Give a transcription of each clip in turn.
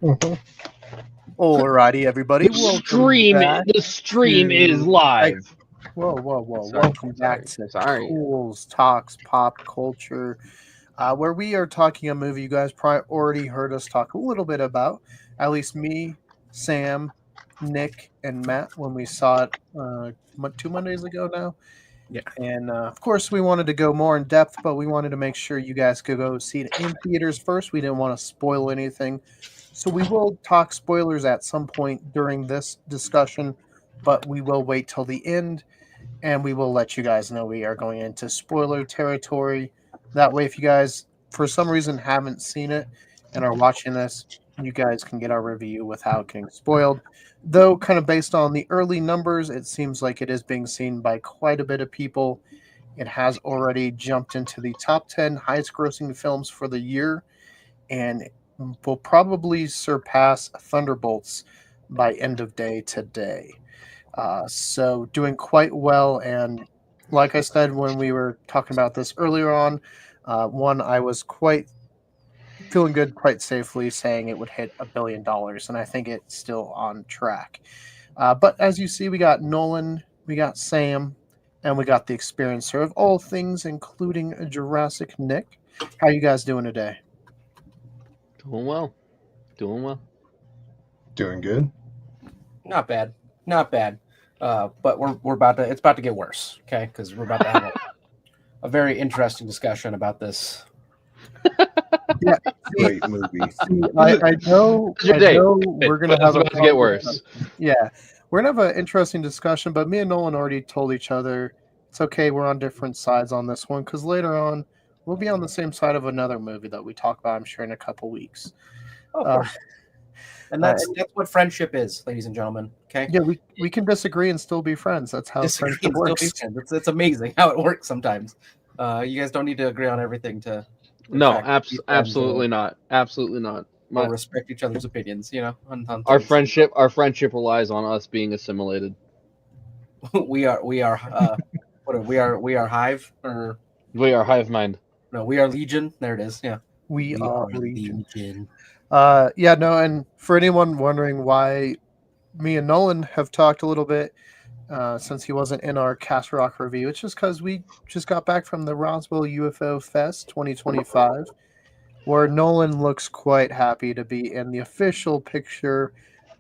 Mhm. Alrighty, everybody. The stream is live. Whoa. Welcome back to Sorry. Culz Talks Pop Culture, where we are talking a movie you guys probably already heard us talk a little bit about. At least me, Sam, Nick, and Matt when we saw it 2 Mondays ago now. Yeah. And of course, we wanted to go more in depth, but we wanted to make sure you guys could go see it in theaters first. We didn't want to spoil anything. So we will talk spoilers at some point during this discussion, but we will wait till the end, and we will let you guys know we are going into spoiler territory. That way, if you guys, for some reason, haven't seen it and are watching this, you guys can get our review without getting spoiled. Though, kind of based on the early numbers, it seems like it is being seen by quite a bit of people. It has already jumped into the top 10 highest grossing films for the year, and will probably surpass Thunderbolts by end of day today. So doing quite well, and like I said when we were talking about this earlier on, I was quite feeling good, quite safely saying it would hit $1 billion, and I think it's still on track. But as you see, we got Nolan, we got Sam, and we got the experiencer of all things, including Jurassic Nick. How you guys doing today? Doing well. Doing good. Not bad. But it's about to get worse. Okay, because we're about to have a very interesting discussion about this. Yeah, Great movie. I know we're gonna have about to get worse. Yeah, we're gonna have an interesting discussion, but me and Nolan already told each other it's okay. We're on different sides on this one because later on we'll be on the same side of another movie that we talk about, I'm sure, in a couple weeks. Oh, of course. And that's what friendship is, ladies and gentlemen. Okay. Yeah, we can disagree and still be friends. That's how friendship works. It's amazing how it works sometimes. You guys don't need to agree on everything to. No, absolutely not. Absolutely not. Or respect each other's opinions. You know, on our friendship relies on us being assimilated. we are. We are Hive, or we are Hive Mind. No, we are Legion. There it is. Yeah, we are Legion. And for anyone wondering why me and Nolan have talked a little bit since he wasn't in our Cast Rock review, it's just because we just got back from the Roswell UFO Fest 2025, where Nolan looks quite happy to be in the official picture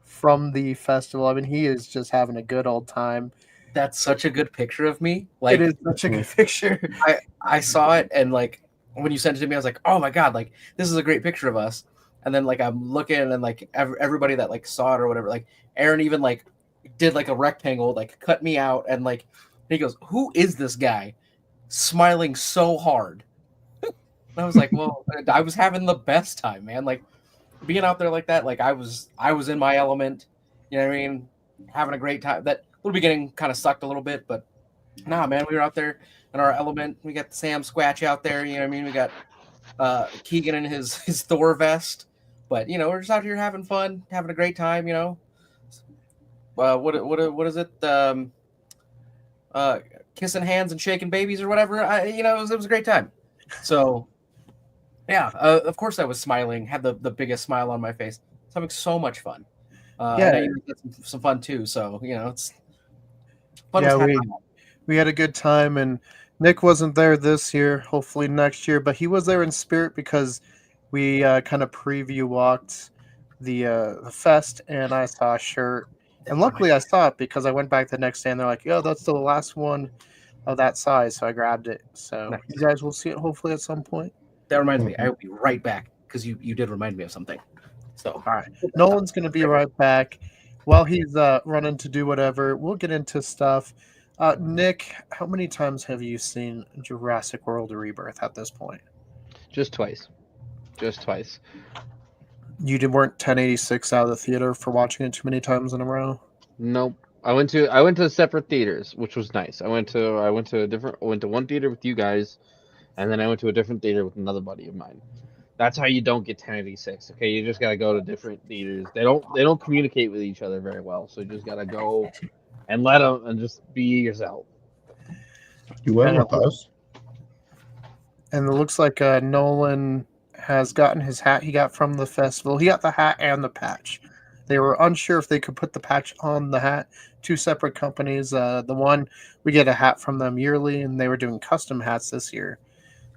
from the festival. I mean, he is just having a good old time. That's such a good picture of me. Like, it is such a good picture. I saw it, and like when you sent it to me, I was like, oh my god, like this is a great picture of us. And then like I'm looking, and like everybody that like saw it or whatever, like Aaron even like did like a rectangle, like cut me out, and like he goes, "Who is this guy?" Smiling so hard. And I was like, "Well, I was having the best time, man. Like being out there like that, like I was in my element. You know what I mean? Having a great time. That little beginning kind of sucked a little bit, but nah, man, we were out there in our element. We got Sam Squatch out there. You know what I mean? We got Keegan in his Thor vest." But you know, we're just out here having fun, having a great time. You know, what is it? Kissing hands and shaking babies or whatever. It was a great time. So, yeah, of course I was smiling, had the biggest smile on my face. I was having so much fun. And I even had some fun too. So it's fun. Yeah, we had a good time, and Nick wasn't there this year. Hopefully next year, but he was there in spirit because we kind of preview walked the fest, and I saw a shirt. And luckily I saw it because I went back the next day, and they're like, "Yo, that's the last one of that size." So I grabbed it. So nice. You guys will see it hopefully at some point. That reminds me. I will be right back because you did remind me of something. So all right. Nolan's going to be right back. While he's running to do whatever, we'll get into stuff. Nick, how many times have you seen Jurassic World Rebirth at this point? Just twice. You weren't 1086 out of the theater for watching it too many times in a row? Nope. I went to separate theaters, which was nice. I went to one theater with you guys, and then I went to a different theater with another buddy of mine. That's how you don't get 1086. Okay, you just gotta go to different theaters. They don't communicate with each other very well, so you just gotta go and let them and just be yourself. You went with us, and it looks like Nolan has gotten his hat he got from the festival. He got the hat and the patch. They were unsure if they could put the patch on the hat. Two separate companies. The one we get a hat from them yearly, and they were doing custom hats this year.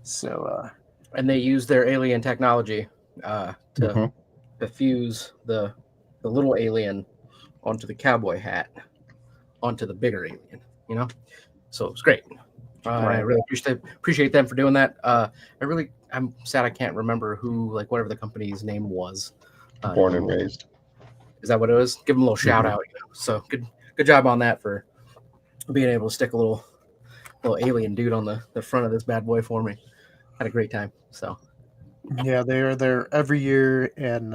So And they use their alien technology to Mhm. diffuse the little alien onto the cowboy hat, onto the bigger alien. You know, so it's great. I really appreciate them for doing that. I'm sad I can't remember who, like, whatever the company's name was. Born and raised. Is that what it was? Give them a little shout out. You know? So good job on that for being able to stick a little alien dude on the front of this bad boy for me. Had a great time. So yeah, they are there every year, and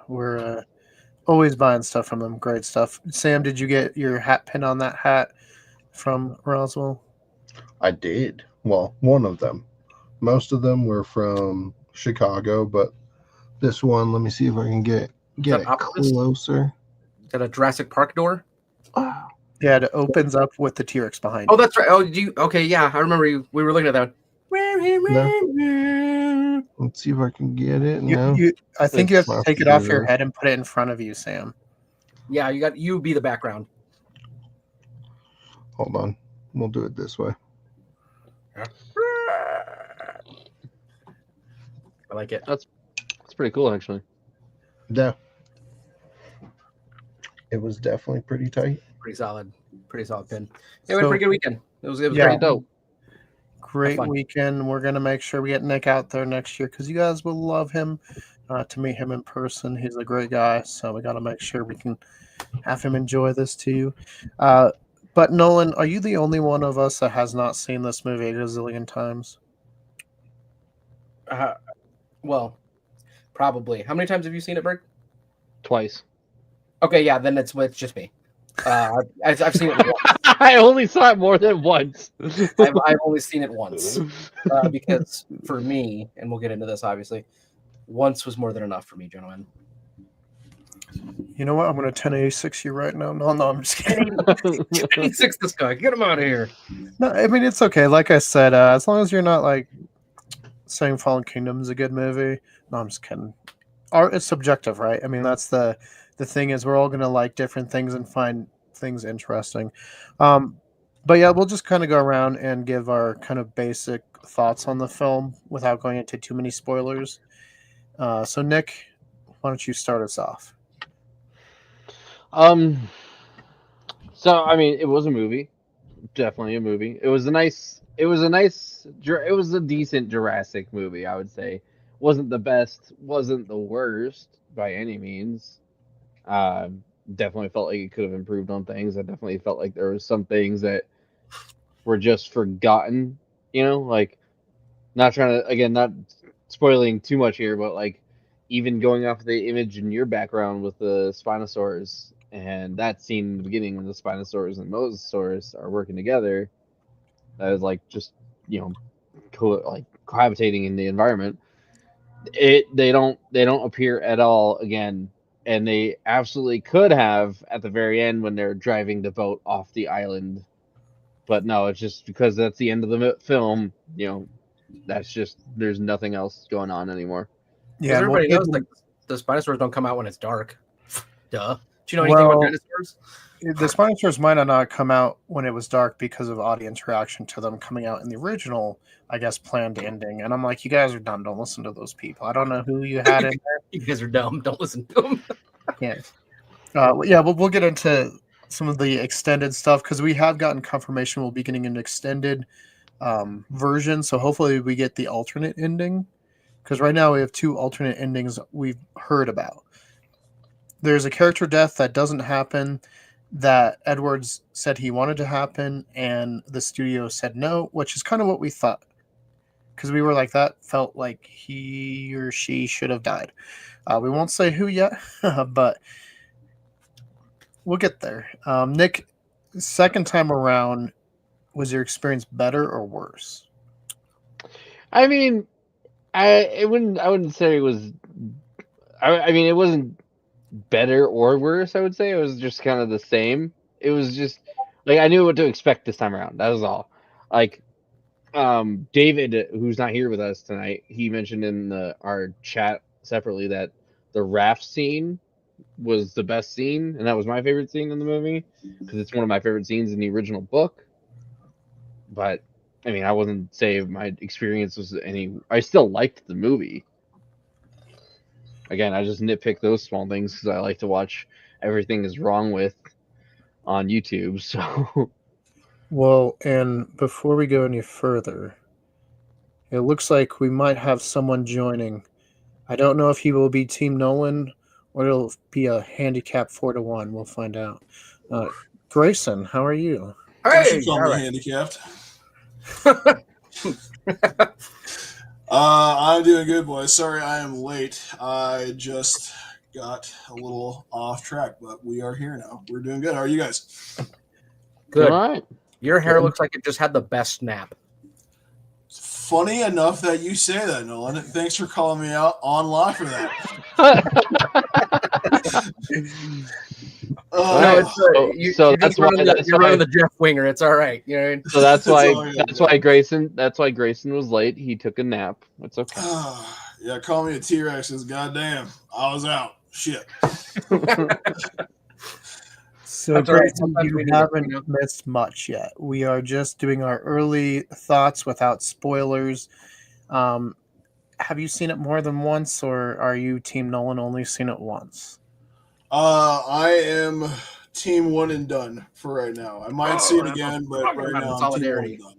we're always buying stuff from them. Great stuff. Sam, did you get your hat pin on that hat from Roswell? I did. Well, one of them. Most of them were from Chicago, but this one, let me see if I can get that it Optimus? closer. is that a Jurassic Park door? Yeah, it opens up with the T-Rex behind. Oh, that's right. Oh, okay? Yeah, I remember you. We were looking at that one. Let's see if I can get it. You, No. you, I think you have to Must take it be off your this. head and put it in front of you, Sam. Yeah, you be the background. Hold on. We'll do it this way. I like it. It's pretty cool, actually. Yeah. It was definitely pretty tight. Pretty solid pin. Yeah, we had a So, pretty good weekend. It was Yeah. Pretty dope. great fun. weekend. We're gonna make sure we get Nick out there next year because you guys will love him. To meet him in person, he's a great guy. So we got to make sure we can have him enjoy this too. But Nolan, are you the only one of us that has not seen this movie a gazillion times? Well, probably. How many times have you seen it, Bert? Twice. Okay, yeah, then it's just me. I've seen it once. I only saw it more than once. I've only seen it once because for me, and we'll get into this obviously, once was more than enough for me, gentlemen. You know what? I'm gonna 1086 you right now. No, I'm just kidding. 86 this guy, get him out of here. No, I mean it's okay. Like I said, as long as you're not like saying Fallen Kingdom is a good movie. No, I'm just kidding. Art is subjective, right? I mean that's the thing is we're all gonna like different things and find things interesting. But yeah, we'll just kind of go around and give our kind of basic thoughts on the film without going into too many spoilers. So Nick, why don't you start us off? So I mean, it was a movie, definitely a movie. It was a decent Jurassic movie, I would say. Wasn't the best, wasn't the worst by any means. Definitely felt like it could have improved on things. I definitely felt like there was some things that were just forgotten. You know, like not trying to not spoiling too much here, but like even going off the image in your background with the Spinosaurus and that scene in the beginning when the Spinosaurus and Mosasaurus are working together, that is like just cohabitating in the environment. They don't appear at all again, and they absolutely could have at the very end when they're driving the boat off the island, but no, it's just because that's the end of the film. That's just there's nothing else going on anymore. Yeah, Everybody knows like the Spinosaurs don't come out when it's dark. Duh. Do you know anything about dinosaurs? The Spinosaurs might have not come out when it was dark because of audience reaction to them coming out in the original, I guess, planned ending. And I'm like, you guys are dumb. Don't listen to those people. I don't know who you had in there. You guys are dumb. Don't listen to them. Yeah. Yeah, we'll get into some of the extended stuff because we have gotten confirmation we'll be getting an extended version. So hopefully we get the alternate ending because right now we have two alternate endings we've heard about. There's a character death that doesn't happen that Edwards said he wanted to happen and the studio said no, which is kind of what we thought because we were like that felt like he or she should have died. We won't say who yet, but we'll get there. Nick, second time around, was your experience better or worse? I mean, I wouldn't say it was. I mean, it wasn't better or worse. I would say it was just kind of the same. It was just like I knew what to expect this time around. That was all. Like David, who's not here with us tonight, he mentioned in our chat separately that the raft scene was the best scene, and that was my favorite scene in the movie because it's one of my favorite scenes in the original book. But I mean, I wouldn't say my experience was any. I still liked the movie. Again, I just nitpick those small things because I like to watch everything is wrong with on YouTube. So Well, and before we go any further, it looks like we might have someone joining. I don't know if he will be Team Nolan or it'll be a handicap 4-1. We'll find out. Grayson, how are you? Don't you call me handicapped. I'm doing good, boys. Sorry I am late. I just got a little off track, but we are here now. We're doing good. How are you guys? Good. all right. Your hair looks like it just had the best nap. Funny enough that you say that, Nolan. Thanks for calling me out online for that. Right. So that's why you're running the Jeff Winger. It's all right. You know what I mean? So that's It's all why Grayson was late. He took a nap. It's okay. Yeah, call me a T-Rex. Goddamn, I was out. Shit. So, That's all right. Grayson, Sometimes we you need it, haven't you know? missed much yet. We are just doing our early thoughts without spoilers. Have you seen it more than once, or are you Team Nolan only seen it once? I am team one and done for right now. I might see it again, but right now I'm team one and done.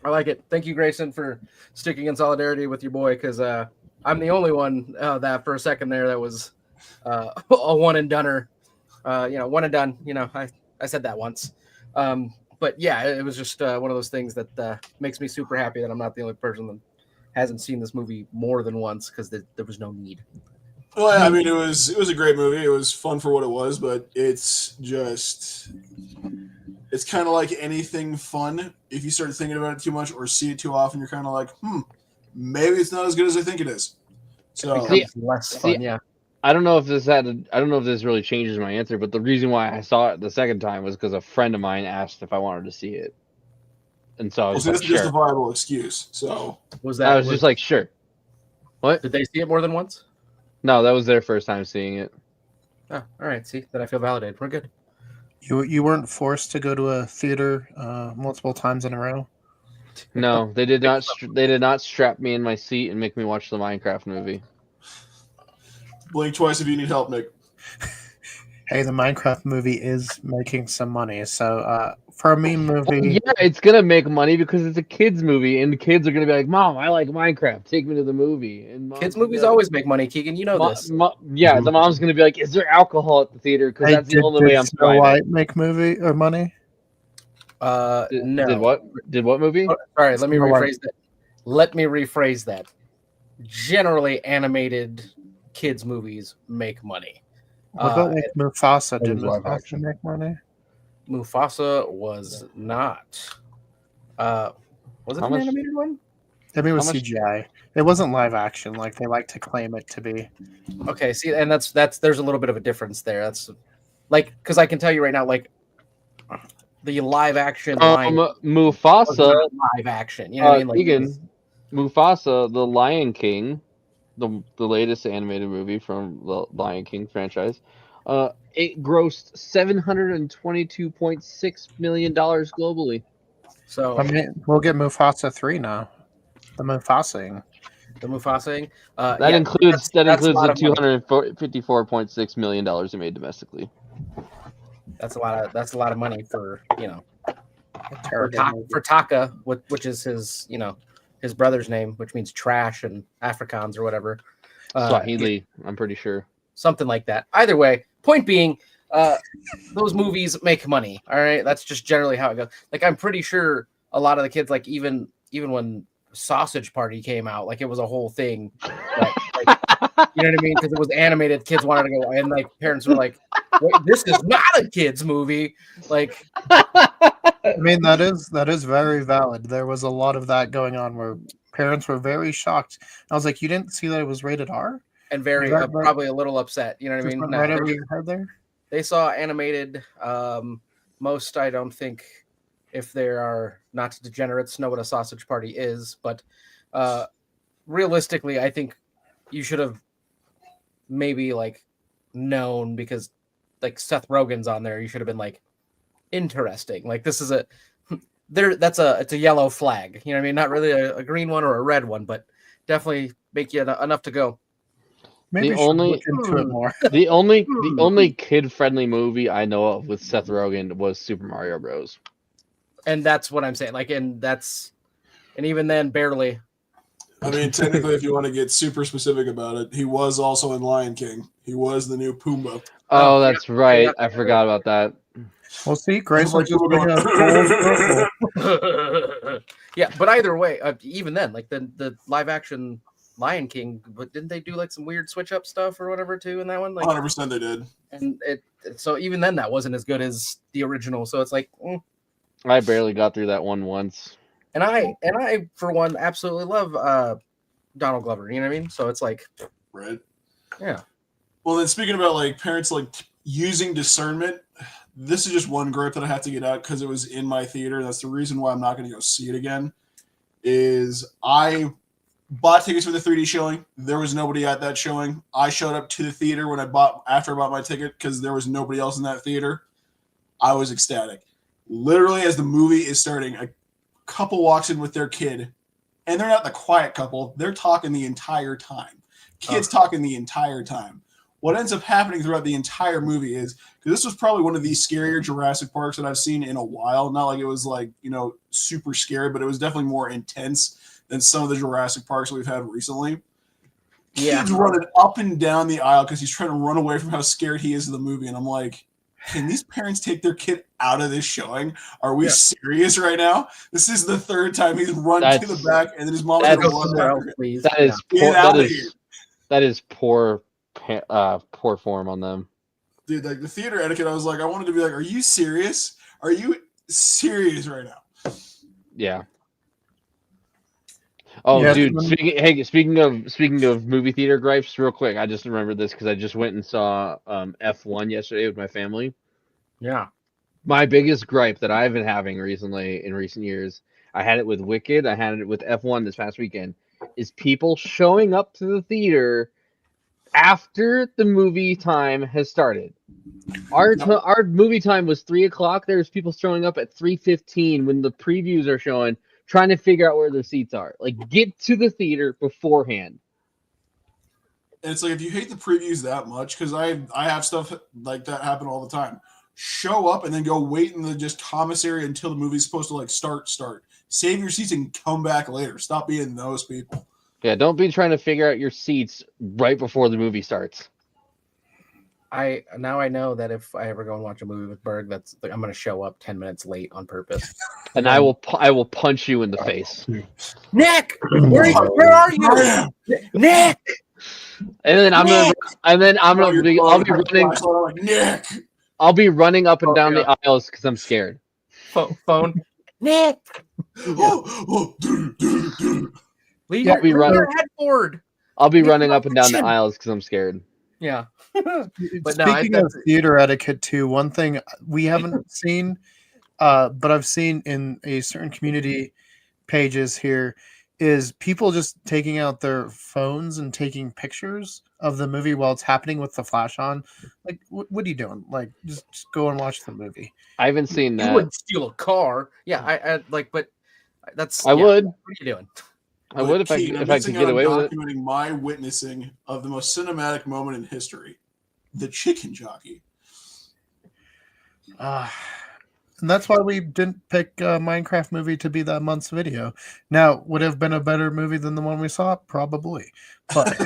I like it. Thank you, Grayson, for sticking in solidarity with your boy, because I'm the only one that for a second there that was a one and doneer. One and done. I said that once. But yeah, it was just one of those things that makes me super happy that I'm not the only person that hasn't seen this movie more than once, because there was no need. Well, yeah, I mean, it was a great movie. It was fun for what it was, but it's kind of like anything fun. If you start thinking about it too much or see it too often, you're kind of like, maybe it's not as good as I think it is. So Less fun, yeah. I don't know if this really changes my answer, but the reason why I saw it the second time was because a friend of mine asked if I wanted to see it, and so I was this like, is just sure. a viable excuse. So I was just like, sure. What? Did they see it more than once? No, that was their first time seeing it. Oh, all right. See, then I feel validated. We're good. You weren't forced to go to a theater multiple times in a row? No, they did not. They did not strap me in my seat and make me watch the Minecraft movie. blink twice if you need help, Nick. Hey, the Minecraft movie is making some money. So for a meme movie, Yeah, it's gonna make money because it's a kids movie, and the kids are gonna be like, "Mom, I like Minecraft. Take me to the movie." And Kids movies always make money, Keegan. You know this. Yeah, the mom's gonna be like, "Is there alcohol at the theater?" Because that's the only way I'm Snow surviving. White make movie or money? No. Did what? Did what movie? All right, let me Snow White. rephrase that. Let me rephrase that. Generally, animated kids movies make money. What about like Mufasa? Did was live Mufasa action. make money? Mufasa was not. Was it How an much- animated one? I mean, it was How much- CGI. It wasn't live action like they like to claim it to be. Okay, see, and that's there's a little bit of a difference there. That's like, because I can tell you right now, like the live action Lion was Mufasa. not live action. You know what I mean? Like, Egan, Mufasa, the Lion King, the latest animated movie from the Lion King franchise, it grossed $722.6 million globally. so I mean, we'll get Mufasa 3 now. The Mufasing. the Mufasa. That includes that's a the lot of money. $254.6 million it made domestically. That's a lot of money for A for, terrible movie. for Taka, which is his his brother's name, which means trash in Afrikaans or whatever. Swahili, I'm pretty sure. Something like that. Either way, point being, those movies make money. All right, that's just generally how it goes. Like, I'm pretty sure a lot of the kids, like even when Sausage Party came out, like it was a whole thing. Like, you know what I mean? Because it was animated, kids wanted to go, and like parents were like, "Wait, this is not a kids movie." Like, I mean, that is very valid. There was a lot of that going on where parents were very shocked. I was like, you didn't see that it was rated R? and very Is that right? probably a little upset. You know what I Just mean? went No, right over your head there? they saw animated. Most I don't think if they are not degenerates, know what a sausage party is. But realistically, I think you should have maybe like known, because like Seth Rogen's on there. You should have been like, interesting. Like this is a it's a yellow flag. You know what I mean? Not really a green one or a red one, but definitely make you enough to go. Maybe The we should only- look into it more. The only kid friendly movie I know of with Seth Rogen was Super Mario Bros. And that's what I'm saying. Like, and even then, barely. I mean, technically, if you want to get super specific about it, he was also in Lion King. He was the new Pumbaa. Oh, that's right. I forgot about that. We'll see. Grayson Like, just we're bring going- up gold. Yeah, but either way, even then, like the live action Lion King, but didn't they do like some weird switch up stuff or whatever too in that one? Like, 100% they did. and so even then that wasn't as good as the original. So it's like, I barely got through that one once. and I for one absolutely love Donald Glover. You know what I mean? So it's like, Right. yeah. Well, then speaking about like parents like using discernment, this is just one gripe that I have to get out because it was in my theater. That's the reason why I'm not going to go see it again. Is I bought tickets for the 3D showing. There was nobody at that showing. I showed up to the theater after I bought my ticket because there was nobody else in that theater. I was ecstatic. Literally, as the movie is starting, a couple walks in with their kid, and they're not the quiet couple. They're talking the entire time. Kids talking the entire time. What ends up happening throughout the entire movie is, because this was probably one of the scarier Jurassic Parks that I've seen in a while. Not like it was like, super scary, but it was definitely more intense than some of the Jurassic Parks we've had recently. Yeah. Kids running up and down the aisle because he's trying to run away from how scared he is of the movie. And I'm like, can these parents take their kid out of this showing? Are we serious right now? This is the third time he's run to the back, and then his mom's going to run Somewhere else, after him. please. That is Get poor, out that of is here. that is poor form on them. Dude, like the theater etiquette, I was like, I wanted to be like, are you serious? Are you serious right now? Yeah. Oh, Yeah, dude. it's Speaking of movie theater gripes, real quick. I just remembered this because I just went and saw F1 yesterday with my family. Yeah. My biggest gripe that I've been having recently in recent years, I had it with Wicked, I had it with F1 this past weekend, is people showing up to the theater after the movie time has started. Our movie time was 3:00. There's people showing up at 3:15 when the previews are showing, trying to figure out where their seats are. Like, get to the theater beforehand. And it's like, if you hate the previews that much, because I have stuff like that happen all the time. Show up and then go wait in the just commissary until the movie's supposed to like start. Save your seats and come back later. Stop being those people. Yeah, don't be trying to figure out your seats right before the movie starts. I know that if I ever go and watch a movie with Berg, I'm going to show up 10 minutes late on purpose. And I will punch you in the face. Nick, where are you? Nick. And then I'll be running. Nick. I'll be running up and down the aisles because I'm scared. Phone. Nick. Leave your headboard. I'll be running up and down the aisles because I'm scared. Yeah. But speaking of theater etiquette too, one thing we haven't seen, but I've seen in a certain community pages here, is people just taking out their phones and taking pictures of the movie while it's happening with the flash on. Like, what are you doing? Like, just go and watch the movie. I haven't seen that. You wouldn't steal a car. Yeah, I like, but that's. I would. What are you doing? I would if I could get away with it. Documenting my witnessing of the most cinematic moment in history, the chicken jockey. And that's why we didn't pick Minecraft movie to be that month's video. Now, would it have been a better movie than the one we saw? Probably. But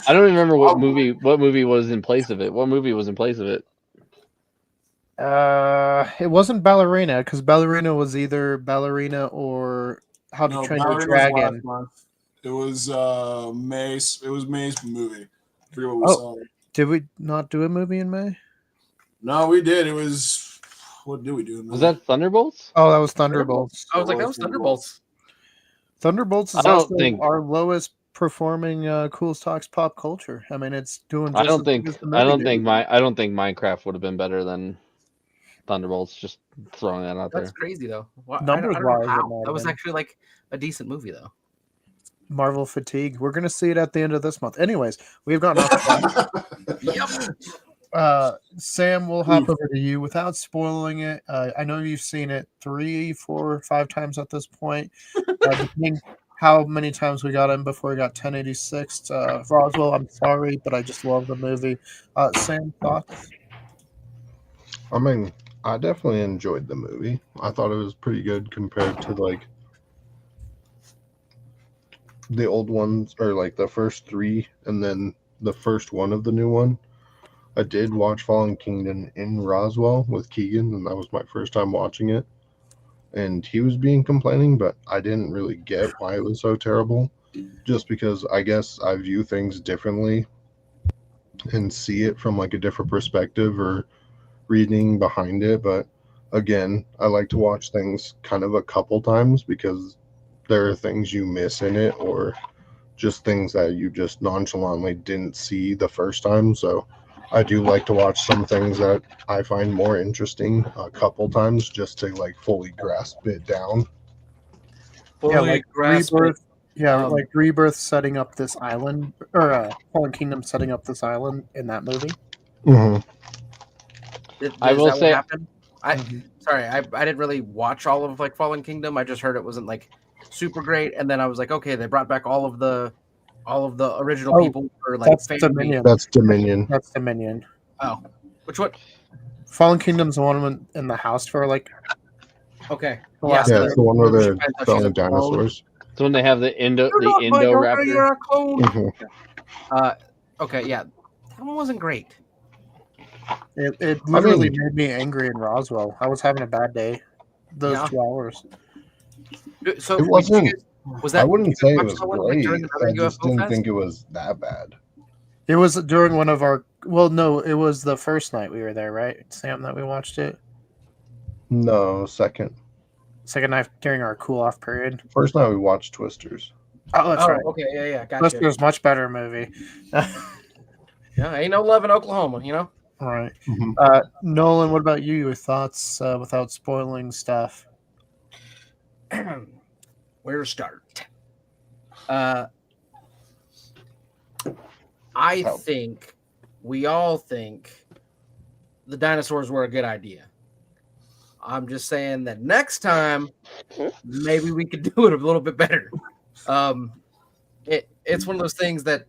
I don't remember what movie was in place of it. What movie was in place of it? It wasn't Ballerina, because Ballerina was either Ballerina or How to Train Your Dragon. It was May's. It was May's movie. I forget what we saw. Did we not do a movie in May? No, we did. It was. What did we do in May? Was that Thunderbolts? Oh, that was Thunderbolts. I was like, that was Thunderbolts. Thunderbolts is also our lowest performing Culz Talks pop culture. I mean, it's doing. Just I don't think Minecraft would have been better than. Thunderbolts. Just throwing that out there. That's crazy though. Well, I Numbers don't know wise, it how. might have That was been. actually like a decent movie though. Marvel fatigue. We're gonna see it at the end of this month. Anyways, we've gotten off track. Yep. Sam, we'll hop over to you without spoiling it. I know you've seen it 3, 4, 5 times at this point. Depending how many times we got in before we got 1086. Roswell, I'm sorry, but I just love the movie. Sam, thoughts? I mean, I definitely enjoyed the movie. I thought it was pretty good compared to like the old ones, or like the first 3 and then the first one of the new one. I did watch Fallen Kingdom in Roswell with Keegan, and that was my first time watching it. And he was being complaining, but I didn't really get why it was so terrible. Just because I guess I view things differently and see it from like a different perspective or reading behind it. But again, I like to watch things kind of a couple times because there are things you miss in it, or just things that you just nonchalantly didn't see the first time. So I do like to watch some things that I find more interesting a couple times just to like fully grasp it down. Like grasp Rebirth. it. Yeah, like Rebirth setting up this island, or Fallen Kingdom setting up this island in that movie. Mm-hmm. I will say- what happened? Sorry, I didn't really watch all of like Fallen Kingdom. I just heard it wasn't like super great, and then I was like, okay, they brought back all of the original people for like That's fan Dominion. That's Dominion. That's Dominion. Oh, which one? Fallen Kingdom's the one in the house for like. Okay, Yeah, Yeah, it's the one where She they're finds out she's selling a clone. dinosaurs. So when they have the Indo You're not my daughter, raptor. you're a clone. Mhm. Okay, yeah, that one wasn't great. It literally made me angry in Roswell. I was having a bad day. Those Yeah. 2 hours. So It wasn't. was I that? wouldn't you say it watched was that one, like, great. during another I just UFO didn't fest? think it was that bad. It was during one of our. Well, no, it was the first night we were there, right, Sam? That we watched it. No, second. Second night during our cool off period. First night we watched Twisters. Oh, that's right. Okay, yeah, gotcha. Twister's much better movie. Yeah, ain't no love in Oklahoma, you know. All right. Mhm. Nolan, what about you? Your thoughts without spoiling stuff? Where to start? I think we all think the dinosaurs were a good idea. I'm just saying that next time, maybe we could do it a little bit better. It's one of those things that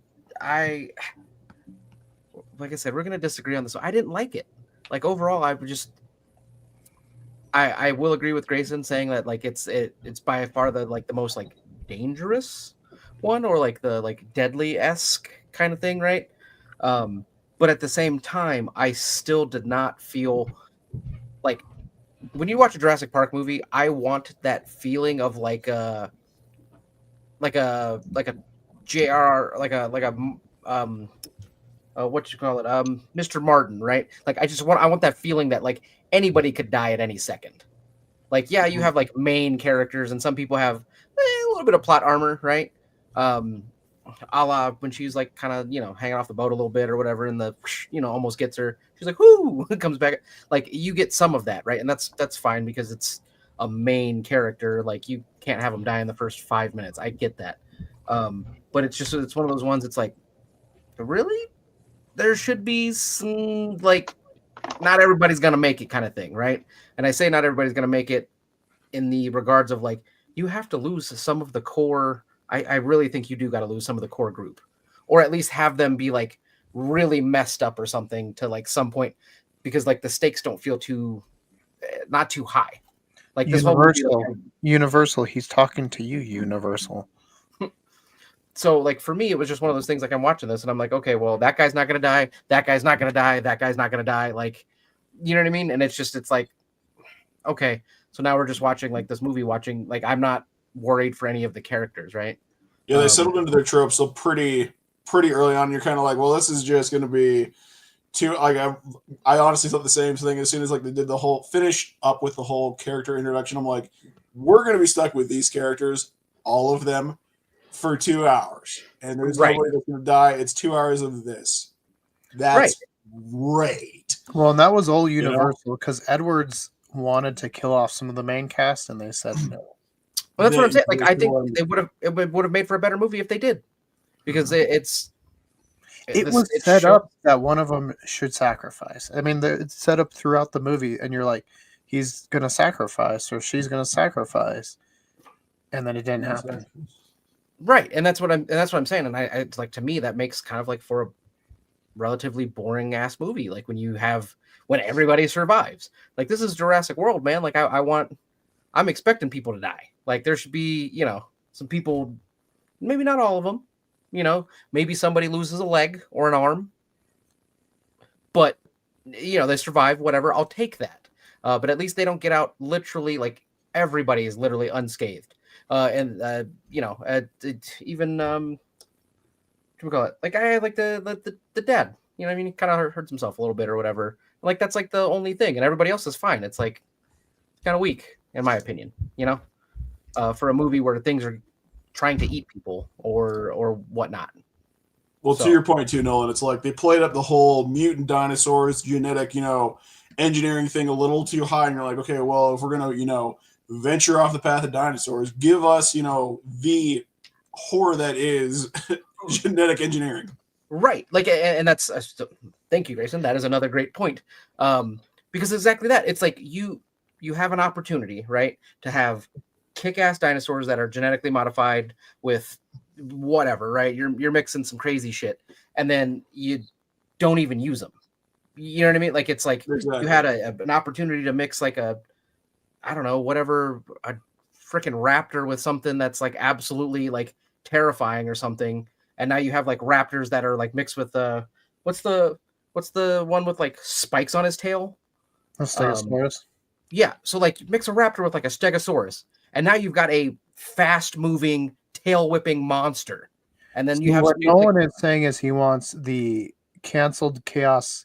like I said, we're gonna disagree on this. I didn't like it. Like overall, I will agree with Grayson saying that like it's by far the most like dangerous one, or like the like deadly-esque kind of thing, right? But at the same time, I still did not feel like when you watch a Jurassic Park movie, I want that feeling of like a JR what you call it, Mr. Martin, right? Like I want that feeling that like anybody could die at any second. Like, yeah, you have like main characters, and some people have a little bit of plot armor, right? A la when she's like kind of hanging off the boat a little bit or whatever, and the almost gets her. She's like, "Whoo!" Comes back. Like you get some of that, right? And that's fine because it's a main character. Like you can't have them die in the first 5 minutes. I get that, but it's one of those ones. It's like, really, there should be some like, not everybody's gonna make it kind of thing, right? And I say not everybody's gonna make it in the regards of like you have to lose some of the core. I really think you do got to lose some of the core group, or at least have them be like really messed up or something to like some point, because like the stakes don't feel not too high. Like this whole movie, Universal. He's talking to you, Universal. So like for me, it was just one of those things. Like I'm watching this and I'm like, okay, well that guy's not gonna die. That guy's not gonna die. That guy's not gonna die. Like, you know what I mean? And it's like, okay, so now we're just watching like this movie. Like I'm not worried for any of the characters, right? Yeah, they settled into their tropes so pretty early on. You're kind of like, well, this is just going to be too. Like I honestly thought the same thing as soon as like they did the whole finish up with the whole character introduction. I'm like, we're going to be stuck with these characters, all of them, for 2 hours, and there's nobody that's going to die. It's 2 hours of this. That's great. Well, and that was all You know? Universal because Edwards wanted to kill off some of the main cast, and they said no. Well, that's what I'm saying. Like, I think one- they would have made for a better movie if they did, because it's Was set up that one of them should sacrifice. I mean, it's set up throughout the movie, and you're like, he's gonna sacrifice or she's gonna sacrifice, and then it didn't happen. right, and that's what I'm saying. And it's like, to me, that makes kind of like for a relatively boring ass movie. Like when everybody survives. Like, this is Jurassic World, man. Like I'm expecting people to die. Like, there should be, some people, maybe not all of them, maybe somebody loses a leg or an arm, but they survive, whatever. I'll take that. But at least they don't get out literally, like, everybody is literally unscathed. Even what do we call it? Like, I like the dad, you know what I mean? He kind of hurts himself a little bit or whatever. Like, that's like the only thing, and everybody else is fine. It's like, it's kind of weak, in my opinion, for a movie where things are trying to eat people or whatnot. Well, So- to your point too, Nolan, it's like they played up the whole mutant dinosaurs genetic, engineering thing a little too high, and you're like, okay, well, if we're gonna, venture off the path of dinosaurs, give us, the horror that is genetic engineering. Right. Like, and that's thank you, Grayson. That is another great point. Because exactly that. It's like you have an opportunity, right, to have kick-ass dinosaurs that are genetically modified with whatever, right? You're mixing some crazy shit, and then you don't even use them. You know what I mean? Like, it's like Exactly. you had an opportunity to mix like a freaking raptor with something that's like absolutely like terrifying or something, and now you have like raptors that are like mixed with what's the one with like spikes on his tail? Stegosaurus. Yeah, so like mix a raptor with like a stegosaurus, and now you've got a fast moving tail whipping monster, and then you have what some dudes Nolan is saying is he wants the canceled chaos.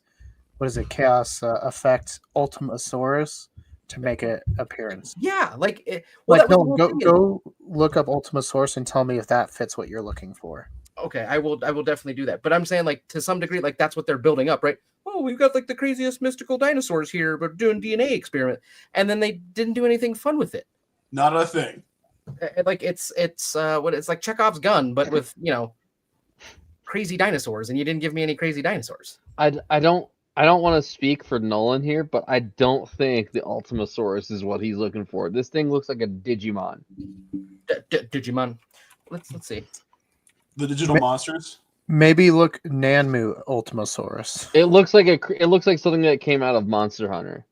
What is it? Chaos effect Ultimasaurus to make an appearance. yeah, like Like, that was the no, whole go thing. go look up Ultimasaurus and tell me if that fits what you're looking for. Okay, I will definitely do that. But I'm saying, like, to some degree, like, that's what they're building up, right? Oh, we've got like the craziest mystical dinosaurs here, but doing DNA experiment, and then they didn't do anything fun with it. Not a thing. Like, it's like Chekhov's gun, but with crazy dinosaurs, and you didn't give me any crazy dinosaurs. I don't want to speak for Nolan here, but I don't think the Ultimasaurus is what he's looking for. This thing looks like a Digimon. Digimon. Let's see. The digital monsters. Maybe look Nanmu Ultimasaurus. It looks like something that came out of Monster Hunter.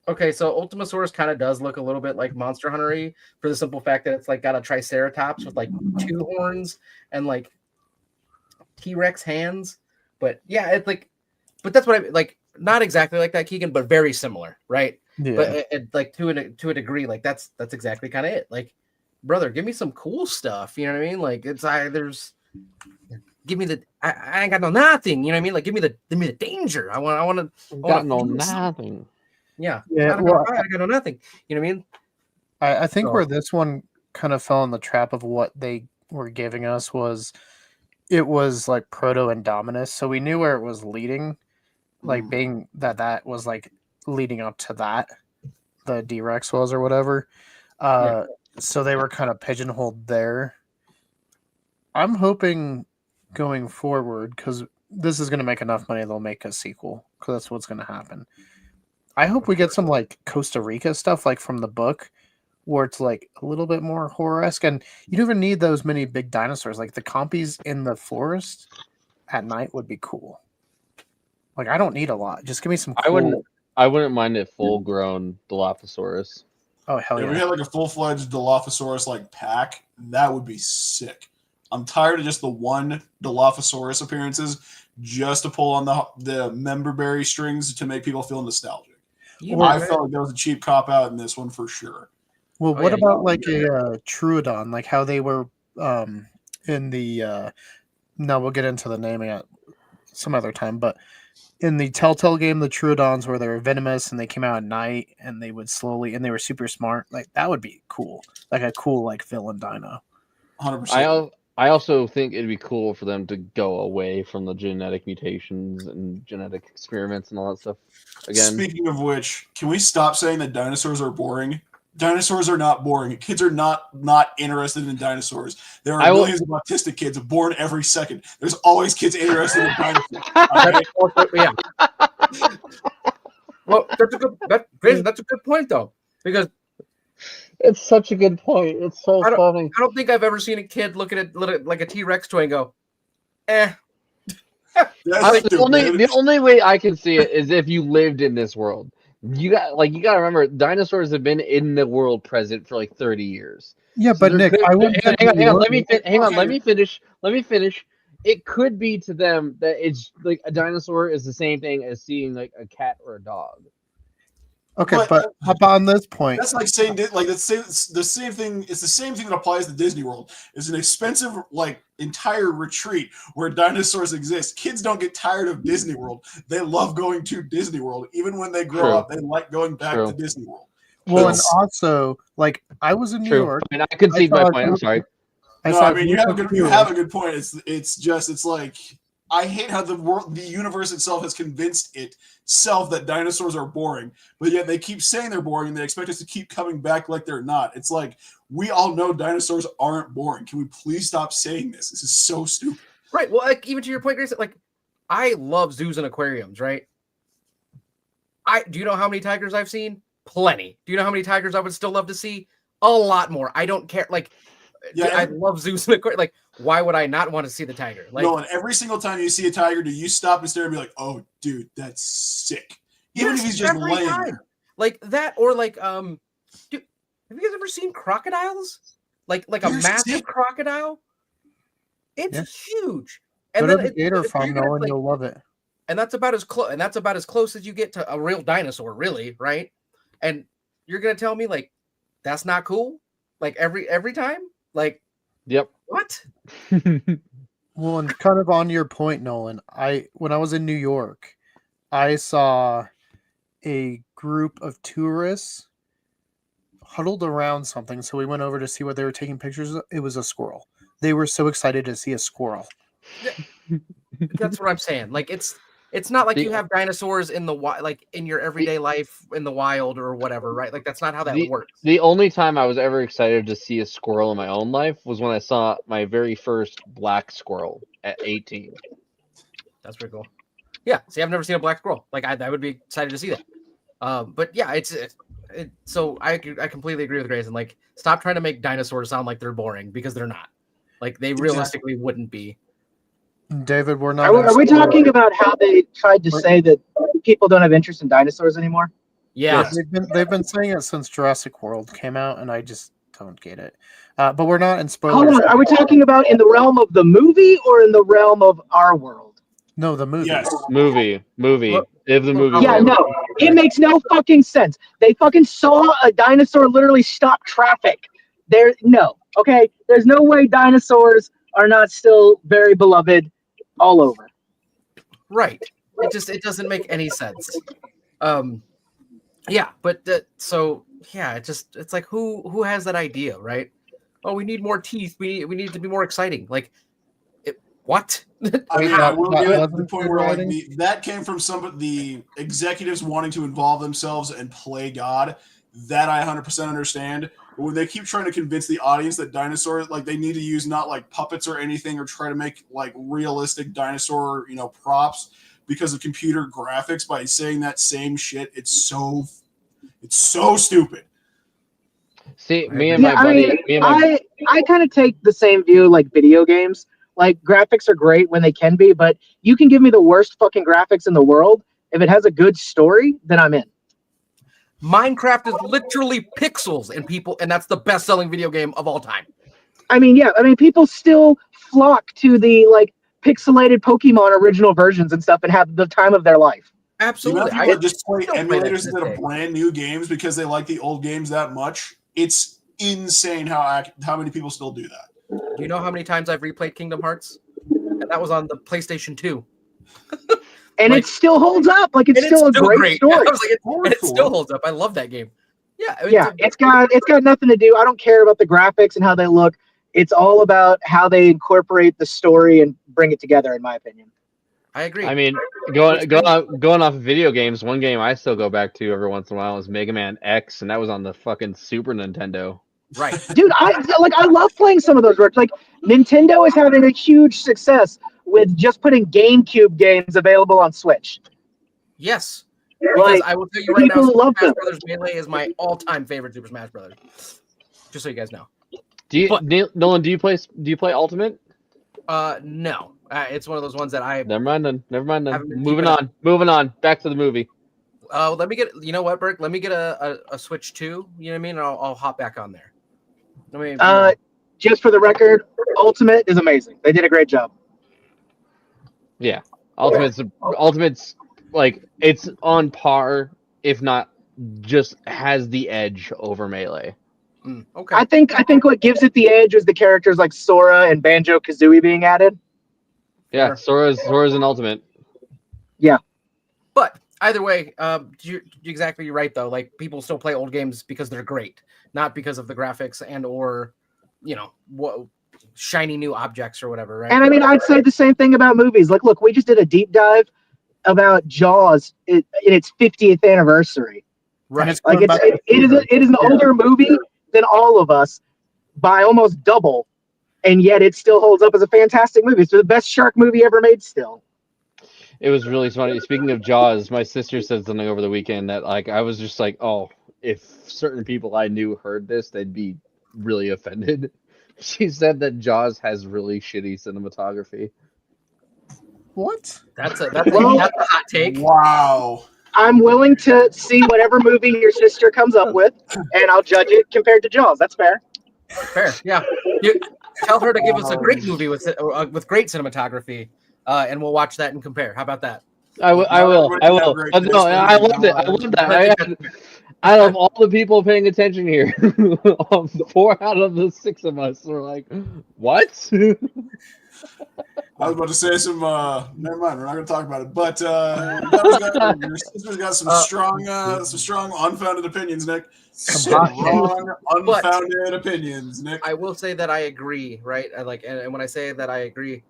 Okay, so Ultimasaurus kind of does look a little bit like Monster Hunter-y for the simple fact that it's like got a Triceratops with like 2 horns and like T-Rex hands. But yeah, it's like, but that's what I like. Not exactly like that, Keegan, but very similar, right? Yeah. But like to a degree, like that's exactly kind of it. Like, brother, give me some cool stuff. You know what I mean? Like, give me the I ain't got no nothing. You know what I mean? Like, give me the danger. I want Got no nothing. Yeah. Yeah, I well, got no nothing. You know what I mean? I think So- where this one kind of fell in the trap of what they were giving us was it was like Proto Indominus, so we knew where it was leading, like being that was like leading up to that, the D-Rex was or whatever. So they were kind of pigeonholed there. I'm hoping going forward, because this is going to make enough money, they'll make a sequel, because that's what's going to happen. I hope we get some like Costa Rica stuff, like from the book, where it's like a little bit more horror-esque, and you don't even need those many big dinosaurs. Like the compies in the forest at night would be cool. Like, I don't need a lot. Just give me some. Cool... I wouldn't mind a full-grown Dilophosaurus. Oh hell If yeah! we had like a full-fledged Dilophosaurus like pack, that would be sick. I'm tired of just the one Dilophosaurus appearances just to pull on the member berry strings to make people feel nostalgic. I felt like that was a cheap cop out in this one for sure. Well, what about like a Troodon, like how they were in the? No, we'll get into the naming at some other time, but in the Telltale game, the Troodons where they were venomous and they came out at night and they would slowly and they were super smart. Like that would be cool, like a cool like villain dino. 100%. I also think it'd be cool for them to go away from the genetic mutations and genetic experiments and all that stuff. Again, Speaking of which, can we stop saying that dinosaurs are boring? Dinosaurs are not boring. Kids are not interested in dinosaurs. There are millions of autistic kids born every second. There's always kids interested in dinosaurs. Yeah. Well, that's a good point though, because it's such a good point. It's so funny. I don't think I've ever seen a kid look at it like a T-Rex toy and go, "Eh." The only way I can see it is if you lived in this world. You got to remember, dinosaurs have been in the world present for like 30 years. Yeah, but Nick, I wouldn't. Hang on. Let me finish. It could be to them that it's like a dinosaur is the same thing as seeing like a cat or a dog. Okay, but up on this point, that's like saying like the same thing. It's the same thing that applies to Disney World. It's an expensive like entire retreat where dinosaurs exist. Kids don't get tired of Disney World. They love going to Disney World. Even when they grow up, they like going back to Disney World. Well, and also, like, I was in New York. I mean, I concede my point. I'm sorry. I mean, you have a good point. It's like, I hate how the universe itself has convinced itself that dinosaurs are boring, but yet they keep saying they're boring and they expect us to keep coming back like they're not. It's like, we all know dinosaurs aren't boring. Can we please stop saying this? This is so stupid. Right. Well, like, even to your point, Grace, like, I love zoos and aquariums, right? Do you know how many tigers I've seen? Plenty. Do you know how many tigers I would still love to see? A lot more. I don't care. Like, yeah, I love zoos and aquariums. Like, why would I not want to see the tiger? Like, no, and every single time you see a tiger, do you stop and stare and be like, "Oh, dude, that's sick," even if he's just laying there. Like that, or like, dude, have you guys ever seen crocodiles? Like a massive crocodile? It's huge. And go then to the gator farm, Nolan, you'll love it. And that's about as close. And that's about as close as you get to a real dinosaur, really, right? And you're gonna tell me like that's not cool? Like every time? Like, yep. What? Well, and kind of on your point, Nolan, when I was in New York, I saw a group of tourists huddled around something. So we went over to see what they were taking pictures of. It was a squirrel. They were so excited to see a squirrel. That's what I'm saying. Like it's not like you have dinosaurs in the like in your everyday life in the wild or whatever, right? Like that's not how that works. The only time I was ever excited to see a squirrel in my own life was when I saw my very first black squirrel at 18. That's pretty cool. Yeah, see, I've never seen a black squirrel. Like I would be excited to see that. But yeah, so I completely agree with Grayson. Like, stop trying to make dinosaurs sound like they're boring because they're not. Like they realistically wouldn't be. David, we're not. Are we talking about how they tried to say that people don't have interest in dinosaurs anymore? Yeah, they've been saying it since Jurassic World came out, and I just don't get it. But we're not in spoilers. Hold on, are we talking about in the realm of the movie or in the realm of our world? No, the movie. Yes. Movie. If the movie. Yeah, no, it makes no fucking sense. They fucking saw a dinosaur literally stop traffic. There's no way dinosaurs are not still very beloved all over. Right. It doesn't make any sense. Yeah, but it's like who has that idea, right? Oh, we need more teeth. We need it to be more exciting. Like, what? I mean, I will give it the point where that came from the executives wanting to involve themselves and play God. That I 100% understand. But when they keep trying to convince the audience that dinosaurs, like, they need to use not like puppets or anything, or try to make like realistic dinosaur, props because of computer graphics by saying that same shit, it's so stupid. See, I kind of take the same view like video games. Like, graphics are great when they can be, but you can give me the worst fucking graphics in the world. If it has a good story, then I'm in. Minecraft is literally pixels, and that's the best-selling video game of all time. I mean, people still flock to the like pixelated Pokemon original versions and stuff and have the time of their life. Absolutely. I just play emulators instead of brand new games because they like the old games that much. It's insane how many people still do that. Do you know how many times I've replayed Kingdom Hearts? And that was on the PlayStation 2. And it still holds up. Like, it's still a great story. I was like, it still holds up. I love that game. Yeah. It's got nothing to do. I don't care about the graphics and how they look. It's all about how they incorporate the story and bring it together, in my opinion. I agree. I mean, going off of video games, one game I still go back to every once in a while is Mega Man X, and that was on the fucking Super Nintendo. Right. Dude, I love playing some of those works. Like Nintendo is having a huge success with just putting GameCube games available on Switch. Yes. Because Like, I will tell you right now, people Super love Smash them. Brothers Melee is my all-time favorite Super Smash Brothers. Just so you guys know. Nolan, do you play Ultimate? No. It's one of those ones that I Never mind then. Haven't been Moving deep on. Back to the movie. let me get, you know what, Burke? Let me get a Switch 2, you know what I mean? And I'll hop back on there. I mean, Just for the record, Ultimate is amazing. They did a great job. Yeah, Ultimate's like it's on par, if not just has the edge over Melee. okay. I think what gives it the edge is the characters like Sora and Banjo-Kazooie being added. Yeah, Sure. Sora's an Ultimate. But either way, you're exactly right though. Like people still play old games because they're great, not because of the graphics and or, you know, what shiny new objects or whatever, right? And I mean, I'd say the same thing about movies. Like, look, we just did a deep dive about Jaws in its 50th anniversary. Right. Like it is an older movie than all of us by almost double, and yet it still holds up as a fantastic movie. It's the best shark movie ever made still. It was really funny. Speaking of Jaws, my sister said something over the weekend that like I was just like, oh, if certain people I knew heard this, they'd be really offended. She said that Jaws has really shitty cinematography. What? That's a hot take. Wow. I'm willing to see whatever movie your sister comes up with, and I'll judge it compared to Jaws. That's fair. Fair. Yeah. You tell her to give us a great movie with great cinematography, and we'll watch that and compare. How about that? I will. No, I loved it. I loved that. Out of all the people paying attention here, 4 out of the 6 of us were like, "What?" I was about to say some. Never mind. We're not going to talk about it. But your sister's got some strong, unfounded opinions, Nick. Strong, unfounded opinions, Nick. I will say that I agree, right? And when I say that I agree,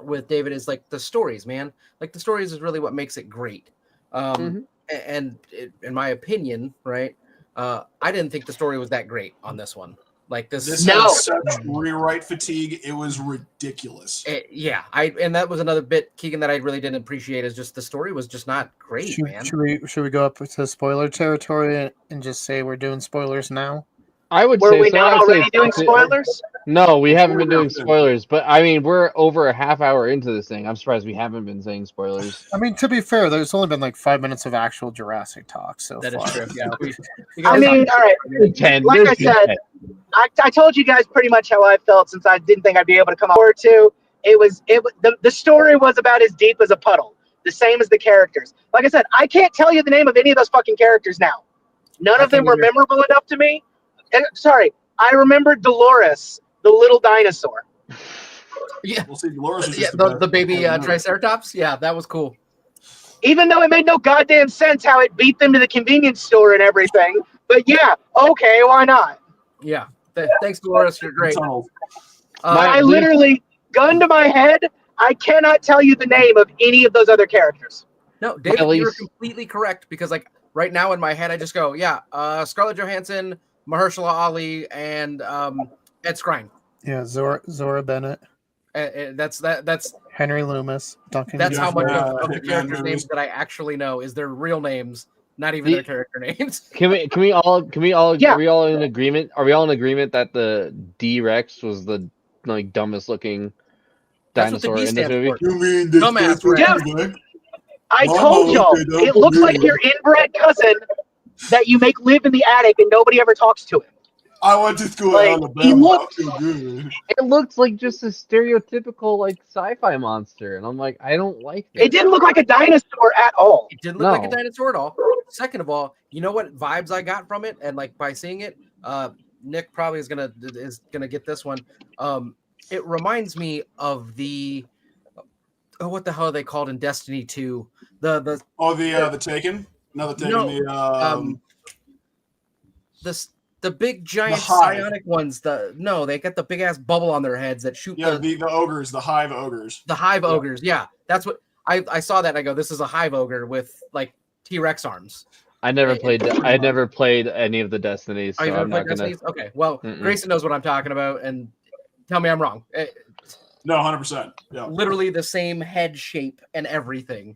with David is like the stories, man. Like the stories is really what makes it great. And in my opinion, right? I didn't think the story was that great on this one. Like this had such rewrite fatigue. It was ridiculous. And that was another bit, Keegan, that I really didn't appreciate. Is just the story was just not great, man. Should we go up to spoiler territory and just say we're doing spoilers now? I would Were say we so. not already doing spoilers? No, we haven't been doing spoilers, but I mean, we're over a half hour into this thing. I'm surprised we haven't been saying spoilers. I mean, to be fair, there's only been like 5 minutes of actual Jurassic talk so That far. is true. Yeah. I mean, all right. 10. Like I said, I told you guys pretty much how I felt since I didn't think I'd be able to come up with two. The story was about as deep as a puddle, the same as the characters. Like I said, I can't tell you the name of any of those fucking characters now. None of them were memorable enough to me. And sorry, I remember Dolores, the little dinosaur. Yeah, we'll see. Dolores was the baby Triceratops. Yeah, that was cool. Even though it made no goddamn sense how it beat them to the convenience store and everything. But yeah, okay, why not? Yeah. Thanks, Dolores. You're great. I literally, gun to my head, I cannot tell you the name of any of those other characters. No, David, you're completely correct because like right now in my head, I just go, Scarlett Johansson, Mahershala Ali, and Ed Skrein. Yeah, Zora Bennett. That's Henry Loomis. Duncan. That's how much of the characters' names that I actually know is their real names, not even their character names. Can we all are we all in agreement? Are we all in agreement that the D-Rex was the like dumbest looking dinosaur in this movie? You mean Dumbass Rex? I told y'all, it looks like your inbred cousin that you make live in the attic and nobody ever talks to him. I went to school in Alabama. It looks like just a stereotypical like sci-fi monster, and I'm like, I don't like it. It didn't look like a dinosaur at all. It didn't look like a dinosaur at all. Second of all, you know what vibes I got from it, and like by seeing it, Nick probably is gonna get this one. It reminds me of the what the hell are they called in Destiny 2? The Taken? No, the Taken. The The big giant hive. psionic ones. They got the big ass bubble on their heads that shoot the ogres, the hive ogres. the hive ogres. Yeah, that's what I saw that. And I go, this is a hive ogre with like T-Rex arms. I never played any of the Destinies, Oh, so you I'm never not played gonna. Destinies? Okay, well, Grayson knows what I'm talking about, and tell me I'm wrong. No, 100%. Yeah. Literally the same head shape and everything.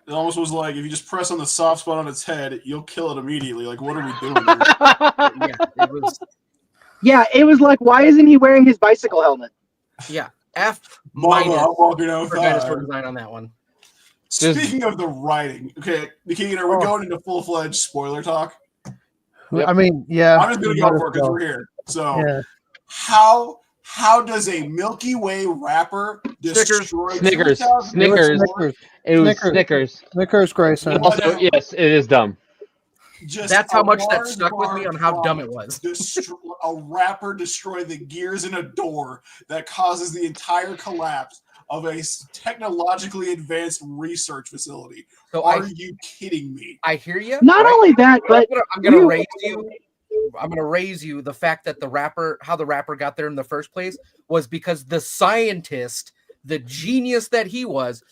It almost was like if you just press on the soft spot on its head, you'll kill it immediately. Like, what are we doing here? Yeah, it was. Yeah, it was like, why isn't he wearing his bicycle helmet? Yeah, F Mama, minus I'm walking for dinosaur outside. design on that one. Speaking of the writing, okay, Keegan, are we going into full-fledged spoiler talk? Yep. I mean, yeah. I'm just gonna go for it because we're here. So, Yeah. how does a Milky Way wrapper destroy Snickers. 2,000 Snickers. Snickers. It was Snickers. Snickers. Snickers, Grayson. Also, yes, it is dumb. Just That's a how much that large stuck with me bar on how dumb it product was. a wrapper destroy the gears in a door that causes the entire collapse of a technologically advanced research facility. So Are you kidding me? I hear you. Not right? only that, but I'm gonna you- raise you. I'm gonna raise you the fact that how the wrapper got there in the first place was because the scientist, the genius that he was,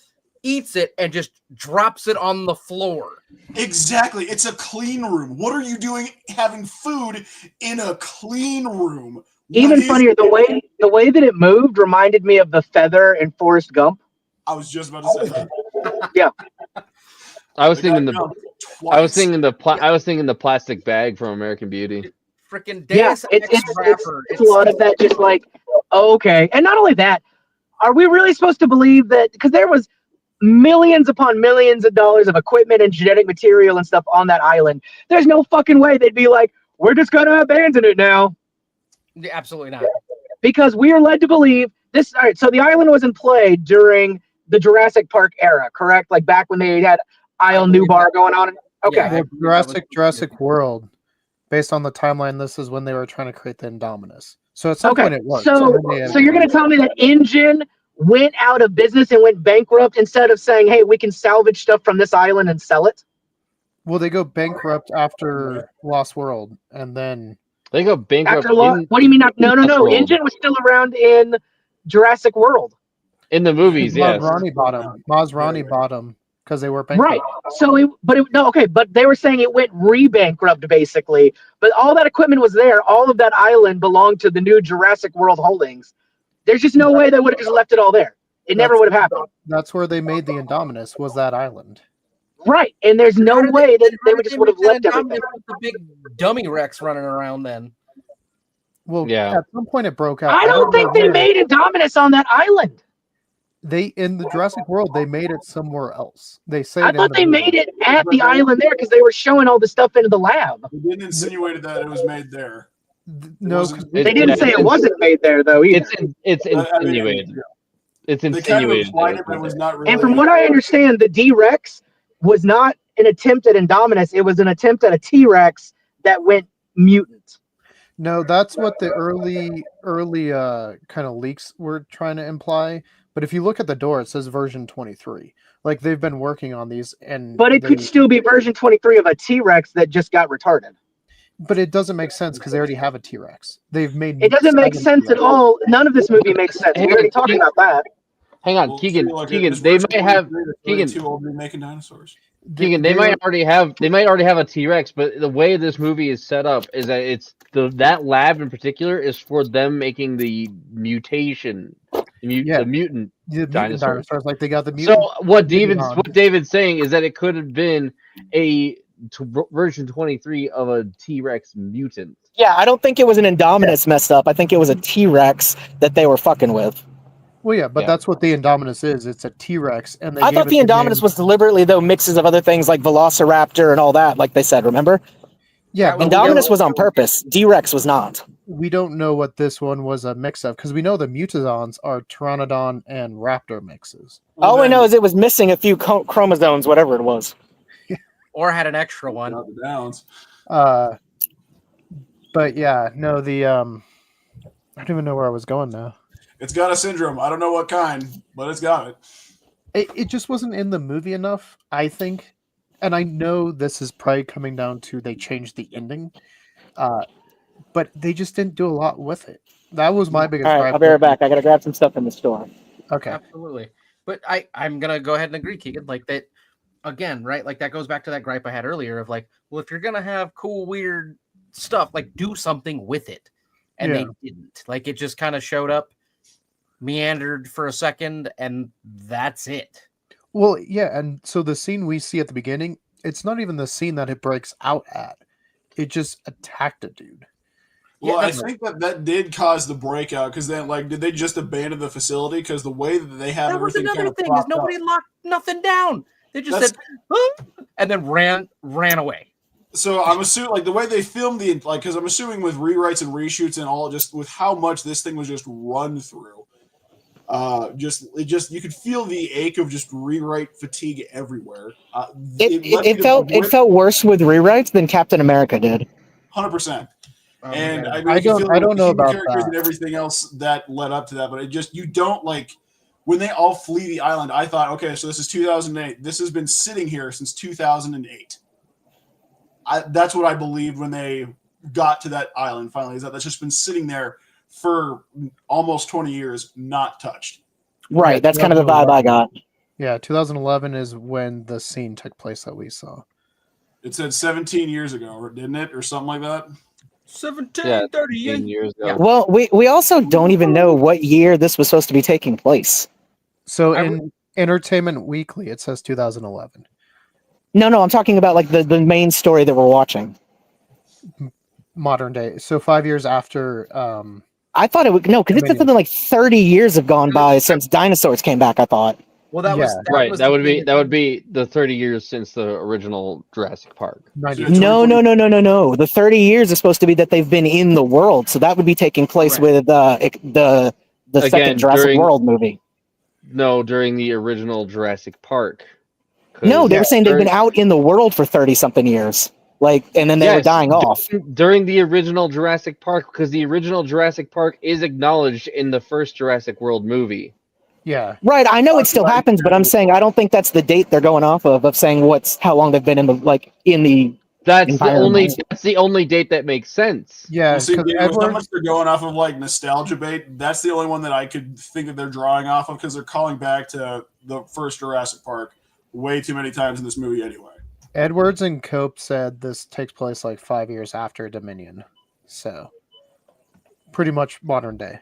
eats it and just drops it on the floor. Exactly. It's a clean room. What are you doing having food in a clean room? even funnier, the way that it moved reminded me of the feather in Forrest Gump. I was just about to say that. Yeah. I was The guy thinking jumped I was twice. thinking the plastic bag from American Beauty. Freaking Yeah, Deus Ex wrapper. it's a lot of that just like, okay. And not only that, are we really supposed to believe that, because there was millions upon millions of dollars of equipment and genetic material and stuff on that island. There's no fucking way they'd be like, we're just going to abandon it now. Yeah, absolutely not. Because we are led to believe this. All right, so the island was in play during the Jurassic Park era, correct? Like back when they had Isle Newbar going on. Okay. Yeah, Well, Jurassic World, based on the timeline, this is when they were trying to create the Indominus. So at some point it worked. So you're going to tell me that Engine went out of business and went bankrupt instead of saying, hey, we can salvage stuff from this island and sell it? Well, they go bankrupt after Lost World, and then They go bankrupt What do you mean? No. World. Engine was still around in Jurassic World. in the movies. Yes. Masrani bought them because they were bankrupt. Right. So, but they were saying it went re-bankrupt basically. But all that equipment was there. All of that island belonged to the new Jurassic World holdings. There's just no way they would have just left it all there. It never would have happened. That's where they made the Indominus, was that island. Right. And there's no way that they would have left everything. The big dummy Rex running around then. Well, Yeah. at some point it broke out. I don't think they made Indominus on that island. They in the Jurassic World they made it somewhere else. They say I it in thought the they movie. made it at the island there because they were showing all the stuff into the lab. We didn't insinuate that it was made there. No, wasn't- 'cause They didn't say it wasn't made there though either. It's insinuated. It's They kind of insinuated. implied it, but it was not really. And from what I understand, the D-Rex was not an attempt at Indominus. It was an attempt at a T-Rex that went mutant. No, that's what the early kind of leaks were trying to imply. But if you look at the door, it says version 23. Like they've been working on these, and But it could still be version 23 of a T-Rex that just got retarded. But it doesn't make sense because they already have a T-Rex. They've made. It doesn't make 7 sense at T-Rex. all. None of this movie makes sense. We already talked about that. Hang on, Well, Keegan. like Keegan, this they version might have 23 is Keegan. too old to be making dinosaurs. Keegan, they might already have a T-Rex, but the way this movie is set up is that it's that lab in particular is for them making the mutation, the mutant The mutant dinosaurs. dinosaurs, like they got the mutant. So what Mutant. David's saying is that it could have been a version 23 of a T-Rex mutant. Yeah, I don't think it was an Indominus messed up. I think it was a T-Rex that they were fucking with. Well, yeah, but Yeah. that's what the Indominus is. It's a T-Rex, and they I gave thought it the Indominus name- was deliberately, though, mixes of other things like Velociraptor and all that, like they said, remember? Yeah, but Indominus was on purpose. D-Rex was not. we don't know what this one was a mix of because we know the Mutazons are Pteranodon and Raptor mixes. All I know is it was missing a few chromosomes, whatever it was. Or had an extra one. Not the downs. But yeah, no, the I don't even know where I was going now. It's got a syndrome. I don't know what kind, but it's got it. It just wasn't in the movie enough, I think. And I know this is probably coming down to they changed the ending. but they just didn't do a lot with it. That was my biggest All right, gripe. I'll be right back. I gotta grab some stuff in the store. Okay. Absolutely. But I'm gonna go ahead and agree, Keegan. Like that again, right? Like that goes back to that gripe I had earlier of like, well, if you're gonna have cool, weird stuff, like do something with it. And Yeah. they didn't. Like it just kind of showed up, meandered for a second, and that's it. Well, yeah, and so the scene we see at the beginning, it's not even the scene that it breaks out at. It just attacked a dude. Well, Yeah, I think that did cause the breakout because then, like, did they just abandon the facility? Because the way that they have That was everything kind another of thing, is propped nobody up. locked nothing down. They just That's- said, "Huh?" and then ran away. So I'm assuming, like, the way they filmed the, like, because I'm assuming with rewrites and reshoots and all, just with how much this thing was just run through, you could feel the ache of just rewrite fatigue everywhere. It felt worse with rewrites than Captain America did. 100%. And I mean, I you can don't- feel I don't the know human about characters that. and everything else that led up to that, but it just, you don't, like, when they all flee the island, I thought, okay, so this is 2008. This has been sitting here since 2008. That's what I believed when they got to that island finally, is that that's just been sitting there for almost 20 years, not touched. Right, that's kind of the vibe I got. Yeah, 2011 is when the scene took place that we saw. It said 17 years ago, didn't it? Or something like that? 1738. years ago. Yeah. Well, we also don't even know what year this was supposed to be taking place. So I in Entertainment Weekly, it says 2011. No, I'm talking about like the main story that we're watching. Modern day. So 5 years after. I thought it would because it's something like 30 years have gone by since dinosaurs came back. I thought. Well, that Yeah. was Right, was that the would be thing. that would be the 30 years since the original Jurassic Park. 90. No. The 30 years is supposed to be that they've been in the world, so that would be taking place Correct. with the Again, second Jurassic World movie. No, during the original Jurassic Park. No, they were saying they've been out in the world for 30 something years, like, and then they were dying off. During the original Jurassic Park, because the original Jurassic Park is acknowledged in the first Jurassic World movie. Yeah. Right, I know it still happens, but I'm saying I don't think that's the date they're going off of saying how long they've been in the That's environment. the only date that makes sense. Yeah, Well, see, because with how Edward, much they're going off of like nostalgia bait, that's the only one that I could think that they're drawing off of because they're calling back to the first Jurassic Park way too many times in this movie anyway. Edwards and Cope said this takes place like 5 years after Dominion. So pretty much modern day.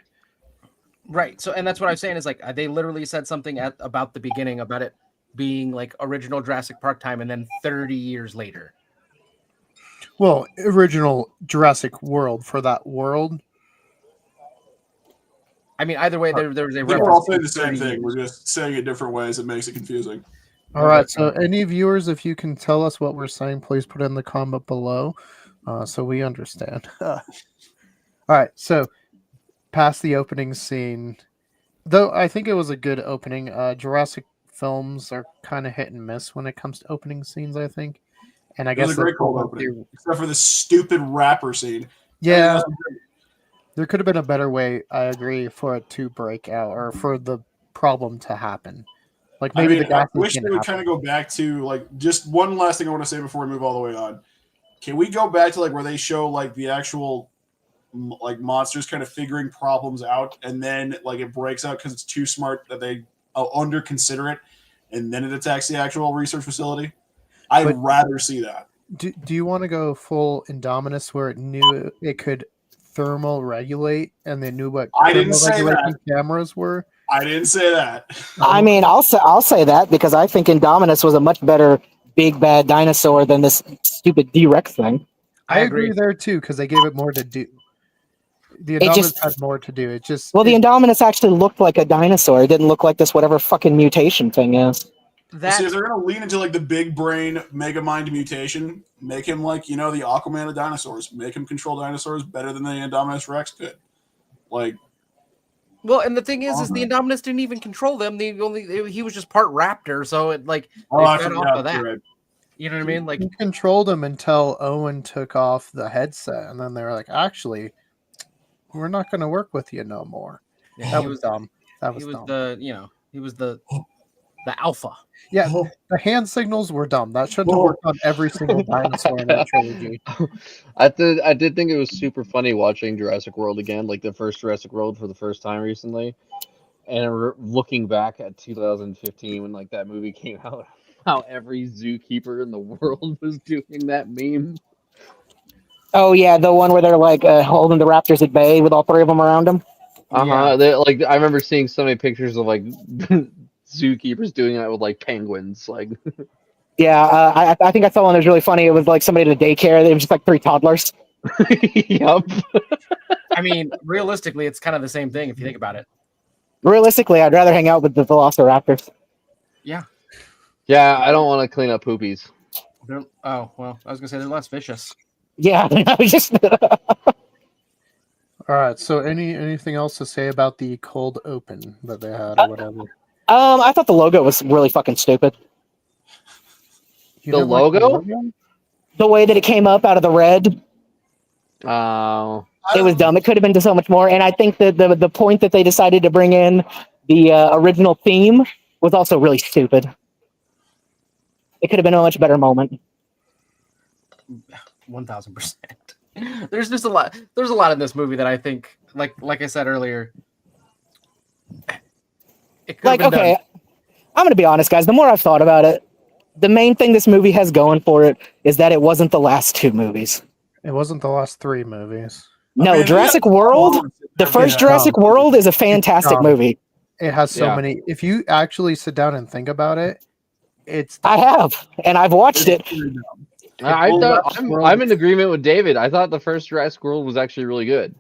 Right. So, and that's what I'm saying is like they literally said something about the beginning about it being like original Jurassic Park time, and then 30 years later. Well, original Jurassic World for that world. I mean, either way, there was a I think reference. we're all saying to the same 30 thing. years. We're just saying it different ways. It makes it confusing. All right. So, any viewers, if you can tell us what we're saying, please put it in the comment below, so we understand. All right. So, past the opening scene, though, I think it was a good opening. Jurassic films are kind of hit and miss when it comes to opening scenes, I think. And I It was guess a great that's cold what opening, except for the stupid rapper scene. Yeah, Everything else was great. there could have been a better way, I agree, for it to break out or for the problem to happen. Like maybe the I gas wish they would kind of go back to like just one last thing I want to say before we move all the way on. Can we go back to like where they show like the actual like monsters kind of figuring problems out, and then like it breaks out because it's too smart that they under consider it, and then it attacks the actual research facility? I'd rather see that. Do you want to go full Indominus where it knew it could thermal regulate and they knew what I didn't say thermoregulating cameras were? I didn't say that. I mean, I'll say that because I think Indominus was a much better big bad dinosaur than this stupid D-Rex thing. I agree there too because they gave it more to do. The Indominus had more to do. The Indominus actually looked like a dinosaur. It didn't look like this whatever fucking mutation thing is. See, if they're gonna lean into like the big brain mega mind mutation, make him like the Aquaman of dinosaurs. Make him control dinosaurs better than the Indominus Rex could. Like, well, and the thing is the Indominus didn't even control them. He was just part raptor, so it like I fed forgot, off of that. right. You know what I mean? Like he controlled him until Owen took off the headset, and then they were like, "Actually, we're not going to work with you no more." Yeah, that was dumb. That was he was dumb. he was the alpha. Yeah, the hand signals were dumb. That shouldn't have worked on every single dinosaur in that trilogy. I did think it was super funny watching Jurassic World again, like the first Jurassic World for the first time recently, and looking back at 2015 when like that movie came out, how every zookeeper in the world was doing that meme. Oh yeah, the one where they're like holding the raptors at bay with all three of them around them. Uh-huh. Like I remember seeing so many pictures of like zookeepers doing that with like penguins. Like, Yeah, I think I saw one that was really funny. It was like somebody at a daycare. It was just like three toddlers. yup. I mean, realistically, it's kind of the same thing if you think about it. Realistically, I'd rather hang out with the velociraptors. Yeah. Yeah, I don't want to clean up poopies. Oh well, I was gonna say they're less vicious. Yeah, I was just. All right. So, anything else to say about the cold open that they had or whatever? I thought the logo was really fucking stupid. You The didn't like logo? The way that it came up out of the red, Oh. it was dumb. It could have been to so much more. And I think that the point that they decided to bring in the original theme was also really stupid. It could have been a much better moment. 1000%. There's just a lot. There's a lot in this movie that I think, like I said earlier, it could Like, have been okay, done. I'm gonna be honest, guys. The more I've thought about it, the main thing this movie has going for it is that it wasn't the last two movies. It wasn't the last three movies. No, I mean, Jurassic yeah, World, the first Yeah. Jurassic World is a fantastic dumb. movie. It has so Yeah. many. If you actually sit down and think about it, it's I have, and I've watched it. I'm in agreement with David. I thought the first Jurassic World was actually really good.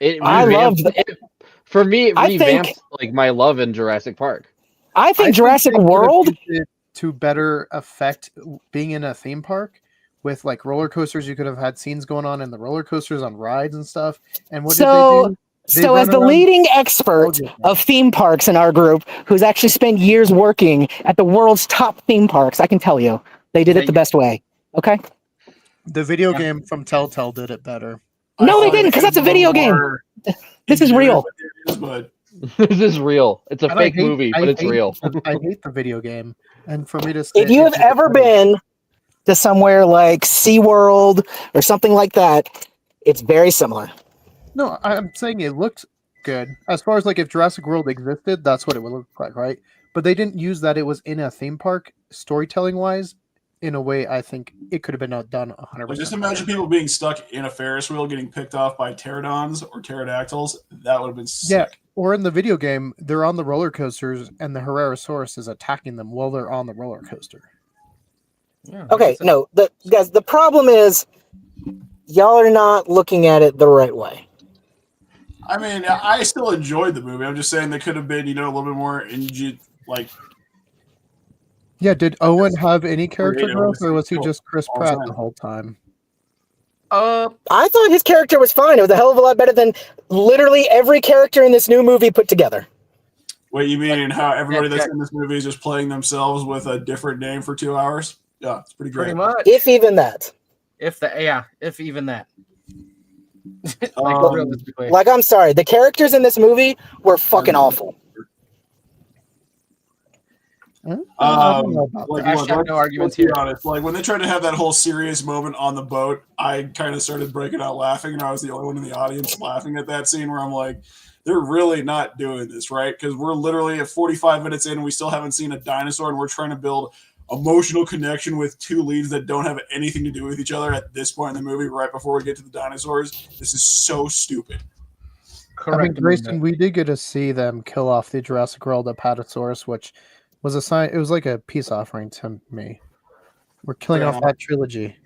I loved it. For me, it I revamped think- like my love in Jurassic Park. I think Jurassic they could have World. used it to better affect being in a theme park with like roller coasters. You could have had scenes going on in the roller coasters on rides and stuff. And what did they do? They So, run as the around- leading expert of theme parks in our group, who's actually spent years working at the world's top theme parks, I can tell you they did it the best way. Okay? The video game from Telltale did it better. No, they didn't, because that's a video game. This is real. But This is real. It's a And I fake hate- movie, I but it's hate- real. I hate the video game, and for me to If you have ever been to somewhere like SeaWorld or something like that, it's very similar. No, I'm saying it looked good. As far as like if Jurassic World existed, that's what it would look like, right? But they didn't use that it was in a theme park storytelling wise in a way I think it could have been done 100%. like, just imagine people being stuck in a Ferris wheel getting picked off by pterodons or pterodactyls. That would have been sick. Yeah. Or in the video game, they're on the roller coasters and the Herrerasaurus is attacking them while they're on the roller coaster. Yeah, Okay, no, guys, the problem is y'all are not looking at it the right way. I mean, I still enjoyed the movie. I'm just saying they could have been, a little bit more like. Yeah, did Owen have any character Creative. growth or was he Cool. just Chris All Pratt time. the whole time? I thought his character was fine. It was a hell of a lot better than literally every character in this new movie put together. Wait, you mean how everybody Yeah, that's in this movie is just playing themselves with a different name for 2 hours? Yeah, it's pretty great. pretty much. If even that. If even that. Um, Realistically. Like, I'm sorry, the characters in this movie were fucking awful. I don't know about like, that. look, Hashtag no arguments let's be here. honest. Like when they tried to have that whole serious moment on the boat, I kind of started breaking out laughing, and I was the only one in the audience laughing at that scene where I'm like, they're really not doing this right, because we're literally at 45 minutes in and we still haven't seen a dinosaur, and we're trying to build emotional connection with two leads that don't have anything to do with each other at this point in the movie right before we get to the dinosaurs. This is so stupid. I mean, Grayson, we did get to see them kill off the Jurassic World Apatosaurus, which was a sign. It was like a peace offering to me. We're killing off that trilogy.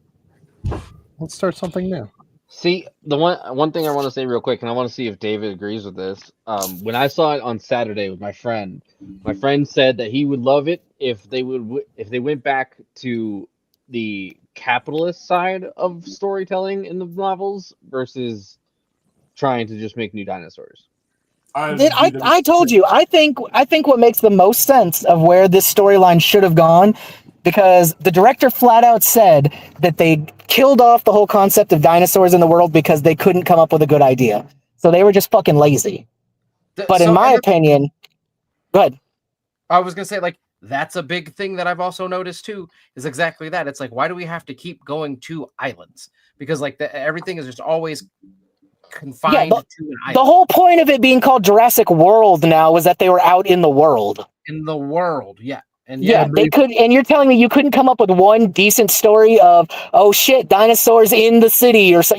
Let's start something new. See, the one thing I want to say real quick, and I want to see if David agrees with this. When I saw it on Saturday with my friend said that he would love it if they went back to the capitalist side of storytelling in the novels versus trying to just make new dinosaurs. I told you, I think what makes the most sense of where this storyline should have gone, because the director flat out said that they killed off the whole concept of dinosaurs in the world because they couldn't come up with a good idea. So they were just fucking lazy. But in my opinion, go ahead. I was gonna say, like, That's a big thing that I've also noticed too, is exactly that. It's like, why do we have to keep going to islands? Because like everything is just always confined to an The island. whole point of it being called Jurassic World now was that they were out in the world. In the world, yeah. And Yeah, they could, and you're telling me you couldn't come up with one decent story of, oh shit, dinosaurs in the city, or so,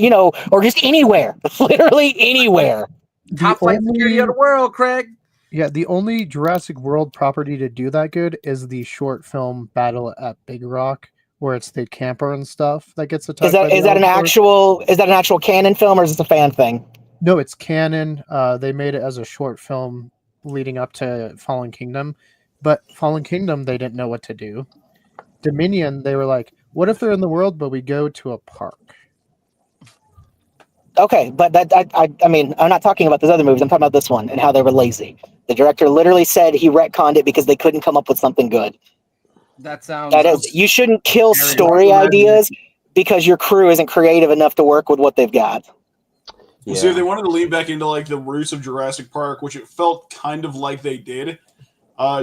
or just anywhere, literally anywhere. Top flight security of the world, Craig. Yeah, the only Jurassic World property to do that good is the short film Battle at Big Rock, where it's the camper and stuff that gets attacked. Is that an actual canon film, or is it a fan thing? No, it's canon. They made it as a short film leading up to Fallen Kingdom, but Fallen Kingdom they didn't know what to do. Dominion, they were like, "What if they're in the world, but we go to a park?" Okay, but I mean, I'm not talking about those other movies. I'm talking about this one and how they were lazy. The director literally said he retconned it because they couldn't come up with something good. That sounds. You shouldn't kill story ideas because your crew isn't creative enough to work with what they've got. Well, see, if they wanted to lean back into like the roots of Jurassic Park, which it felt kind of like they did,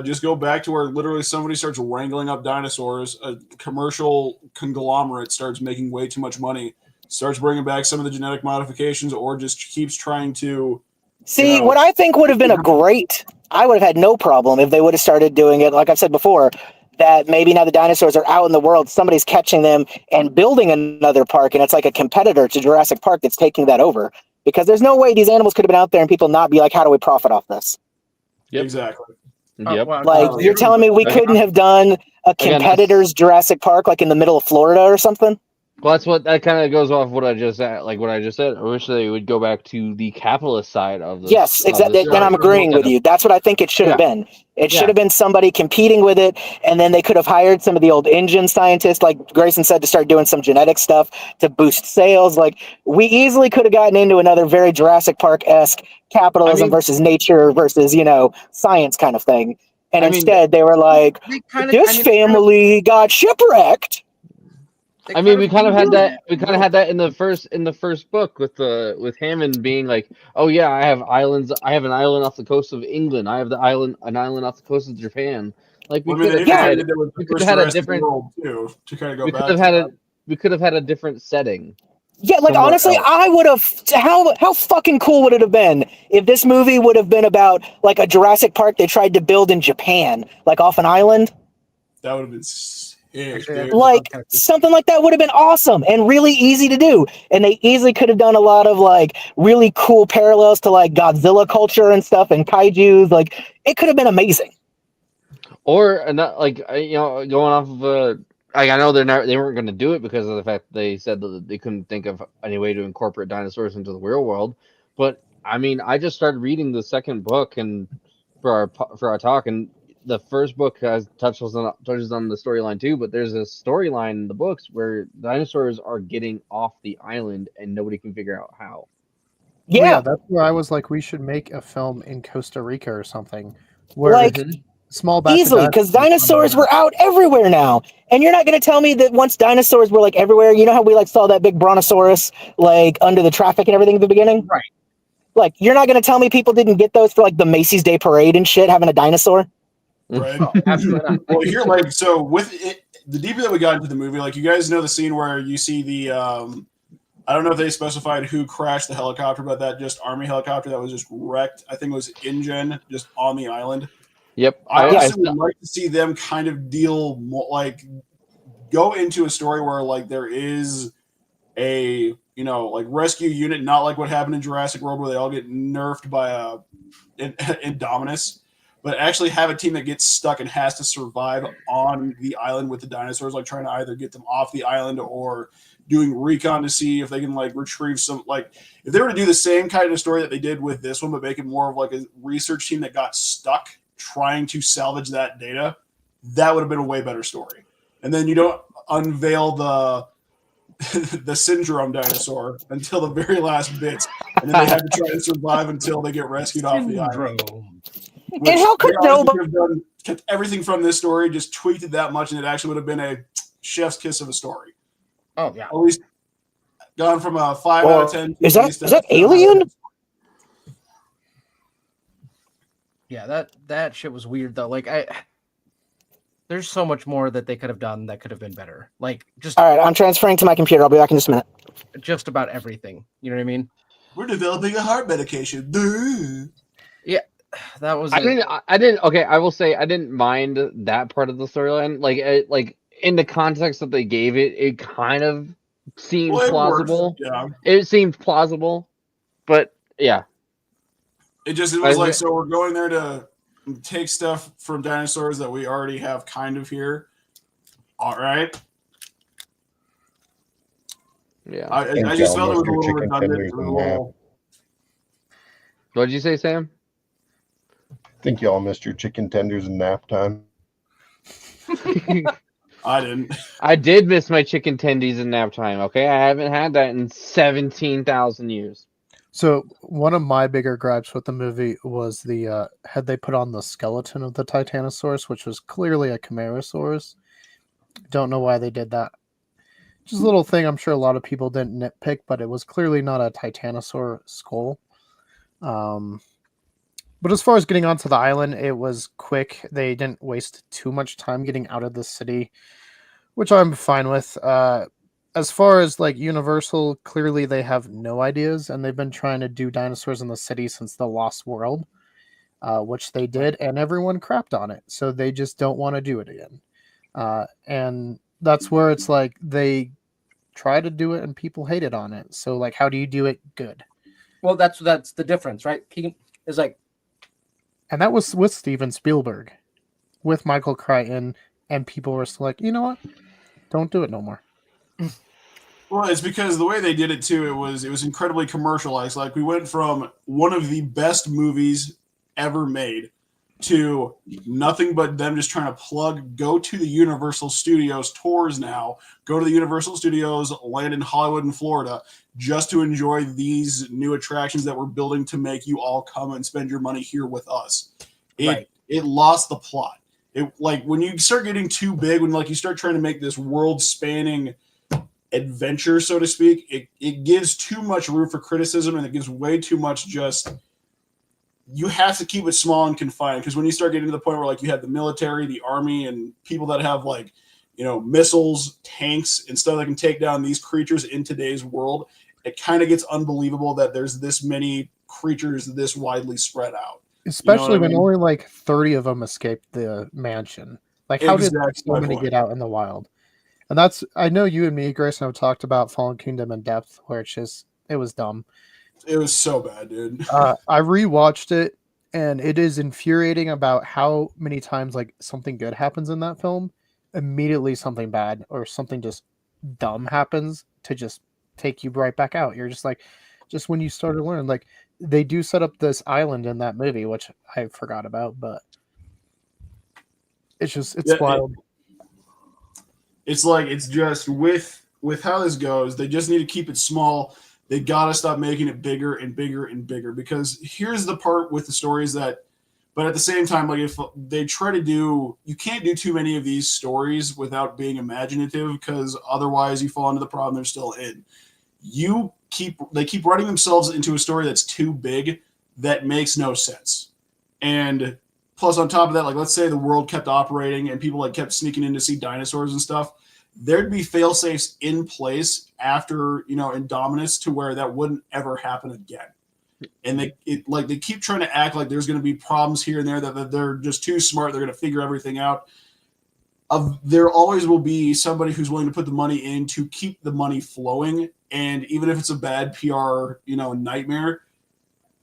just go back to where literally somebody starts wrangling up dinosaurs, a commercial conglomerate starts making way too much money, starts bringing back some of the genetic modifications, or just keeps trying to. See, what I think would have been I would have had no problem if they would have started doing it, like I've said before, that maybe now the dinosaurs are out in the world, somebody's catching them and building another park, and it's like a competitor to Jurassic Park that's taking that over. Because there's no way these animals could have been out there and people not be like, how do we profit off this? Yep. Exactly. Yep. You're telling me we couldn't have done a competitor's Jurassic Park like in the middle of Florida or something? Well, that kind of goes off what I just said. Like what I just said. I wish they would go back to the capitalist side of this. Yes, exactly. Then I'm agreeing with you. That's what I think it should have been. It should have been somebody competing with it, and then they could have hired some of the old engine scientists, like Grayson said, to start doing some genetic stuff to boost sales. Like, we easily could have gotten into another very Jurassic Park-esque capitalism versus nature versus, science kind of thing. And instead, they were like, this family got shipwrecked. I mean, we kind of had that. We kind of had that in the first book with Hammond being like, "Oh yeah, I have islands. I have an island off the coast of England. I have an island off the coast of Japan." Like we could have had a different. We could have had a different setting. Yeah, like honestly, I would have. How fucking cool would it have been if this movie would have been about like a Jurassic Park they tried to build in Japan, like off an island? That would have been. Like something like that would have been awesome and really easy to do, and they easily could have done a lot of like really cool parallels to like Godzilla culture and stuff and kaijus. Like it could have been amazing. Or not like going off of I know they weren't going to do it because of the fact they said that they couldn't think of any way to incorporate dinosaurs into the real world. But I mean, I just started reading the second book and for our talk, and the first book touches on the storyline too, but there's a storyline in the books where dinosaurs are getting off the island and nobody can figure out how. Yeah, that's where I was like, we should make a film in Costa Rica or something, where small batch easily, because dinosaurs were out everywhere now, and you're not going to tell me that once dinosaurs were like everywhere. You know how we like saw that big brontosaurus like under the traffic and everything at the beginning, right? Like you're not going to tell me people didn't get those for like the Macy's Day Parade and shit, having a dinosaur. Right. Well, here, like, so with it, the deeper that we got into the movie, like, you guys know the scene where you see the, I don't know if they specified who crashed the helicopter, but that just army helicopter that was just wrecked. I think it was InGen just on the island. Yep. I also would like to see them kind of deal more, like, go into a story where like there is a like rescue unit, not like what happened in Jurassic World where they all get nerfed by Indominus. But actually have a team that gets stuck and has to survive on the island with the dinosaurs, like trying to either get them off the island or doing recon to see if they can like retrieve some, like if they were to do the same kind of story that they did with this one, but make it more of like a research team that got stuck trying to salvage that data, that would have been a way better story. And then you don't unveil the syndrome dinosaur until the very last bits, and then they have to try to survive until they get rescued off the island. And how could nobody have done, kept everything from this story, just tweaked it that much, and it actually would have been a chef's kiss of a story. Oh yeah, at least gone from a 5 out of 10. Is that Alien? Yeah, that shit was weird though. Like There's so much more that they could have done that could have been better. Like just All right, I'm transferring to my computer. I'll be back in just a minute. just about everything. You know what I mean? We're developing a heart medication. Duh. That was I didn't. Okay, I will say I didn't mind that part of the storyline. Like in the context that they gave it, it kind of seemed Well, it worked. plausible. Yeah. It seemed plausible, but yeah, It was like, so we're going there to take stuff from dinosaurs that we already have kind of here. All right. yeah. I just felt it was a little redundant. It was a little... What did you say, Sam? I think y'all missed your chicken tenders and nap time. I didn't. I did miss my chicken tendies and nap time. Okay, I haven't had that in 17,000 years. So one of my bigger gripes with the movie was the had they put on the skeleton of the Titanosaurus, which was clearly a Camarasaurus. Don't know why they did that. Just a little thing I'm sure a lot of people didn't nitpick, but it was clearly not a Titanosaur skull. But as far as getting onto the island, it was quick. They didn't waste too much time getting out of the city, which I'm fine with. As far as like Universal, clearly they have no ideas, and they've been trying to do dinosaurs in the city since The Lost World, which they did, and everyone crapped on it. So they just don't want to do it again. And that's where it's like they try to do it and people hated on it. So like, how do you do it good? Well, that's the difference, right? Keegan is like, and that was with Steven Spielberg, with Michael Crichton, and people were still like, you know what? Don't do it no more. Well, it's because the way they did it too, it was incredibly commercialized. Like we went from one of the best movies ever made to nothing but them just trying to go to the Universal Studios tours now, go to the Universal Studios, land in Hollywood and Florida, just to enjoy these new attractions that we're building to make you all come and spend your money here with us. It lost the plot. It, like when you start getting too big, when like you start trying to make this world-spanning adventure, so to speak, it gives too much room for criticism, and it gives way too much just... You have to keep it small and confined, because when you start getting to the point where like you have the military, the army, and people that have like, you know, missiles, tanks, and stuff that can take down these creatures in today's world, it kind of gets unbelievable that there's this many creatures this widely spread out. Especially when only like 30 of them escaped the mansion. Like, how did so many get out in the wild? And that's, I know you and me, Grayson, have talked about Fallen Kingdom in depth, where it's just, it was dumb. It was so bad, dude. I rewatched it, and it is infuriating about how many times like something good happens in that film, immediately something bad or something just dumb happens to just take you right back out. You're just like, just when you start to learn, like they do set up this island in that movie, which I forgot about, but it's just wild. It's like, it's just with how this goes, they just need to keep it small. They got to stop making it bigger and bigger and bigger, because here's the part with the stories that, but at the same time, like if they try to do, you can't do too many of these stories without being imaginative, because otherwise you fall into the problem they're still in. They keep writing themselves into a story that's too big that makes no sense. And plus on top of that, like let's say the world kept operating and people like kept sneaking in to see dinosaurs and stuff, there'd be fail safes in place after, you know, Indominus to where that wouldn't ever happen again. And they keep trying to act like there's going to be problems here and there, that they're just too smart. They're going to figure everything out. There always will be somebody who's willing to put the money in to keep the money flowing. And even if it's a bad PR, you know, nightmare,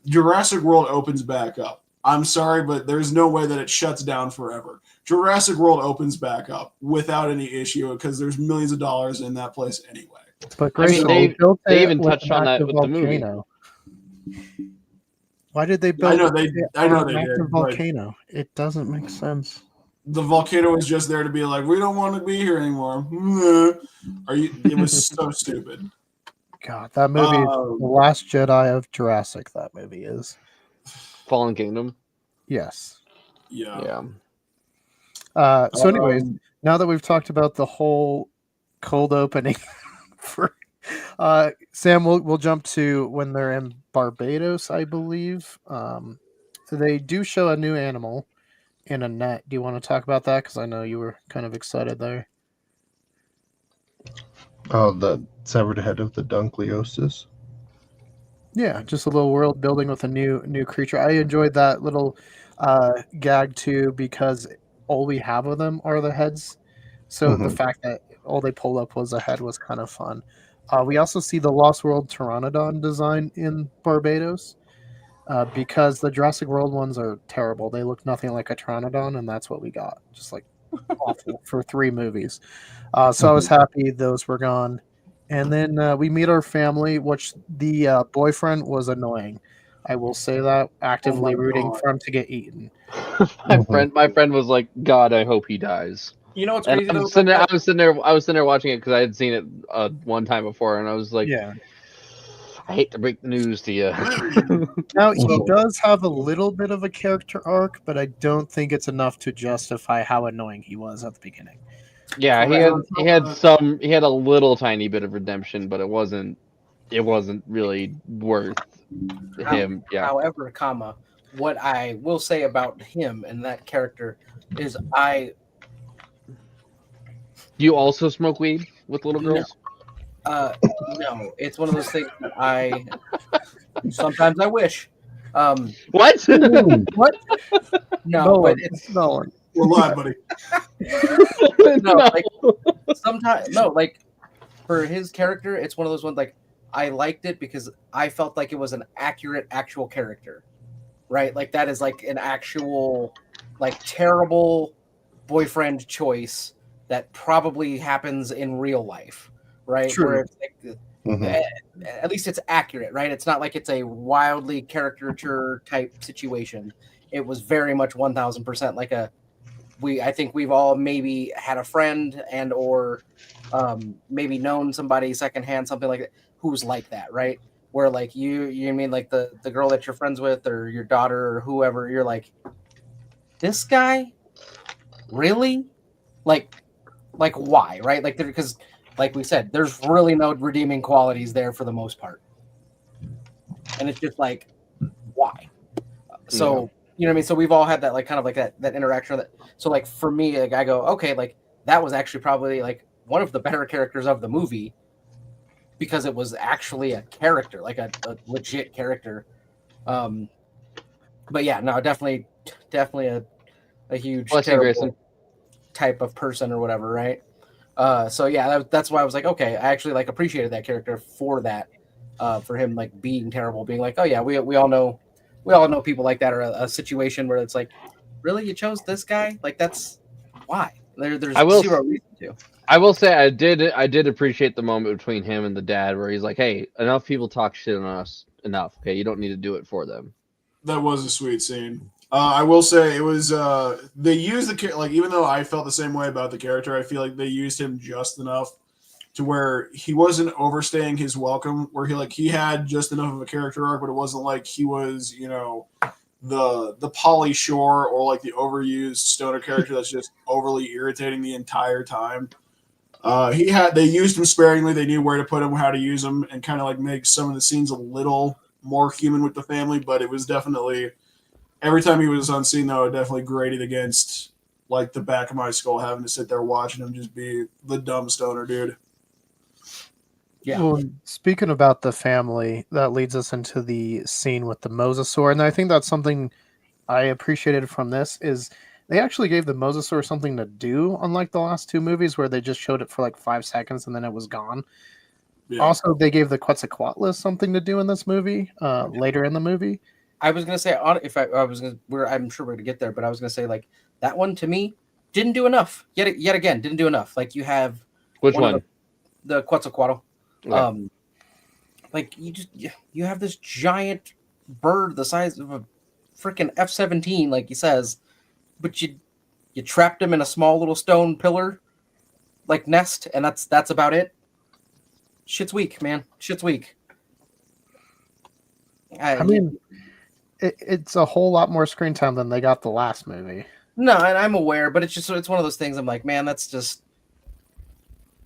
Jurassic World opens back up. I'm sorry, but there's no way that it shuts down forever. Jurassic World opens back up without any issue, because there's millions of dollars in that place anyway. But Grayson, they even touched on that with the movie. Why did they build? I know they did. Volcano. It doesn't make sense. The volcano was just there to be like, we don't want to be here anymore. It was so stupid. God, that movie is the Last Jedi of Jurassic. That movie is Fallen Kingdom. Yes. Yeah. So, anyways, now that we've talked about the whole cold opening, for Sam, we'll jump to when they're in Barbados, I believe. They do show a new animal, in a net. Do you want to talk about that? Because I know you were kind of excited there. Oh, the severed head of the Dunkleosis. Yeah, just a little world building with a new creature. I enjoyed that little gag too because all we have of them are the heads. So the Mhm. fact that all they pulled up was a head was kind of fun. We also see the Lost World Pteranodon design in Barbados because the Jurassic World ones are terrible. They look nothing like a Pteranodon, and that's what we got. Just like awful for 3 movies. So I was happy those were gone. And then we meet our family, which the boyfriend was annoying. I will say that, Oh my actively rooting God. for him to get eaten. My friend was like, God, I hope he dies. You know what's And crazy though about that? I was sitting there watching it because I had seen it one time before, and I was like, Yeah. I hate to break the news to you. Now he So- does have a little bit of a character arc, but I don't think it's enough to justify how annoying he was at the beginning. Yeah, he had a little tiny bit of redemption, but it wasn't really worth him. Yeah. However, comma, what I will say about him and that character is You also smoke weed with little No. girls? no, it's one of those things that I sometimes I wish. What? What? No, but it's Nolan. We're live, buddy. no, like sometimes no, like for his character, it's one of those ones like I liked it because I felt like it was an accurate actual character. Right? Like that is like an actual like terrible boyfriend choice that probably happens in real life, right? True. Where it's like Mhm. at least it's accurate, right? It's not like it's a wildly caricature type situation. It was very much 1000% like a I think we've all maybe had a friend and or maybe known somebody secondhand, something like that, who's like that, right? Where like you mean like the girl that you're friends with or your daughter or whoever, you're like, this guy, really? Like why, right? Like because like we said, there's really no redeeming qualities there for the most part, and it's just like, why? So you know what I mean. So we've all had that like kind of like that interaction. That so like for me, like I go, okay, like that was actually probably like one of the better characters of the movie because it was actually a character, like a legit character. But yeah, no, definitely a huge Bless you, terrible Grayson. type of person or whatever, right? So yeah, that's why I was like, okay, I actually like appreciated that character for that, for him like being terrible, being like, oh yeah, we all know people like that, or a situation where it's like, really, you chose this guy? Like that's why there's I will zero reason to. I will say I did appreciate the moment between him and the dad where he's like, "Hey, enough people talk shit on us enough. Okay, you don't need to do it for them." That was a sweet scene. I will say it was. They used like even though I felt the same way about the character, I feel like they used him just enough to where he wasn't overstaying his welcome. Where he had just enough of a character arc, but it wasn't like he was the Polly Shore or like the overused stoner character that's just overly irritating the entire time. They used him sparingly. They knew where to put him, how to use him, and kind of like make some of the scenes a little more human with the family. But it was definitely every time he was on scene, though, it definitely grated against like the back of my skull having to sit there watching him just be the dumb stoner dude. Yeah. Well, speaking about the family, that leads us into the scene with the mosasaur, and I think that's something I appreciated from this is they actually gave the mosasaur something to do, unlike the last 2 movies where they just showed it for like 5 seconds and then it was gone. Yeah. Also, they gave the Quetzalcoatlus something to do in this movie, later in the movie. I was gonna say if I was gonna, I'm sure we're gonna get there, but I was gonna say like that one to me didn't do enough. Yet again, didn't do enough. Like you have Which one one? of the Quetzalcoatl. Okay. Like you have this giant bird the size of a freaking F-17, like he says, but you trapped him in a small little stone pillar, like nest, and that's about it. Shit's weak, man. Shit's weak. I mean, it's a whole lot more screen time than they got the last movie. no, and I'm aware, but it's one of those things. I'm like, man, that's just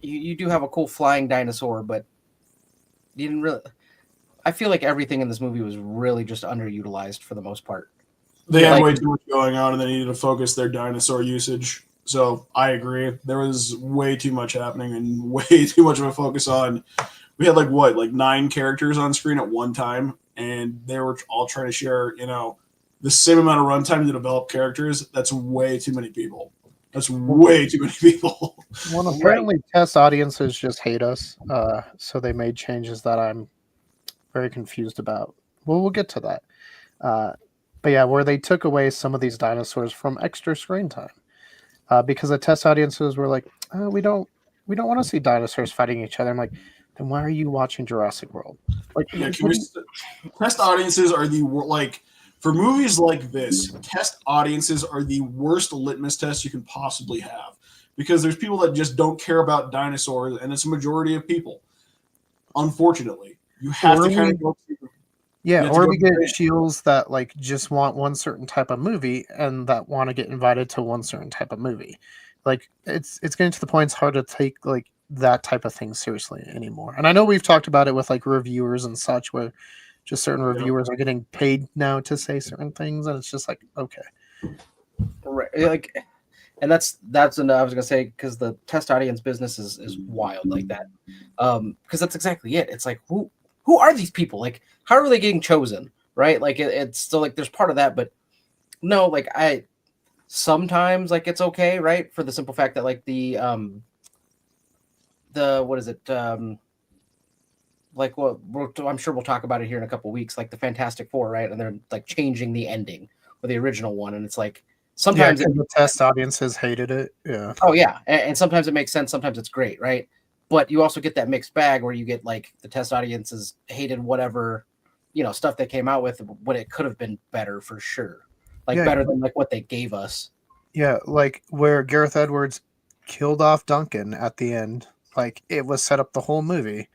you do have a cool flying dinosaur, but you didn't really. I feel like everything in this movie was really just underutilized for the most part. They had Like- way too much going on, and they needed to focus their dinosaur usage. So I agree. There was way too much happening and way too much of a focus on. We had like 9 characters on screen at one time, and they were all trying to share, the same amount of runtime to develop characters. That's way too many people. That's way too many people. Well, apparently test audiences just hate us, so they made changes that I'm very confused about. Well, we'll get to that. But yeah, where they took away some of these dinosaurs from extra screen time, because the test audiences were like, we don't want to see dinosaurs fighting each other. I'm like, then why are you watching Jurassic World? Like, Yeah, test audiences are for movies like this, test audiences are the worst litmus test you can possibly have, because there's people that just don't care about dinosaurs, and it's a majority of people. Unfortunately, you have to kind of go. Yeah, or we get shields that like just want one certain type of movie and that want to get invited to one certain type of movie. Like it's getting to the point it's hard to take like that type of thing seriously anymore. And I know we've talked about it with like reviewers and such, where just certain reviewers are getting paid now to say certain things, and it's just like, okay, right, like, and that's what I was gonna say, because the test audience business is wild like that. Because that's exactly it. It's like, who are these people? Like, how are they getting chosen? Right? Like, it's still like there's part of that, but no, like I sometimes like it's okay, right? For the simple fact that like the what is it? Like what I'm sure we'll talk about it here in a couple of weeks, like the Fantastic Four, right? And they're like changing the ending for the original one, and it's like sometimes the test audiences hated it. Yeah. Oh yeah, and sometimes it makes sense, sometimes it's great, right? But you also get that mixed bag where you get like the test audiences hated whatever, stuff they came out with when it could have been better for sure, like better than like what they gave us. Yeah, like where Gareth Edwards killed off Duncan at the end, like it was set up the whole movie.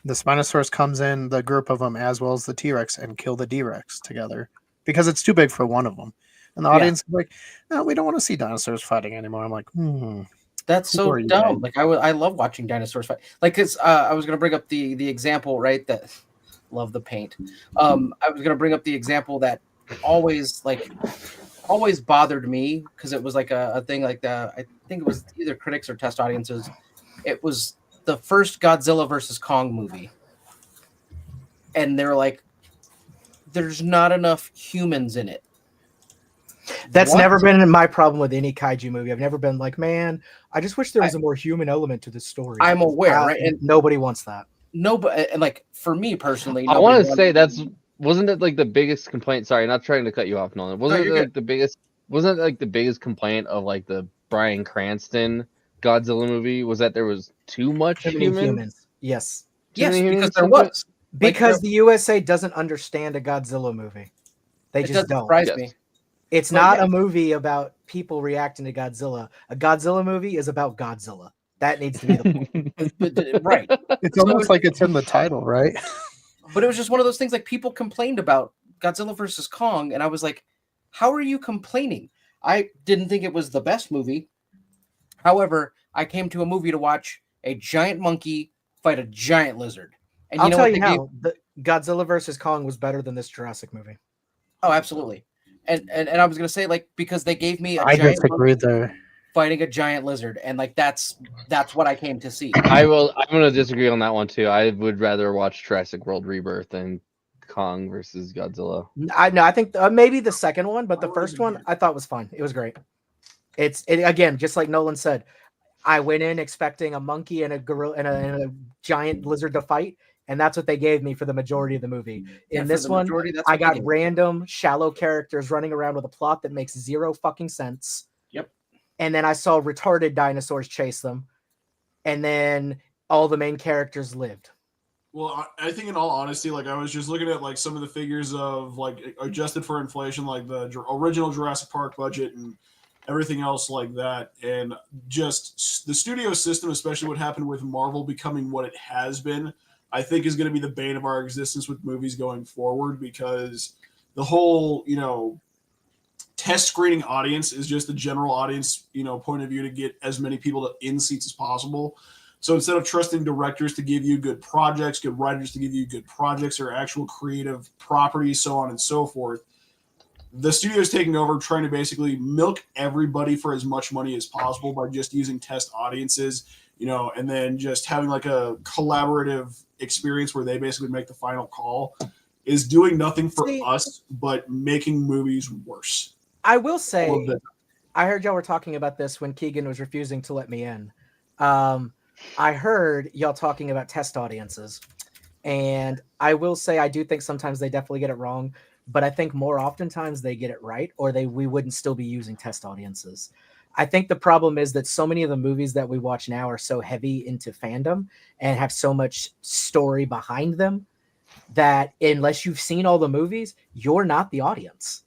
The Spinosaurus comes in, the group of them, as well as the T-Rex, and kill the D-Rex together because it's too big for one of them. And the audience is like, no, we don't want to see dinosaurs fighting anymore. I'm like, That's so dumb. Like I love watching dinosaurs fight. Like it's I was gonna bring up the example, right? That love the paint. I was gonna bring up the example that always bothered me, because it was like a thing like that. I think it was either critics or test audiences. It was the first Godzilla versus Kong movie, and they were like, "There's not enough humans in it." That's never been my problem with any kaiju movie. I've never been like, man, I just wish there was a more human element to the story. I'm aware, right? And nobody wants that. Nobody, and like for me personally, I want to say wasn't it like the biggest complaint? Sorry, not trying to cut you off, Nolan. Wasn't it like the biggest complaint of like the Bryan Cranston Godzilla movie was that there was too much humans? Yes. Yes, because there was. Because the USA doesn't understand a Godzilla movie. They just don't. Surprise me. It's not a movie about people reacting to Godzilla. A Godzilla movie is about Godzilla. That needs to be the point. Right. It's almost like it's in the title, right? But it was just one of those things, like people complained about Godzilla versus Kong, and I was like, how are you complaining? I didn't think it was the best movie. However, I came to a movie to watch a giant monkey fight a giant lizard. And I'll tell you how, the Godzilla versus Kong was better than this Jurassic movie. Oh, absolutely. And I was gonna say, like, because they gave me I disagree there. Fighting a giant lizard, and like that's what I came to see. I'm gonna disagree on that one too. I would rather watch Jurassic World Rebirth than Kong versus Godzilla. I think maybe the second one, but the first one I thought was fun. It was great. It again, just like Nolan said, I went in expecting a monkey and a gorilla and a giant lizard to fight, and that's what they gave me for the majority of the movie. In this one, I got random, shallow characters running around with a plot that makes zero fucking sense. Yep. And then I saw retarded dinosaurs chase them, and then all the main characters lived. Well, I think in all honesty, like I was just looking at like some of the figures of like adjusted for inflation, like the original Jurassic Park budget and everything else like that, and just the studio system, especially what happened with Marvel becoming what it has been, I think is going to be the bane of our existence with movies going forward, because the whole, test screening audience is just the general audience, point of view to get as many people in seats as possible. So instead of trusting directors to give you good projects, good writers to give you good projects or actual creative properties, so on and so forth, the studio's taking over, trying to basically milk everybody for as much money as possible by just using test audiences, and then just having like a collaborative experience where they basically make the final call, is doing nothing for us but making movies worse. I will say, I heard y'all were talking about this when Keegan was refusing to let me in. I heard y'all talking about test audiences, and I will say I do think sometimes they definitely get it wrong. But I think more oftentimes they get it right, or we wouldn't still be using test audiences. I think the problem is that so many of the movies that we watch now are so heavy into fandom and have so much story behind them that unless you've seen all the movies, you're not the audience.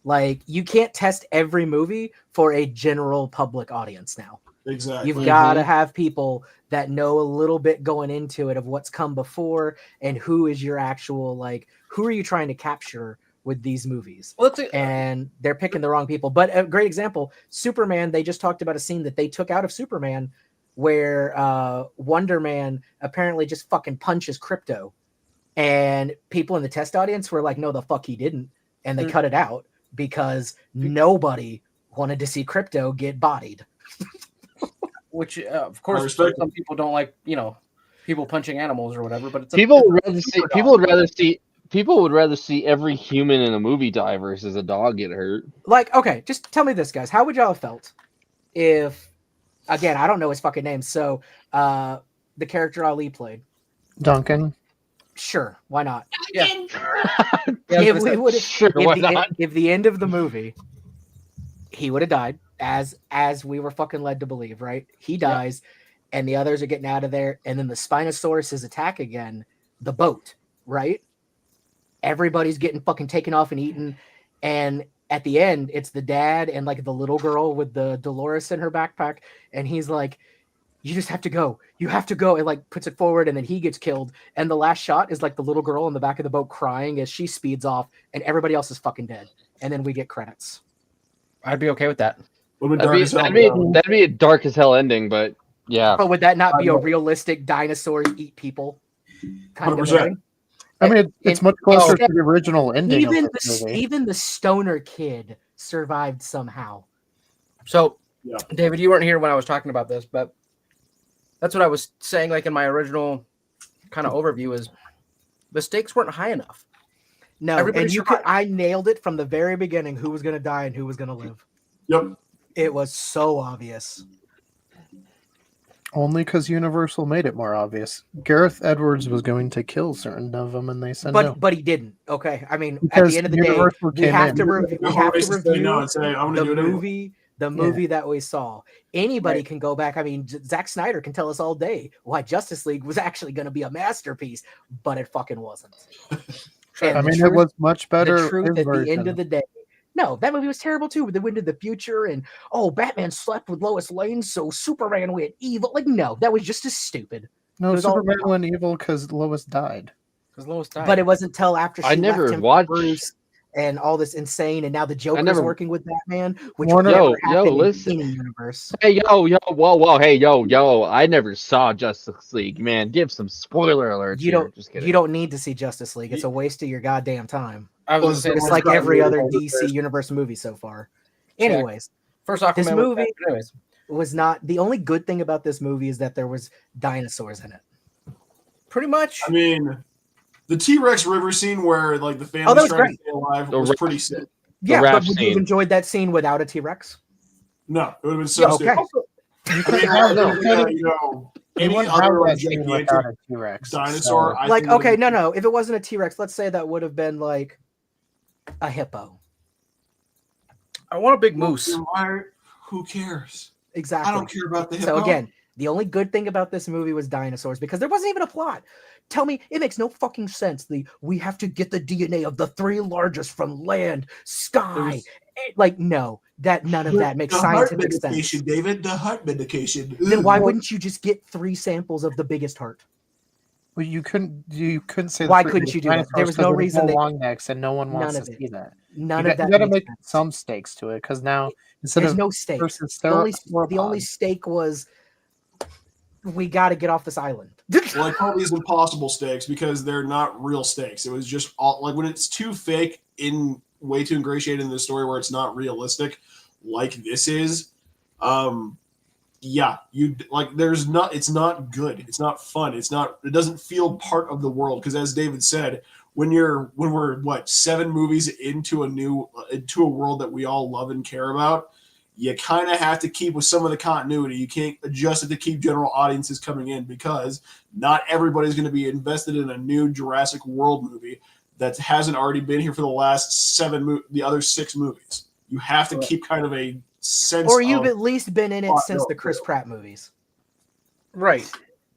Like, you can't test every movie for a general public audience now. Exactly. You've got to have people that know a little bit going into it of what's come before and who is your actual, like, who are you trying to capture with these movies? And they're picking the wrong people. But a great example, Superman, they just talked about a scene that they took out of Superman where Wonder Man apparently just fucking punches Crypto. And people in the test audience were like, no, the fuck he didn't. And they cut it out because nobody wanted to see Crypto get bodied. Which, of course, some people don't like, people punching animals or whatever. But people would rather see every human in a movie die versus a dog get hurt. Like, okay, just tell me this, guys. How would y'all have felt if, again, I don't know his fucking name. So, the character Ali played, Duncan. Sure, why not? Yeah. If we would have, Sure, why not? If the end of the movie, he would have died. As we were fucking led to believe, right? He dies, and the others are getting out of there, and then the Spinosaurus attack again, the boat, right? Everybody's getting fucking taken off and eaten, and at the end, it's the dad and like the little girl with the Dolores in her backpack, and he's like, you just have to go. You have to go, and like puts it forward, and then he gets killed, and the last shot is like the little girl in the back of the boat crying as she speeds off, and everybody else is fucking dead, and then we get credits. I'd be okay with that. That'd be a dark as hell ending, but yeah. But would that not be a realistic dinosaurs eat people kind of thing? I mean, it's much closer to the original ending. Even the stoner kid survived somehow. So, David, you weren't here when I was talking about this, but that's what I was saying. Like in my original kind of overview, is the stakes weren't high enough. No, I nailed it from the very beginning. Who was going to die and who was going to live? Yep. It was so obvious. Only because Universal made it more obvious. Gareth Edwards was going to kill certain of them, and they said no. But he didn't. Okay, I mean, because at the end of the day, we have to review the movie that we saw. Anybody can go back. I mean, Zack Snyder can tell us all day why Justice League was actually going to be a masterpiece, but it fucking wasn't. I mean, it was much better. The truth at the end of the day. No, that movie was terrible too. With the Wind of the Future and Batman slept with Lois Lane, so Superman went evil. Like, no, that was just as stupid. No, Superman went evil because Lois died. But it wasn't till after she left him for Bruce and all this insane, and now the Joker's working with Batman. Which listen. In the universe. Hey, whoa, hey, yo! I never saw Justice League, man. Give some spoiler alerts. You don't need to see Justice League. It's a waste of your goddamn time. I was saying, it's like every other DC Universe movie so far. Anyways, first off, this movie was not the only good thing about this movie is that there was dinosaurs in it. Pretty much. I mean, the T-Rex river scene where like the family's trying to stay alive was pretty sick. Yeah, but would you have enjoyed that scene without a T-Rex? No, it would have been so stupid. Any other gigantic T-Rex dinosaur. No. If it wasn't a T-Rex, let's say that would have been like a hippo. I want a big moose. Who cares? Exactly. I don't care about the hippo. So again, the only good thing about this movie was dinosaurs because there wasn't even a plot. Tell me, it makes no fucking sense. We have to get the DNA of the 3 largest from land, sky. No, none of that makes scientific sense. David, the heart medication. Then why wouldn't you just get 3 samples of the biggest heart? Well, you couldn't say. Why couldn't you do that? There was no reason. Long necks, and no one wants to see that. None of that. You got to make some stakes to it because now there's no stakes. The only stake was we got to get off this island. Well, I call these impossible stakes because they're not real stakes. It was just all like when it's too fake in way too ingratiated in the story where it's not realistic, like this is, yeah, you like. It's not good. It's not fun. It doesn't feel part of the world because, as David said, when we're 7 movies into a world that we all love and care about, you kind of have to keep with some of the continuity. You can't adjust it to keep general audiences coming in because not everybody's going to be invested in a new Jurassic World movie that hasn't already been here for the last the other 6 movies. You have to keep kind of a sense, or you've at least been in it since the Chris Pratt movies, right?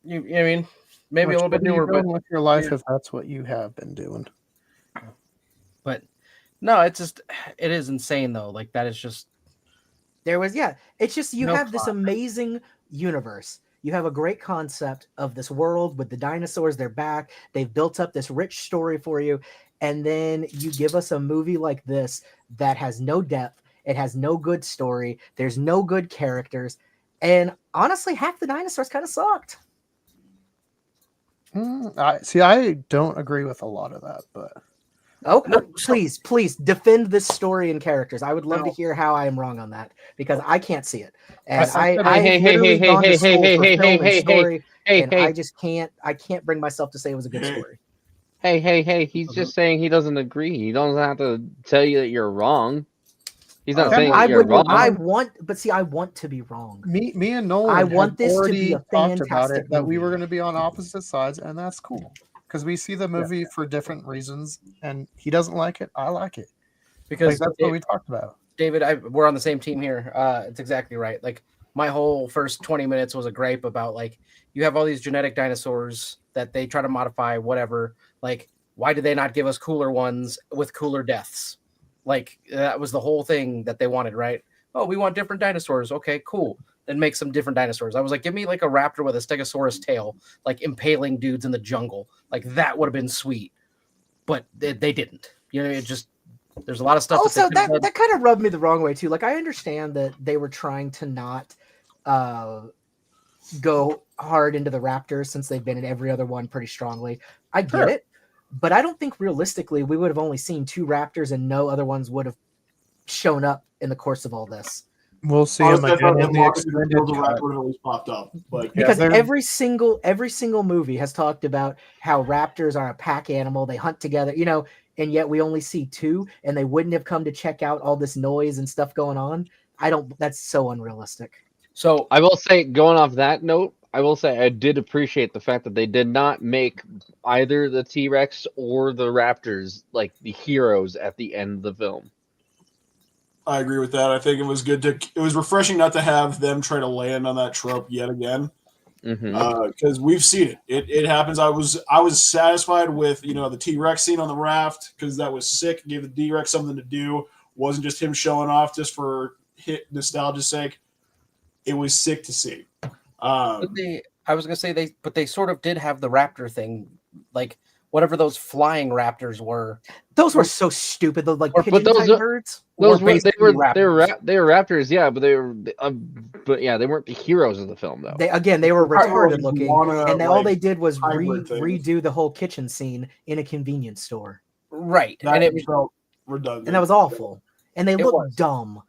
I mean, maybe a little bit newer, but with your life if that's what you have been doing. But no, it is insane though. Like that is just. It's just you No have this plot. amazing universe. You have a great concept of this world with the dinosaurs. They're back. They've built up this rich story for you. And then you give us a movie like this that has no depth. It has no good story. There's no good characters. And honestly, half the dinosaurs kind of sucked. I don't agree with a lot of that, but Oh, no, please defend this story and characters. I would love to hear how I am wrong on that because I can't see it. And I just can't bring myself to say it was a good story. Hey, he's just saying he doesn't agree. He doesn't have to tell you that you're wrong. He's not saying that you're wrong. I want to be wrong. Me and Nolan I want this to be a talked about fantastic it, that we movie. were going to be on opposite sides, and that's cool. Because we see the movie for different reasons, and he doesn't like it. I like it Because that's what we talked about. David, we're on the same team here. It's exactly right. Like my whole first 20 minutes was a gripe about like you have all these genetic dinosaurs that they try to modify, whatever. Like, why did they not give us cooler ones with cooler deaths? Like that was the whole thing that they wanted, right? Oh, we want different dinosaurs. Okay, cool. Then make some different dinosaurs. I was like, give me like a raptor with a stegosaurus tail, like impaling dudes in the jungle. Like that would have been sweet, but they didn't. You know, it just there's a lot of stuff. Also, that kind of rubbed me the wrong way too. Like I understand that they were trying to not go hard into the Raptors since they've been in every other one pretty strongly. I get it, but I don't think realistically we would have only seen 2 Raptors and no other ones would have shown up in the course of all this. We'll see him again in the extended cut. always popped up, but Because every single movie has talked about how raptors are a pack animal. They hunt together, you know, and yet we only see 2, and they wouldn't have come to check out all this noise and stuff going on. That's so unrealistic. So I will say, going off that note, I will say I did appreciate the fact that they did not make either the T-Rex or the Raptors like the heroes at the end of the film. I agree with that. I think it was it was refreshing not to have them try to land on that trope yet again, because we've seen it. It happens. I was satisfied with the T-Rex scene on the raft because that was sick. Gave the T-Rex something to do. Wasn't just him showing off just for nostalgia's sake. It was sick to see. I was gonna say they sort of did have the raptor thing, like whatever those flying raptors were. Those were so stupid. Those like pigeon those type birds. They were raptors, yeah, but they weren't the heroes of the film though. They were retarded looking, and all like, they did was hybrid things. redo the whole kitchen scene in a convenience store. Right, That and it felt redundant, and that was awful. And they looked was. dumb.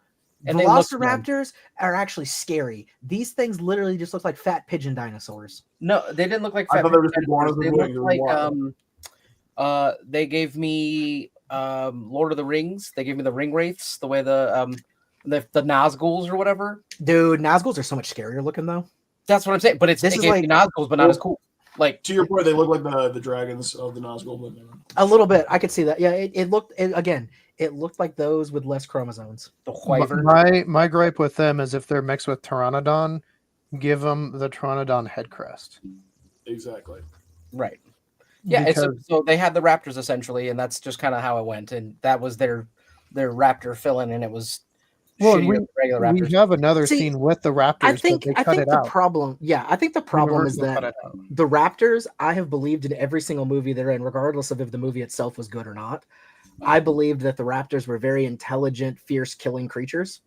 And they looked Velociraptors are actually scary. These things literally just look like fat pigeon dinosaurs. No, they didn't look like I fat thought they were dinosaurs. They iguanas. looked like they gave me Lord of the Rings. They gave me the ring wraiths, the way the Nazguls or whatever. Dude, Nazguls are so much scarier looking though. That's what I'm saying. But This is gave me Nazguls, but not as cool. Like to your point, they look like the dragons of the Nazgul. A little bit, I could see that. Yeah, it looked like those with less chromosomes. The wyvern. My gripe with them is if they're mixed with Pteranodon, give them the Pteranodon head crest. Exactly. Right. Yeah, so they had the raptors essentially, and that's just kind of how it went, and that was their raptor fill-in, and it was shittier than regular raptors. We have another scene with the raptors. I think the problem is that the raptors, I have believed in every single movie they're in, regardless of if the movie itself was good or not. I believed that the raptors were very intelligent, fierce, killing creatures.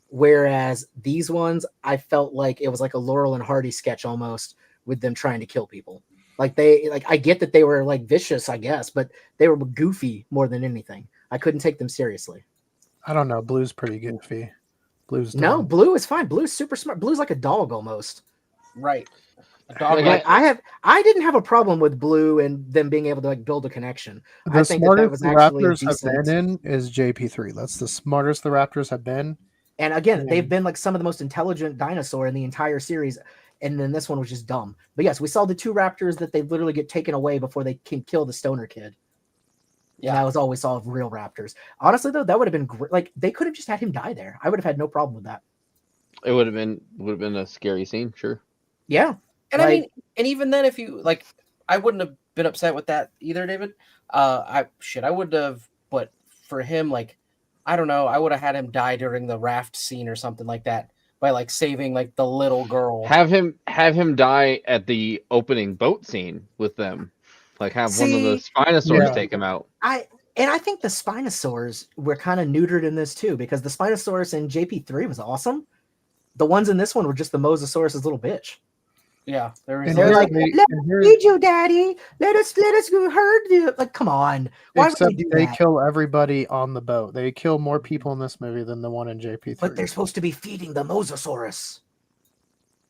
Whereas these ones, I felt like it was like a Laurel and Hardy sketch almost with them trying to kill people. I get that they were like vicious, I guess, but they were goofy more than anything. I couldn't take them seriously. I don't know. Blue's pretty goofy. Blue's No, dumb. Blue is fine. Blue's super smart. Blue's like a dog almost. Right. A dog Like, I didn't have a problem with Blue and them being able to like build a connection. The I think that smartest was the actually a Raptors have decent. been in is JP3. That's the smartest the Raptors have been. And again, Yeah. they've been like some of the most intelligent dinosaur in the entire series. And then this one was just dumb. But yes, we saw the two Raptors that they literally get taken away before they can kill the stoner kid. Yeah, that was all we saw of real Raptors. Honestly, though, that would have been great. Like they could have just had him die there. I would have had no problem with that. It would have been a scary scene, sure. Yeah. And Like- I mean, and even then, if you like, I wouldn't have been upset with that either, David. I wouldn't have. But for him, like, I don't know, I would have had him die during the raft scene or something like that by like saving like the little girl. Have him die at the opening boat scene with them. Like have one of the Spinosaurs Yeah. take him out. I think the Spinosaurs were kind of neutered in this too, because the Spinosaurus in JP3 was awesome. The ones in this one were just the Mosasaurus' little bitch. Yeah, there was. And They're here like, they- "Let and here- Feed you, Daddy. Let us herd you." Like, come on. Why would except they do they that? kill everybody on the boat. They kill more people in this movie than the one in JP3. But they're supposed to be feeding the Mosasaurus.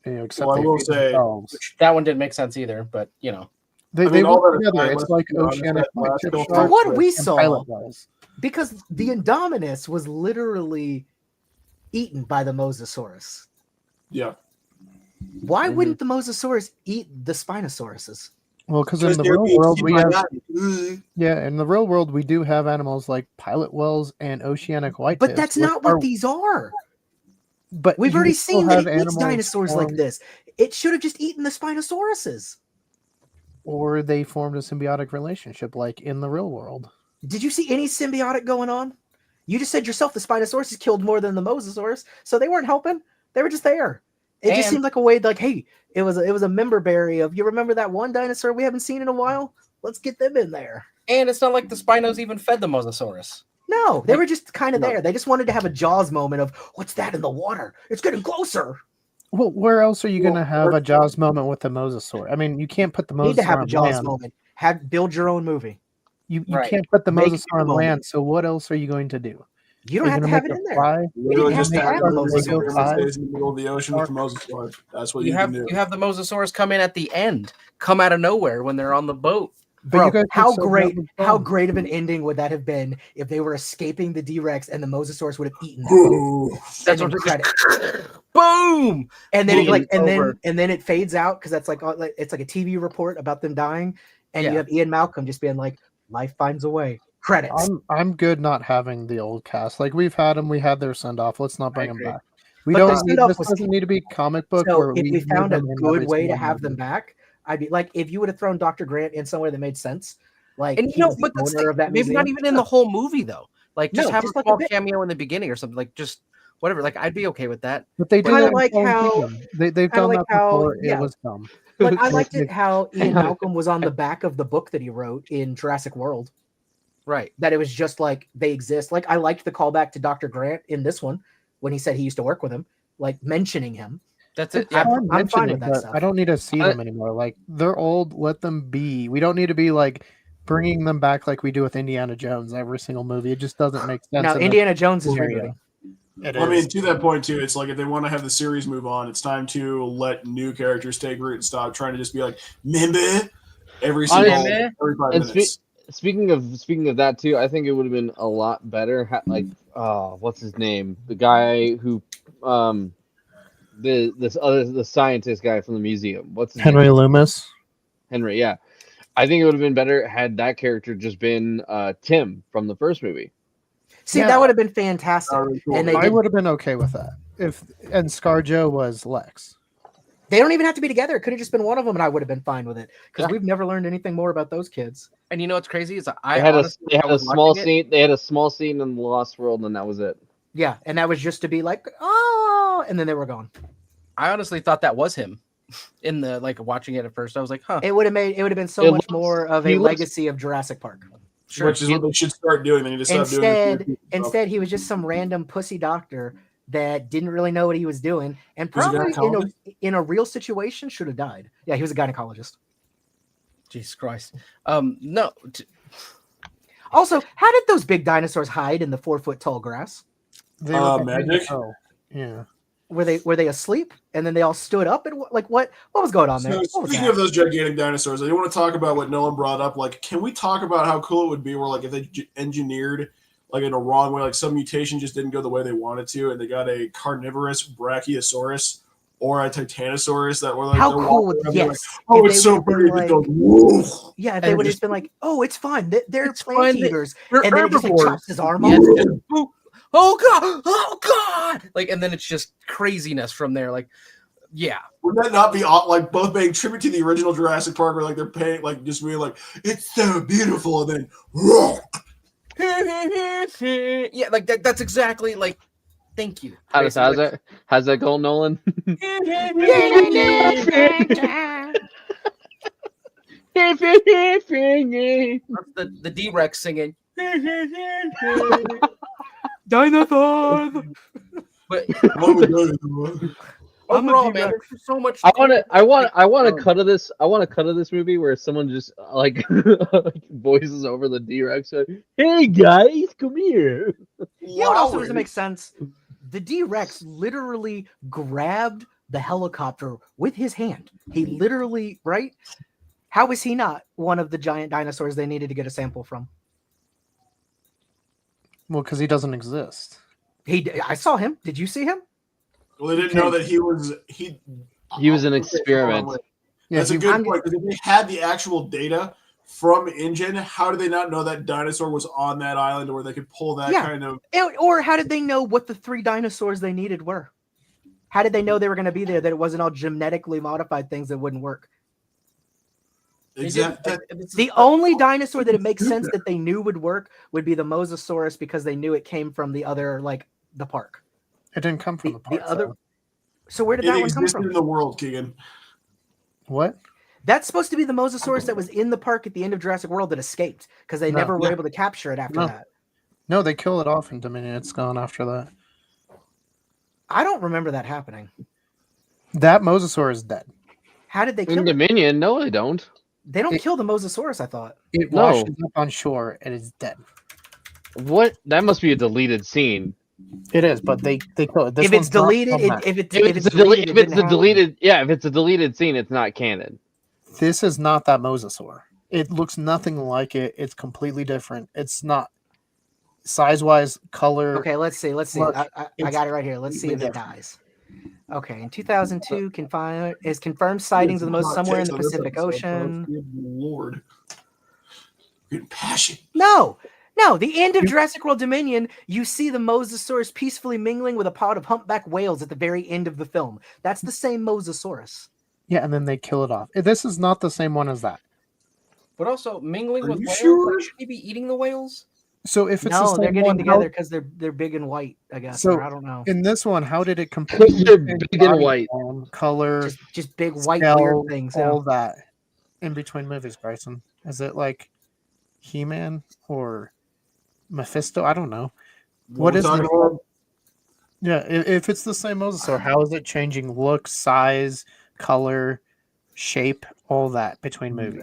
You know, except Well, I they will feed say- themselves. That one didn't make sense either, but you know. They, I they mean, all work that together. aside, It's let's like be honest, oceanic that white last chip little shark From what we and saw, pilot whales. because the Indominus was literally eaten by the Mosasaurus. Yeah. Why wouldn't the Mosasaurus eat the Spinosauruses? Well, because in the real world we have Mm. in the real world we do have animals like pilot whales and oceanic whitetails. But that's which not what these are. But We've you already still seen that have it eats animals dinosaurs like form- this. It should have just eaten the Spinosauruses. or they formed a symbiotic relationship like in the real world. Did you see any symbiotic going on? You just said yourself the Spinosaurus killed more than the Mosasaurus, so they weren't helping. They were just there. It just And- seemed like a way, like, hey, it was a member berry of, you remember that one dinosaur we haven't seen in a while? Let's get them in there. And it's not like the Spinos even fed the Mosasaurus. No, they were just kind of No. there. They just wanted to have a Jaws moment of, what's that in the water? It's getting closer. Well, where else are you Well, going to have a Jaws moment with the Mosasaur? I mean, you can't put the You need to have Mosasaur a on Jaws land. moment. Build your own movie. You Right. can't put the Make Mosasaur it a on moment. land. So what else are you going to do? You don't Are have to gonna have make it in there. fly? Literally have just to have have the the Mosasaurus Mosasaurus. stays in the middle of the ocean with the Mosasaur. That's what you, You have can do. you have the Mosasaurus come in at the end, come out of nowhere when they're on the boat. But you Bro, guys how did so great, well with how them. great of an ending would that have been if they were escaping the D-Rex and the Mosasaurus would have eaten them? Ooh. That's And what then credit. Boom! And then it, Boom, like, it's and then over. and then it fades out because that's like it's like a TV report about them dying, and Yeah. you have Ian Malcolm just being like, "Life finds a way." Credits. I'm good not having the old cast. Like we've had them, we had their send off. Let's not bring them agree. back. We But their don't need send-off this was- doesn't need to be comic book So where if we need found a them in good every way to single have them movie. back, I'd be like, if you would have thrown Dr. Grant in somewhere that made sense, like And he you know, was the but that's owner of that maybe museum. not even in the whole movie though. Like just No, have just a like a small bit. cameo in the beginning or something. Like just whatever. Like I'd be okay with that. But they do Kinda that in like Fallen how- Kingdom. They've kinda done like that how- before. yeah. It was dumb. But I liked They- it how Ian Malcolm was on the back of the book that he wrote in Jurassic World. Right. That it was just like they exist. Like I liked the callback to Dr. Grant in this one when he said he used to work with him, like mentioning him. That's it. It's Yeah. I'm fine mentioning, with that but stuff. I don't need to see I- them anymore. Like they're old, let them be. We don't need to be like bringing them back like we do with Indiana Jones every single movie. It just doesn't make sense. Now in the Indiana Jones is scenario. rebooting. It Well, I mean, is. to that point too, it's like if they want to have the series move on, it's time to let new characters take root and stop trying to just be like, "Member," every single Member? every 5 And minutes. speaking of that too, I think it would have been a lot better. Like, what's his name? The guy who, the scientist guy from the museum. What's his Henry name? Loomis. Henry. Yeah, I think it would have been better had that character just been Tim from the first movie. See, Yeah. that would have been fantastic. That would be cool. And they I did, would have been okay with that if and ScarJo was Lex. they don't even have to be together. It could have just been one of them, and I would have been fine with it because Yeah. we've never learned anything more about those kids. And you know what's crazy is They I had honestly, they had I a was small watching it, scene. They had a small scene in the Lost World, and that was it. Yeah, and that was just to be like, oh, and then they were gone. I honestly thought that was him. In the like watching it at first, I was like, huh. It would have been so It much looks- more of he a looks- legacy of Jurassic Park. Sure. Which is what they should start doing. They need to stop doing this Instead, weird stuff. instead, he was just some random pussy doctor that didn't really know what he was doing, and Was he probably gynecologist? in a real situation should have died. Yeah, he was a gynecologist. Jesus Christ. No. Also, how did those big dinosaurs hide in the 4-foot tall grass? They were Magic? Oh, yeah. Were they asleep and then they all stood up and what was going on there? So What was speaking that? of those gigantic dinosaurs, I do want to talk about what Nolan brought up. Like, can we talk about how cool it would be where, like, if they engineered, like, in a wrong way, like some mutation just didn't go the way they wanted to, and they got a carnivorous brachiosaurus or a titanosaurus that were like, How they're cool walking would around, yes. they're like, oh, if it's they so would've been pretty. like- It goes, woof. Yeah, if they And would have just- been like, oh, it's fine. They're It's plant fine. eaters. They're And then it just like herbivores. chops his arm Yes, off. just boop. Oh god! Oh god! Like, and then it's just craziness from there. Like, yeah. Would that not be like both paying tribute to the original Jurassic Park, where like they're paying like just being like it's so beautiful, and then whoa. Yeah, like that's exactly like. Thank you. How's that going, Nolan? That's the D-Rex singing. Dinosaur. But overall, man, there's just so much. I want to cut of this. I want to cut of this movie where someone just like voices over the D-Rex. Like, hey guys, come here. You know what also doesn't make sense? The D-Rex literally grabbed the helicopter with his hand. He literally, right? How is he not one of the giant dinosaurs they needed to get a sample from? Well, because he doesn't exist. I saw him. Did you see him? Well, they didn't know that he was an experiment. Yeah, That's a good point, because if they had the actual data from InGen, how did they not know that dinosaur was on that island, or they could pull that kind of? Or how did they know what the 3 dinosaurs they needed were? How did they know they were going to be there? That it wasn't all genetically modified things that wouldn't work. Exactly. The only dinosaur that it makes sense that they knew would work would be the Mosasaurus, because they knew it came from the other, like the park. It didn't come from the park. So where did It that one come existed from? in the world, Keegan. What? That's supposed to be the Mosasaurus that was in the park at the end of Jurassic World that escaped because they never were able to capture it after that. No, they kill it off in Dominion. It's gone after that. I don't remember that happening. That Mosasaur is dead. How did they In kill it? Dominion? No, they don't. They don't kill the Mosasaurus, I thought. It washes up on shore and is dead. What? That must be a deleted scene. It is, but they kill it. This If it's one's not deleted, from that. if it's If deleted, it's a deleted, yeah, if it's a deleted scene, it's not canon. This is not that Mosasaur. It looks nothing like it. It's completely different. It's not size-wise, color. Okay, let's see. Look, I got it right here. Let's see if it dies. Okay, in 2002, confirmed sightings of the most somewhere in the Pacific Ocean. Good Lord. Good passion. No, the end of Jurassic World Dominion, you see the Mosasaurus peacefully mingling with a pod of humpback whales at the very end of the film. That's the same Mosasaurus. Yeah, and then they kill it off. This is not the same one as that. But also mingling Are with you whales. sure? Like, should he be eating the whales? So if it's the No, same they're getting one, together because they're big and white, I guess. So or I don't know. in this one, how did it completely They're change big and body white. form, color, Just big white scale, weird things. Yeah. all that in between movies, Bryson? Is it like He-Man or Mephisto? I don't know. What is it? Yeah, if it's the same Mosasaur, how is it changing look, size, color, shape, all that between movies?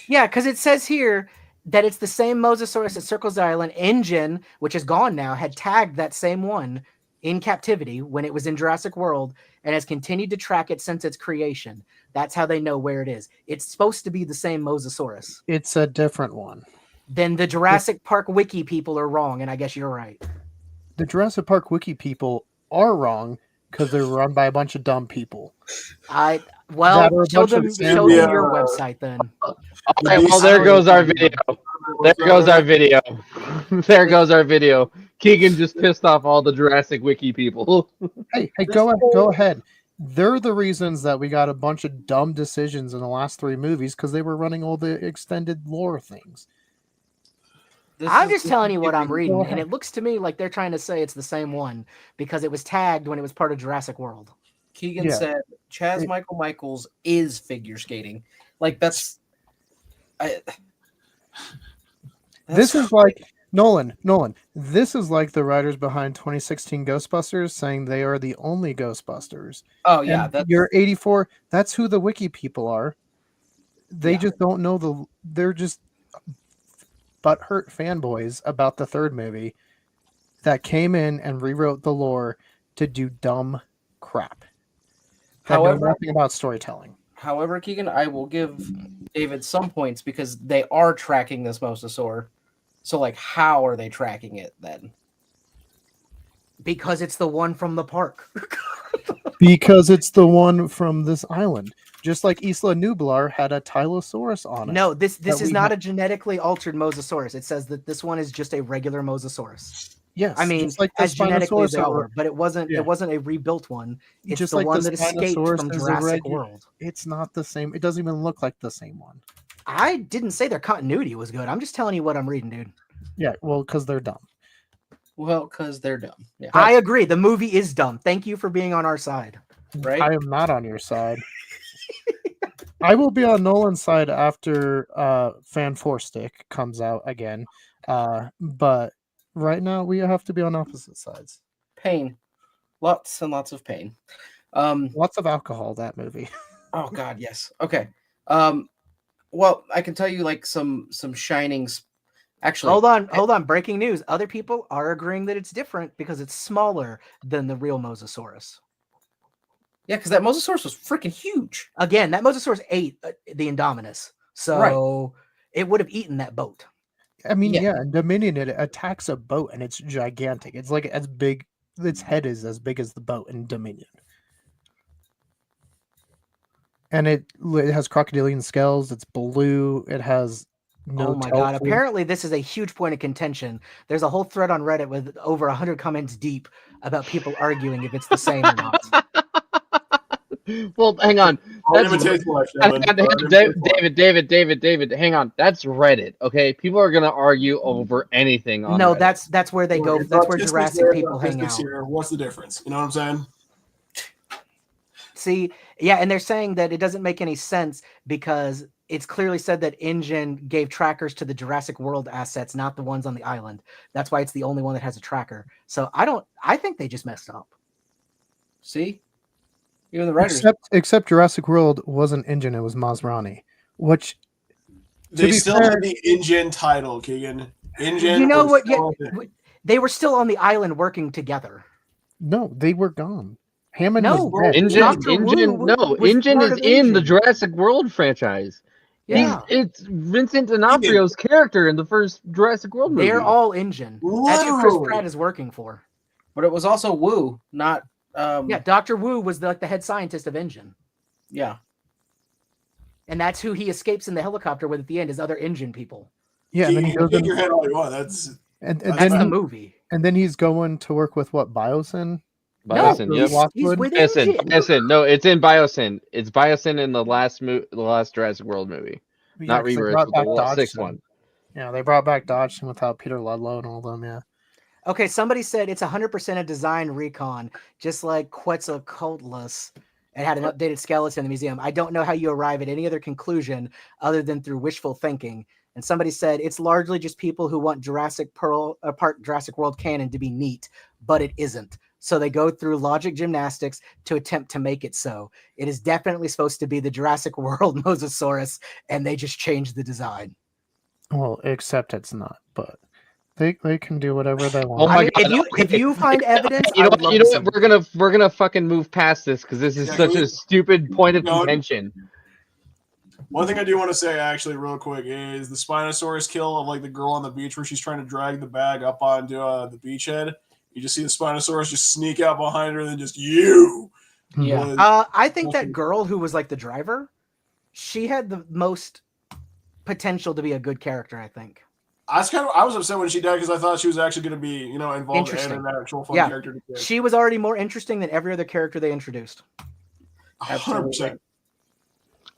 Yeah, because it says here that it's the same Mosasaurus that circles the island. InGen, which is gone now, had tagged that same one in captivity when it was in Jurassic World and has continued to track it since its creation. That's how they know where it is. It's supposed to be the same Mosasaurus. It's a different one. Then the Jurassic Park wiki people are wrong, and I guess you're right. The Jurassic Park wiki people are wrong because they're run by a bunch of dumb people. Well, That are a show bunch of them Zambia- your website then. Okay, well, there goes our video. There goes our video. There goes our video. Keegan just pissed off all the Jurassic Wiki people. Hey, go ahead. They're the reasons that we got a bunch of dumb decisions in the last 3 movies because they were running all the extended lore things. I'm just telling you what I'm reading, and it looks to me like they're trying to say it's the same one because it was tagged when it was part of Jurassic World. Keegan said Chaz Michael Michaels is figure skating. Like that's This is like Nolan. This is like the writers behind 2016 Ghostbusters saying they are the only Ghostbusters. Oh yeah, And that's you're 84. That's who the wiki people are. They just don't know they're just butthurt fanboys about the third movie that came in and rewrote the lore to do dumb crap that know However, nothing about storytelling. However, Keegan, I will give David some points because they are tracking this mosasaur. So, like, how are they tracking it then? Because it's the one from the park. Because it's the one from this island. Just like Isla Nublar had a Tylosaurus on it. No, this that is we not ha- a genetically altered mosasaurus. It says that this one is just a regular mosasaurus. Yes, I mean, just like the as genetically as Spinosaurus they that all were- were, but it wasn't. Yeah. It wasn't a rebuilt one. It's Just the like one the that escaped Spinosaurus from is a Jurassic regu- World. It's not the same. It doesn't even look like the same one. I didn't say their continuity was good. I'm just telling you what I'm reading, dude. Yeah, well, because they're dumb. Well, because they're dumb. Yeah. I agree. The movie is dumb. Thank you for being on our side. Right? I am not on your side. I will be on Nolan's side after Fan Four Stick comes out again. But right now we have to be on opposite sides. Pain. Lots and lots of pain. Lots of alcohol, that movie. Oh God, yes. Okay. Well, I can tell you like some shinings. Actually, Hold on. Breaking news. Other people are agreeing that it's different because it's smaller than the real Mosasaurus. Yeah, because that mosasaurus was freaking huge. Again, that Mosasaurus ate the Indominus, so it would have eaten that boat. I mean, Yeah. yeah, in Dominion it attacks a boat and it's gigantic. It's like as big. Its head is as big as the boat in Dominion. And it has crocodilian scales. It's blue. It has no. Oh my god! Apparently, this is a huge point of contention. There's a whole thread on Reddit with over 100 comments deep about people arguing if it's the same or not. Well, hang on. Art That's- imitates life, Hang on, gentlemen. David, hang on. That's Reddit, okay? People are gonna argue over anything on No, Reddit. that's where they go. It's That's not where just Jurassic there, people it's hang just out. here. What's the difference? You know what I'm saying? See, yeah, and they're saying that it doesn't make any sense because it's clearly said that InGen gave trackers to the Jurassic World assets, not the ones on the island. That's why it's the only one that has a tracker. So I think they just messed up. See, even the writers. Except Jurassic World wasn't InGen, it was Masrani, which They be still fair- have the InGen title, Keegan. InGen. You know was what? still Yeah, a thing. they were still on the island working together. no, they were gone. Hammond No, was dead. Dr. Wu was InGen part is of in the InGen. Jurassic World franchise. Yeah, It's Vincent D'Onofrio's character in the first Jurassic World movie. they're all InGen. That's who Chris Literally. Pratt is working for. But it was also Wu, not Yeah, Dr. Wu was the head scientist of InGen. yeah. And that's who he escapes in the helicopter with at the end, is other InGen people. Yeah, and then he You can goes kick your in, head all you want. That's and that's That's the then movie. and then he's going to work with what, Biosyn? Biosyn, no, yep. he's Lockwood? with Biosyn, InGen. Biosyn. No, it's in Biosyn. It's Biosyn in the last Jurassic World movie. Yeah, Not 'cause they Rebirth, brought but back the sixth Dodgson. one. Yeah, they brought back Dodgson without Peter Ludlow and all them. Yeah, Okay, somebody said it's 100% a design recon, just like Quetzalcoatlus. It had an updated skeleton in the museum. I don't know how you arrive at any other conclusion other than through wishful thinking. And somebody said it's largely just people who want Jurassic Park Jurassic World canon to be neat, but it isn't. So they go through logic gymnastics to attempt to make it so. It is definitely supposed to be the Jurassic World Mosasaurus, and they just changed the design. well, except it's not. But they can do whatever they want. Oh my I mean, God, if you find evidence, You I know would what? love You to know see what? it. We're gonna fucking move past this because this is Yeah, such can we- a stupid point of No. contention. one thing I do want to say actually real quick is the Spinosaurus kill of like the girl on the beach where she's trying to drag the bag up onto the beachhead. You just see the Spinosaurus just sneak out behind her and then just Yeah. was- I think that girl who was like the driver, she had the most potential to be a good character, I think. I was upset when she died because I thought she was actually going to be involved in Interesting. an actual fun Yeah. character. She was already more interesting than every other character they introduced. 100%.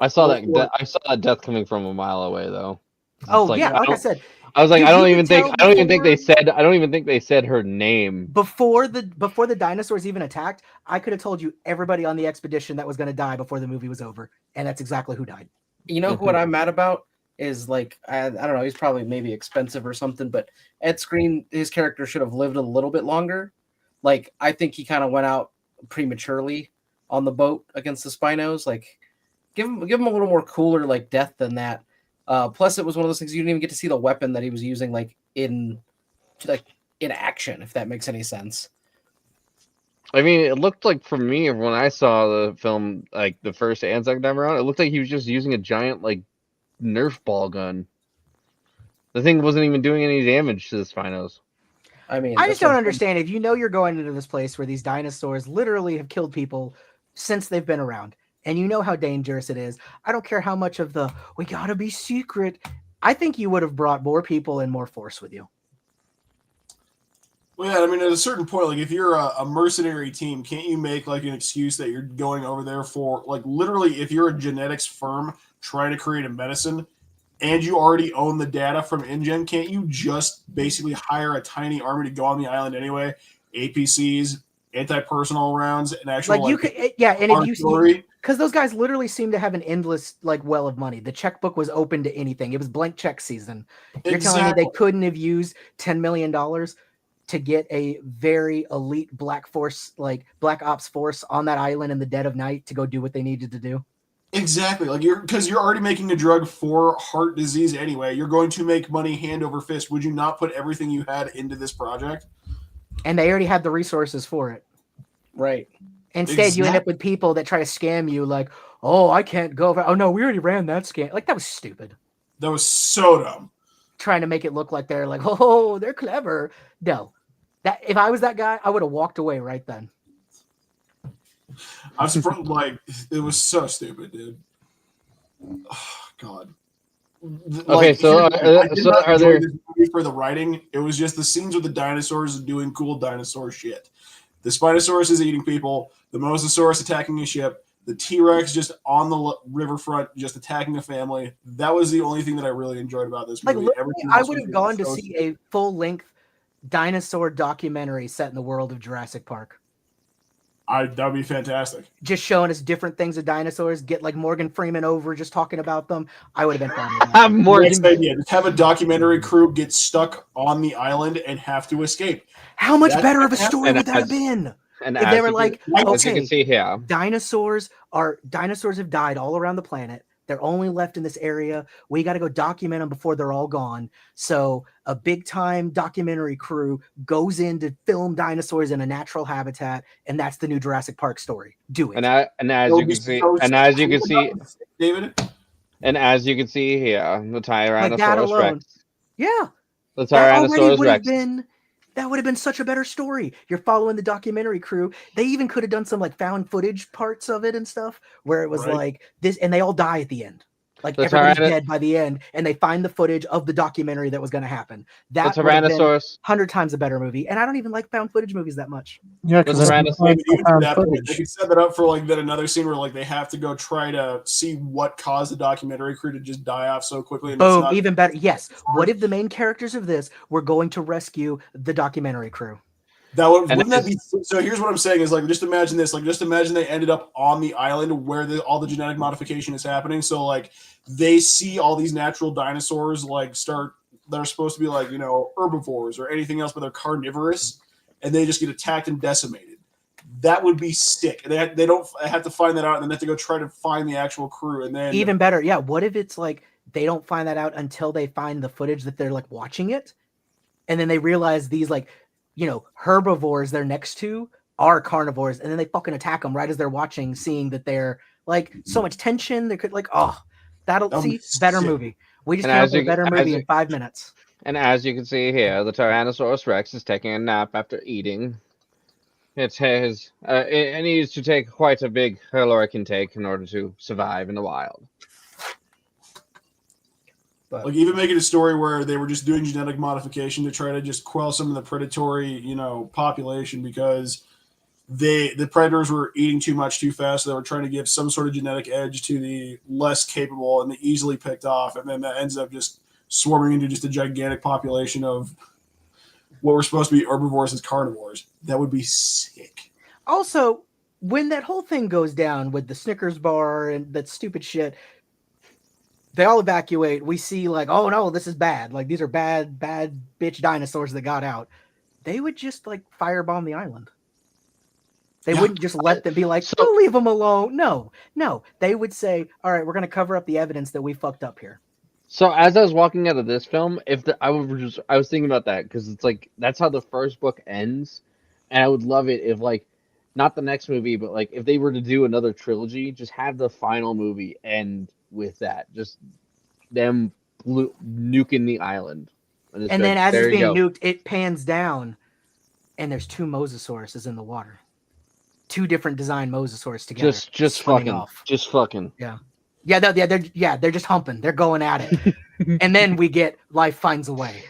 I saw Well, that. I saw that death coming from a mile away, though. Oh like, yeah, I like I don't- said, I was like, Dude, I don't you even could think. tell I don't even think they before- said. I don't even think they said her name. before the dinosaurs even attacked, I could have told you everybody on the expedition that was going to die before the movie was over, and that's exactly who died. You know what I'm mad about is like I don't know, he's probably maybe expensive or something, but Ed Screen, his character should have lived a little bit longer. Like I think he kind of went out prematurely on the boat against the Spinos. Like give him a little more cooler like death than that. Plus, it was one of those things you didn't even get to see the weapon that he was using, like in action, if that makes any sense. I mean, it looked like for me when I saw the film, like the first and second time around, it looked like he was just using a giant like Nerf ball gun. The thing wasn't even doing any damage to the Spinos. I mean, I that's just don't what- understand. If you know you're going into this place where these dinosaurs literally have killed people since they've been around, and you know how dangerous it is, I don't care how much of the we gotta be secret. I think you would have brought more people and more force with you. Well, yeah, I mean, at a certain point, like if you're a mercenary team, can't you make like an excuse that you're going over there for, like, literally, if you're a genetics firm trying to create a medicine and you already own the data from InGen, can't you just basically hire a tiny army to go on the island anyway? APCs, anti-personnel rounds, and actual Like you could, yeah, and if you artillery. because those guys literally seem to have an endless like well of money. The checkbook was open to anything. It was blank check season. You're telling me they couldn't have used $10 million to get a very elite black ops force on that island in the dead of night to go do what they needed to do? Exactly. Like because you're already making a drug for heart disease anyway. You're going to make money hand over fist. Would you not put everything you had into this project? And they already had the resources for it. right. Instead, you end up with people that try to scam you, like, "Oh, I can't go over. Oh no, we already ran that scam." Like that was stupid. That was so dumb. Trying to make it look like they're like, "Oh, they're clever." No, that if I was that guy, I would have walked away right then. I'm surprised. Like it was so stupid, dude. Oh, God. Okay, so I did so not are enjoy there? this movie for the writing. It was just the scenes with the dinosaurs doing cool dinosaur shit. The Spinosaurus is eating people. The Mosasaurus attacking a ship. The T-Rex just on the riverfront, just attacking a family. That was the only thing that I really enjoyed about this Like movie. literally, Everything I else would was have gone to so see a full-length dinosaur documentary set in the world of Jurassic Park. that would be fantastic. Just showing us different things of dinosaurs. Get like Morgan Freeman over, just talking about them. I would have been fine with that. Next idea: just have a documentary crew get stuck on the island and have to escape. How much That's better of a fantastic. story And would that have as- been? And If as they were you like, can, as you okay, can see here, dinosaurs have died all around the planet. They're only left in this area. We got to go document them before they're all gone. So a big time documentary crew goes in to film dinosaurs in a natural habitat, and that's the new Jurassic Park story. Do it. and as It'll you be can see, so and as you can see, David. and as you can see here, the Like that Tyrannosaurus alone. Rex, Yeah. the That already Tyrannosaurus would have Rex. been that would have been such a better story. You're following the documentary crew. They even could have done some like found footage parts of it and stuff where it was Right. like this, and they all die at the end. Like The everybody's Tyranno- dead by the end, and they find the footage of the documentary that was going to happen. The That would have been Tyrannosaurus, 100 times a better movie. And I don't even like found footage movies that much. Yeah, the because I Tyrannosaurus. Maybe you could do that, but footage. they could set that up for like then another scene where like they have to go try to see what caused the documentary crew to just die off so quickly. And it's Boom, not, even better. Yes. What if the main characters of this were going to rescue the documentary crew? that would, And wouldn't that be so? Here's what I'm saying is like just imagine this. Like just imagine they ended up on the island where all the genetic modification is happening. So like they see all these natural dinosaurs like start that are supposed to be like herbivores or anything else, but they're carnivorous, and they just get attacked and decimated. That would be sick. They don't have to find that out, and then they have to go try to find the actual crew, and then Even better. Yeah. What if it's like they don't find that out until they find the footage that they're like watching it, and then they realize these like herbivores they're next to are carnivores, and then they fucking attack them right as they're watching, seeing that they're like so much tension. They could like, that'll That'd be see better sick. movie. We just And came up as with a you- better as movie you- in 5 minutes. And as you can see here, the Tyrannosaurus Rex is taking a nap after eating. It needs to take quite a big caloric intake in order to survive in the wild. like even making a story where they were just doing genetic modification to try to just quell some of the predatory population because the predators were eating too much too fast, so they were trying to give some sort of genetic edge to the less capable and the easily picked off, and then that ends up just swarming into just a gigantic population of what were supposed to be herbivores as carnivores. That would be sick. Also, when that whole thing goes down with the Snickers bar and that stupid shit, they all evacuate. We see like, oh no, this is bad. Like these are bad bitch dinosaurs that got out. They would just like firebomb the island. They Yeah. wouldn't just let them be like, we'll leave them alone. No. They would say, all right, we're going to cover up the evidence that we fucked up here. So as I was walking out of this film, I was thinking about that because it's like that's how the first book ends, and I would love it if like not the next movie, but like if they were to do another trilogy, just have the final movie end with that, just them nuking the island, it's And like, then as there it's you being go. nuked, it pans down, and there's 2 mosasauruses in the water. 2 different design mosasaurs together. Just swimming fucking, off. just fucking. Yeah, they're just humping. They're going at it. And then we get Life Finds a Way.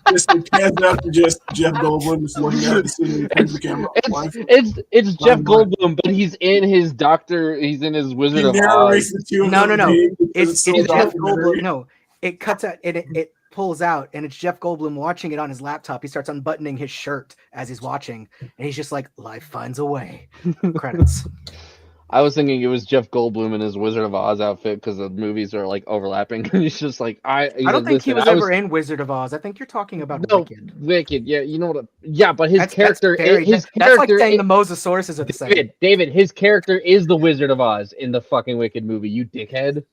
Just it pans out to just Jeff Goldblum just looking at the scene and turns the camera off. It's Jeff Fine. Goldblum, but he's in his Wizard He of narrates Oz. the two of No, them no, no. being- because It's so Jeff documentary. Goldblum. No, it cuts out and it pulls out, and it's Jeff Goldblum watching it on his laptop. He starts unbuttoning his shirt as he's watching, and he's just like, "Life finds a way." Credits. I was thinking it was Jeff Goldblum in his Wizard of Oz outfit because the movies are like overlapping. He's just like I don't think he was ever in Wizard of Oz. I think you're talking about Wicked. Wicked. Yeah, you know what? Yeah, but his That's character, that's like saying the Mosasauruses are the same. David, his character is the Wizard of Oz in the fucking Wicked movie. You dickhead.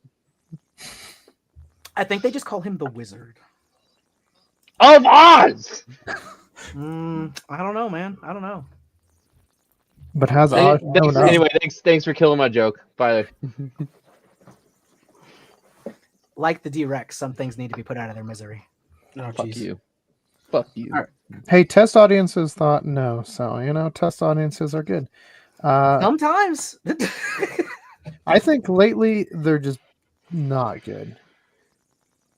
I think they just call him the Wizard of Oz. I don't know, man. I don't know. But how's Oz? Anyway, thanks for killing my joke. Bye. Like the D-Rex, some things need to be put out of their misery. Oh, Fuck jeez. you. Fuck you. All right. Hey, test audiences thought no, so test audiences are good. Sometimes. I think lately they're just not good.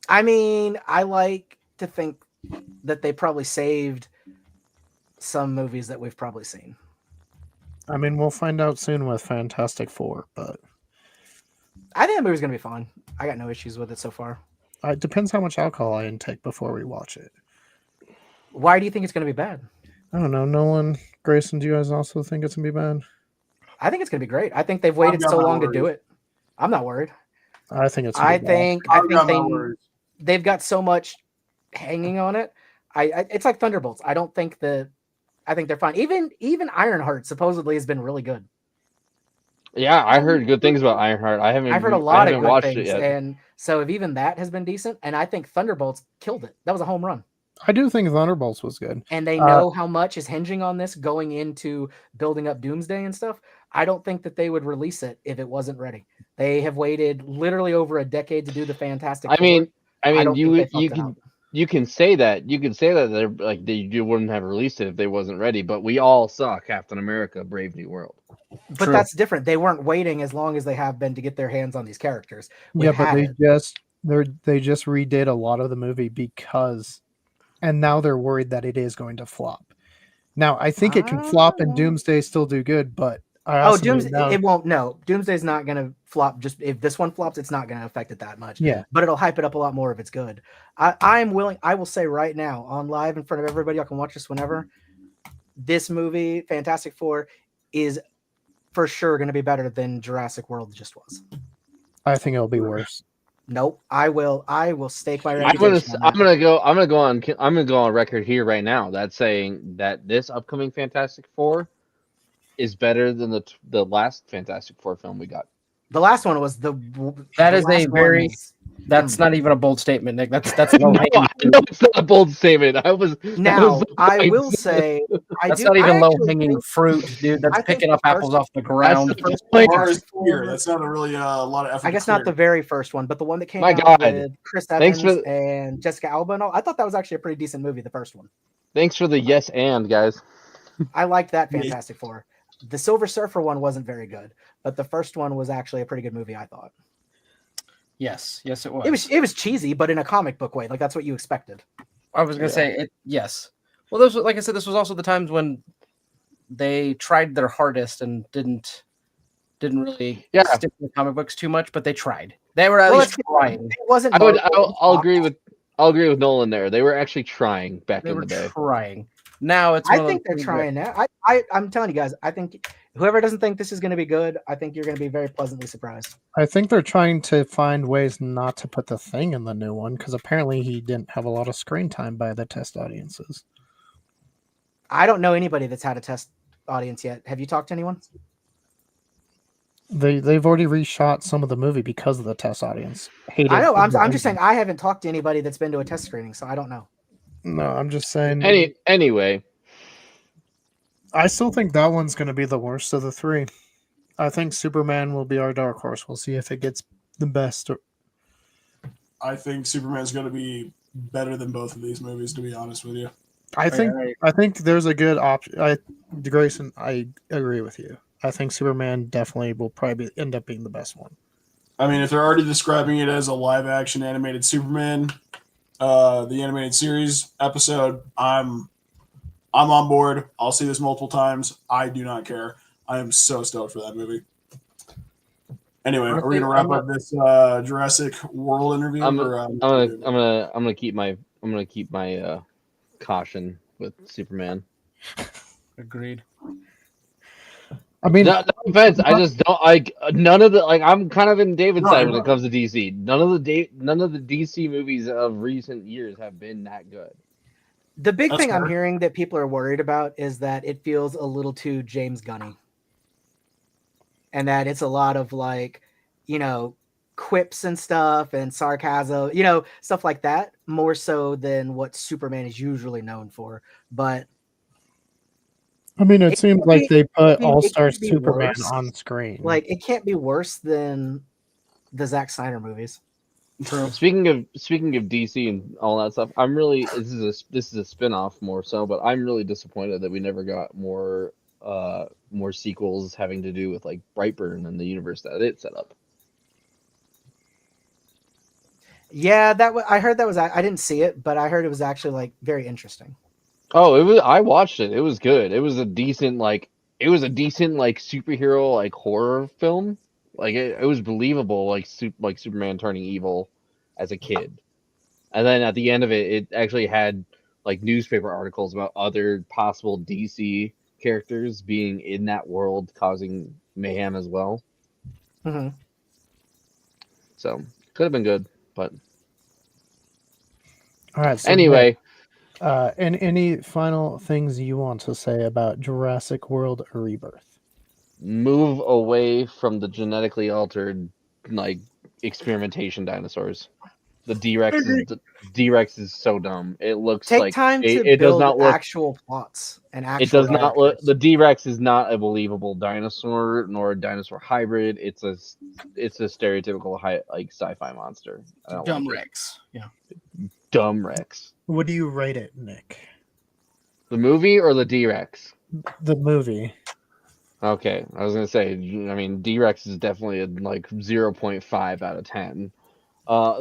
I mean, I like to think that they probably saved some movies that we've probably seen. I mean, we'll find out soon with Fantastic Four, but I think that movie's gonna be fun. I got no issues with it so far. it depends how much alcohol I intake before we watch it. Why do you think it's gonna be bad? I don't know. Nolan, Grayson, do you guys also think it's gonna be bad? I think it's gonna be great. I think they've waited so long to do it. I'm not worried. I think it's. I think they've got so much hanging on it. It's like Thunderbolts. I think they're fine. Even Ironheart supposedly has been really good. Yeah, I heard good things about Ironheart. I've heard a lot of good watched things, it yet. and so if even that has been decent, and I think Thunderbolts killed it. That was a home run. I do think Thunderbolts was good, and they know how much is hinging on this going into building up Doomsday and stuff. I don't think that they would release it if it wasn't ready. They have waited literally over a decade to do the Fantastic Four. I mean, you can say that they're like they wouldn't have released it if they wasn't ready. But we all saw Captain America: Brave New World. But that's different. They weren't waiting as long as they have been to get their hands on these characters. But they just redid a lot of the movie because, and now they're worried that it is going to flop. Now I think it can flop and Doomsday still do good, but Doomsday it won't. No, Doomsday's not going to flop. Just if this one flops, it's not going to affect it that much. Yeah, but it'll hype it up a lot more if it's good. I'm willing. I will say right now on live in front of everybody. I can watch this whenever. This movie, Fantastic Four, is for sure going to be better than Jurassic World just was. I think it'll be worse. Nope. I will stake my reputation. I'm gonna go on record here right now that's saying that this upcoming Fantastic Four is better than the last Fantastic Four film we got. The last one was that's not even a bold statement, Nick. That's no, it's not a bold statement. I will say that's not even low hanging fruit, dude. That's picking up apples off the ground. That's not a really a lot of effort. I guess not the very first one, but the one that came out with Chris Evans and Jessica Alba and all. I thought that was actually a pretty decent movie, the first one. Thanks for the yes and guys. I liked that Fantastic Four. The Silver Surfer one wasn't very good, but the first one was actually a pretty good movie, I thought. Yes, it was. It was cheesy, but in a comic book way. Like that's what you expected. I was gonna say it. Yes. Well, like I said, this was also the times when they tried their hardest and didn't really stick to the comic books too much, but they tried. They were at least trying. It wasn't. I'll agree with Nolan there. They were actually trying back in the day. Trying. Now it's. I think they're trying now. I'm telling you guys. I think whoever doesn't think this is going to be good, I think you're going to be very pleasantly surprised. I think they're trying to find ways not to put the Thing in the new one because apparently he didn't have a lot of screen time by the test audiences. I don't know anybody that's had a test audience yet. Have you talked to anyone? They've already reshot some of the movie because of the test audience. I know. I'm just saying I haven't talked to anybody that's been to a test screening, so I don't know. No, I'm just saying. Anyway, I still think that one's going to be the worst of the three. I think Superman will be our dark horse. We'll see if it gets the best. I think Superman's going to be better than both of these movies, to be honest with you. I think there's a good option. Grayson, I agree with you. I think Superman definitely will probably end up being the best one. I mean, if they're already describing it as a live-action animated Superman, the animated series episode, I'm on board. I'll see this multiple times. I do not care. I am so stoked for that movie. Anyway, are we gonna wrap up this Jurassic World interview? I'm gonna keep my caution with Superman. Agreed. I mean, no offense. I just don't like none of the I'm kind of in David's side when it comes to DC. None of the DC movies of recent years have been that good. The big thing I'm hearing that people are worried about is that it feels a little too James Gunny. And that it's a lot of quips and stuff and sarcasm, stuff like that, more so than what Superman is usually known for. But I mean, it seems like they put All-Star Superman worse. on screen. Like, it can't be worse than the Zack Snyder movies. True. Speaking of DC and all that stuff, I'm really this is a spin-off more so, but I'm really disappointed that we never got more sequels having to do with like Brightburn and the universe that it set up. Yeah, I heard that was. I didn't see it, but I heard it was actually very interesting. Oh, it was. I watched it. It was good. It was a decent superhero horror film. It was believable, like Superman turning evil as a kid, and then at the end of it, it actually had newspaper articles about other possible DC characters being in that world causing mayhem as well. Mm-hmm. So could have been good, but all right. So anyway, and any final things you want to say about Jurassic World Rebirth? Move away from the genetically altered experimentation dinosaurs. The D-Rex is so dumb. It looks Take like time to it does build not look actual plots and actual. It does not look. characters. The D-Rex is not a believable dinosaur nor a dinosaur hybrid. It's a stereotypical sci-fi monster. Dumb Rex. Yeah. Dumb Rex. What do you rate it, Nick? The movie or the D-Rex? The movie. Okay, I was gonna say. I mean, D-Rex is definitely a 0.5 out of 10.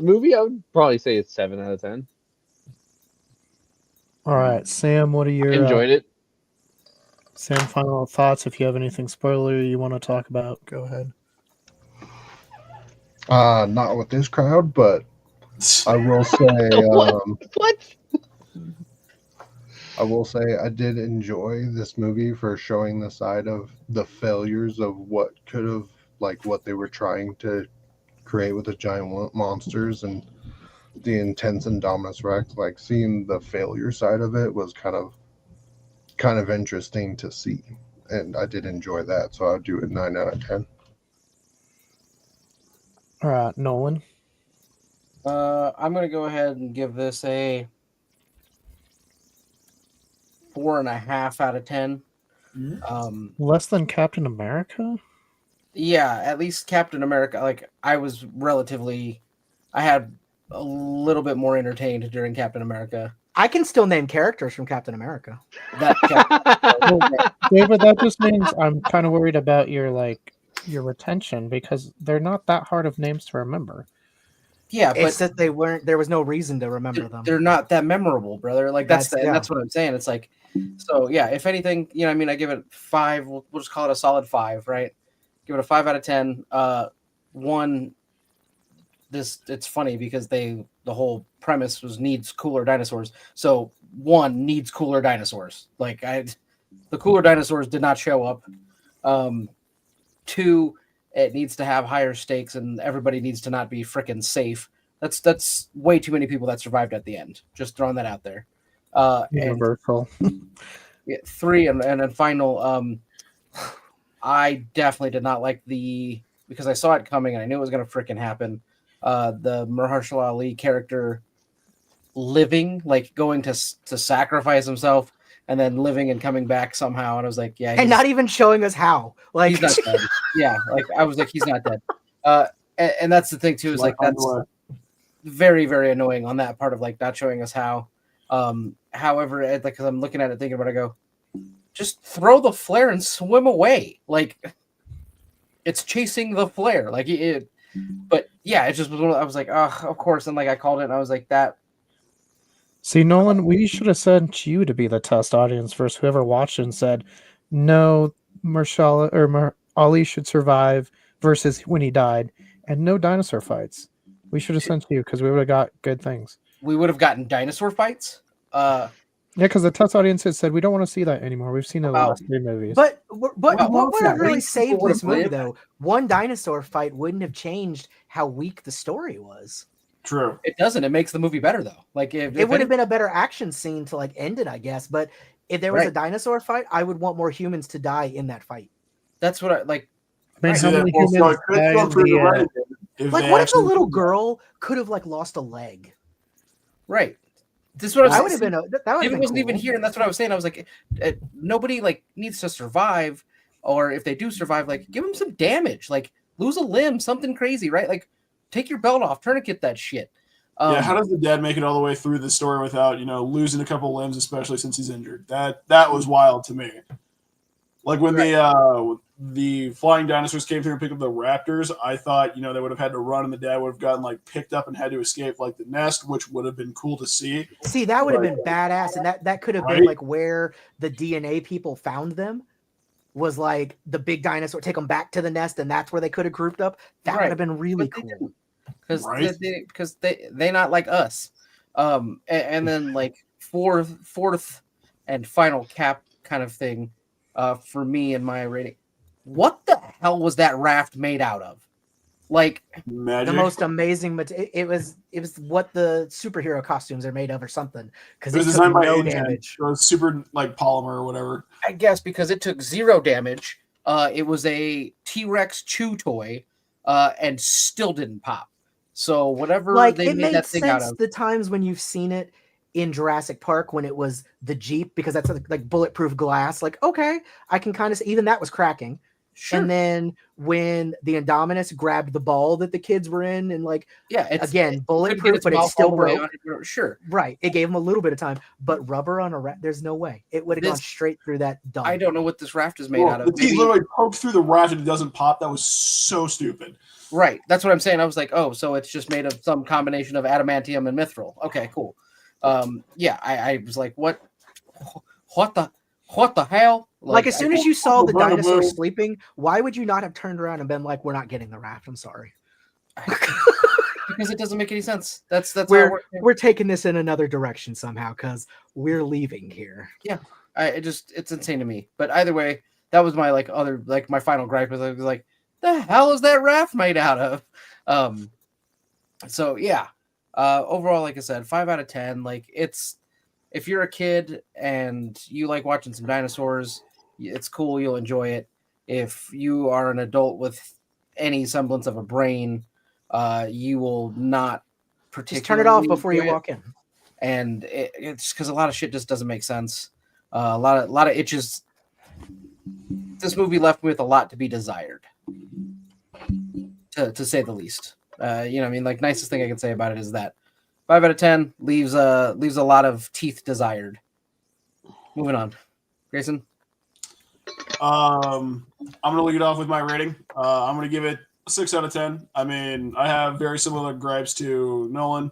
Movie, I would probably say it's 7 out of 10. All right, Sam, what are your Enjoyed it. Sam, final thoughts? If you have anything spoilery you want to talk about, go ahead. Not with this crowd, but I will say what? I will say I did enjoy this movie for showing the side of the failures of what could have, what they were trying to create with the giant monsters and the intense Indominus Rex. Seeing the failure side of it was kind of interesting to see, and I did enjoy that. So I'll do it 9 out of 10. All right, Nolan. I'm gonna go ahead and give this a 4.5 out of 10. Less than Captain America? Yeah, at least Captain America. I had a little bit more entertained during Captain America. I can still name characters from Captain America. David, that just means I'm kind of worried about your retention, because they're not that hard of names to remember. Yeah, It's but that there was no reason to remember them. they're not that memorable, brother. That's what I'm saying. It's so yeah. If anything, I give it 5. We'll just call it a solid 5, right? Give it a 5 out of 10. One. It's funny because the whole premise was needs cooler dinosaurs. So 1 needs cooler dinosaurs. The cooler dinosaurs did not show up. 2, it needs to have higher stakes and everybody needs to not be freaking safe. That's way too many people that survived at the end. Just throwing that out there. Universal. And 3 and then final. I definitely did not like because I saw it coming and I knew it was going to freaking happen. The Mahershala Ali character living, like going to sacrifice himself and then living and coming back somehow. And I was like, yeah, And not even showing us how. Like, he's not dead. Yeah, like I was like, he's not dead. And that's the thing too, is like that's very, very annoying on that part of like not showing us how. However, like, because I'm looking at it thinking about it, I go, just throw the flare and swim away. Like, it's chasing the flare. Like it, but yeah, it just was. I was like, oh, of course. And like I called it, and I was like, that. See, Nolan, we should have sent you to be the test audience first. Whoever watched and said, no, Ali should survive versus when he died, and no dinosaur fights. We should have sent you because we would have got good things. We would have gotten dinosaur fights. Yeah, because the test audience had said we don't want to see that anymore. We've seen the last 3 movies. But what would have really saved people this movie, would've though? One dinosaur fight wouldn't have changed how weak the story was. True. It doesn't. It makes the movie better, though. Like, if It would have been a better action scene to like end it, I guess. But if there was a Right. dinosaur fight, I would want more humans to die in that fight. That's what I like. I mean, See, how that many also humans could died go in through the the, writing if Like, they what if the actually little did that. girl could have like lost a leg? Right. This is what I That was would have been that would have David been wasn't cool. even here, and that's what I was saying. I was like, nobody like needs to survive, or if they do survive, like give them some damage, like lose a limb, something crazy, right? Like take your belt off, tourniquet that shit. Yeah, how does the dad make it all the way through the story without, losing a couple limbs, especially since he's injured? That was wild to me. Like when the flying dinosaurs came through and picked up the raptors, I thought, they would have had to run and the dad would have gotten like picked up and had to escape like the nest, which would have been cool to see. See, that would have been badass, and that could have been Right? like where the DNA people found them. Was like the big dinosaur, take them back to the nest, and that's where they could have grouped up. That would have been really cool. Because Right. they not like us. And then like fourth and final cap kind of thing, for me and my rating. What the hell was that raft made out of? Like Magic. The most amazing it was what the superhero costumes are made of or something, because It was it took designed by no Intel. damage. It was super like polymer or whatever. I guess because it took 0 damage. It was a T-Rex chew toy, and still didn't pop. So whatever Like, they it made made that thing out sense of. the times when you've seen it in Jurassic Park when it was the Jeep, because that's like bulletproof glass. Like, okay, I can kind of see, even that was cracking. Sure. And then when the Indominus grabbed the ball that the kids were in, and like, Yeah, it's again, couldn't bulletproof, get its but it mouth still all the way broke. on it. Sure. Right. It gave them a little bit of time, but rubber on a raft, there's no way. It would have gone This- straight through that dump. I don't know what this raft is made out The of. teeth Maybe- literally poked through the raft and it doesn't pop. That was so stupid. Right. That's what I'm saying. I was like, oh, so it's just made of some combination of adamantium and mithril. Okay, cool. Yeah, I was like, what the hell? Like, as soon as you saw the Rubber dinosaur move. sleeping, why would you not have turned around and been like, we're not getting the raft? I'm sorry. because it doesn't make any sense. That's how it works. We're taking this in another direction somehow because we're leaving here. It's insane to me. But either way, that was my my final gripe was like, the hell is that raft made out of? So yeah. Overall, like I said, 5 out of 10. Like, it's, if you're a kid and you like watching some dinosaurs, it's cool, you'll enjoy it. If you are an adult with any semblance of a brain, you will not particularly Just turn it off before you enjoy it. walk in. And it's because a lot of shit just doesn't make sense. A lot of itches. This movie left me with a lot to be desired, to say the least. I mean, like, nicest thing I can say about it is that 5 out of 10 leaves a lot of teeth desired. Moving on, Grayson. I'm gonna lead off with my rating. I'm gonna give it a 6 out of 10. I mean, I have very similar gripes to Nolan.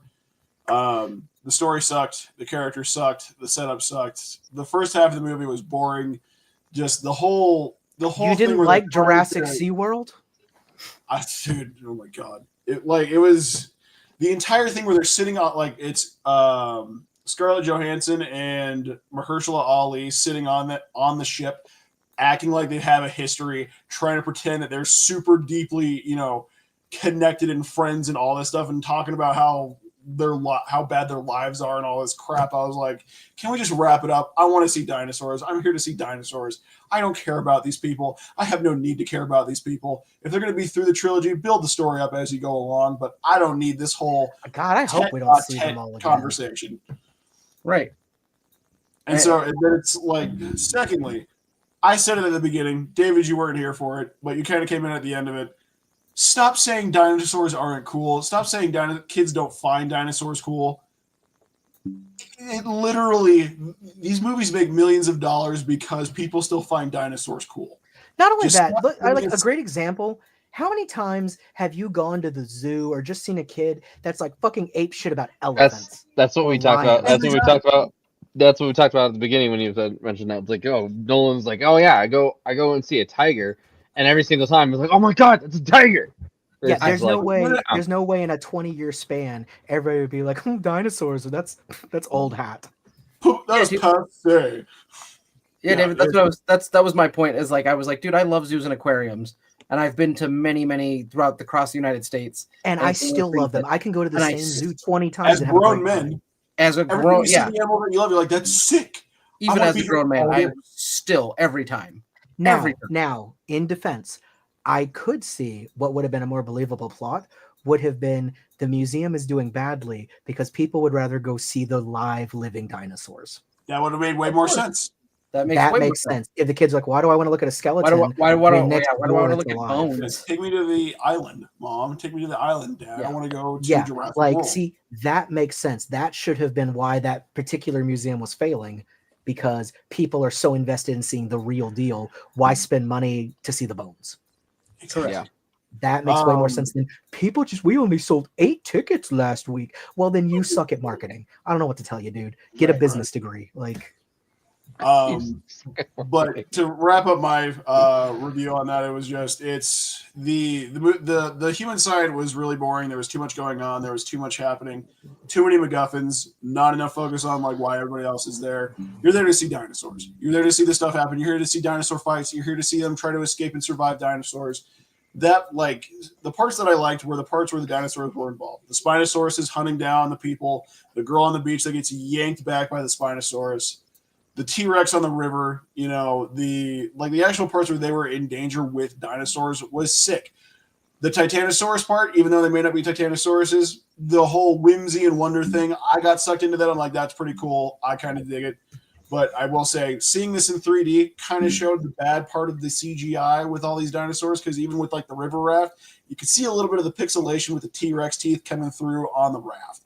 The story sucked, the character sucked, the setup sucked. The first half of the movie was boring. Just the whole You thing didn't where like they're trying Jurassic to- SeaWorld? Dude, oh my god! It was the entire thing where they're sitting on, like, it's Scarlett Johansson and Mahershala Ali sitting on the ship, acting like they have a history, trying to pretend that they're super deeply, connected and friends and all this stuff, and talking about how how bad their lives are and all this crap. I was like, can we just wrap it up? I want to see dinosaurs. I'm here to see dinosaurs. I don't care about these people. I have no need to care about these people. If they're going to be through the trilogy, build the story up as you go along. But I don't need this whole God, I hope we don't see them all again. conversation. Right. And so then it's like, secondly, I said it at the beginning. David, you weren't here for it, but you kind of came in at the end of it. Stop saying dinosaurs aren't cool. Stop saying kids don't find dinosaurs cool. It literally, these movies make millions of dollars because people still find dinosaurs cool. Not only that, look, I like a great example. How many times have you gone to the zoo or just seen a kid that's like fucking ape shit about elephants? That's what we talked about. That's what we talked about. That's what we talked about at the beginning when you mentioned that. It's like, oh, Nolan's like, oh yeah, I go and see a tiger, and every single time it's like, oh my god, it's a tiger. Yeah, there's no way. There's no way in a 20-year span everybody would be like, dinosaurs. That's old hat. That was passe. Yeah, David, that was my point. Is like I was like, dude, I love zoos and aquariums, and I've been to many across the United States, and I still love them. I can go to the same zoo 20 times. As grown men, as a grown, yeah, the animal that you love, you're like, that's sick. Even as a grown man, I still every time. Now, in defense, I could see what would have been a more believable plot would have been the museum is doing badly because people would rather go see the live living dinosaurs. That would have made way more sense. That makes sense. If the kid's like, why do I want to look at a skeleton? Why do I want to look at bones? Take me to the island, Mom. Take me to the island, Dad. Yeah. I want to go to Jurassic World. See, that makes sense. That should have been why that particular museum was failing, because people are so invested in seeing the real deal. Why spend money to see the bones? Correct. Yeah. That makes way more sense than people we only sold 8 tickets last week. Well, then you suck at marketing. I don't know what to tell you, dude. Get a business degree. Like, but to wrap up my review on that, it was just the human side was really boring. There was too much going on. There was too much happening. Too many MacGuffins. Not enough focus on like why everybody else is there. You're there to see dinosaurs. You're there to see this stuff happen. You're here to see dinosaur fights. You're here to see them try to escape and survive dinosaurs. That like the parts that I liked were the parts where the dinosaurs were involved. The Spinosaurus is hunting down the people. The girl on the beach that gets yanked back by the Spinosaurus. The T-Rex on the river, the actual parts where they were in danger with dinosaurs was sick. The Titanosaurus part, even though they may not be Titanosauruses, the whole whimsy and wonder thing, I got sucked into that. I'm like, that's pretty cool. I kind of dig it. But I will say, seeing this in 3D kind of showed the bad part of the CGI with all these dinosaurs, because even with like the river raft, you could see a little bit of the pixelation with the T-Rex teeth coming through on the raft.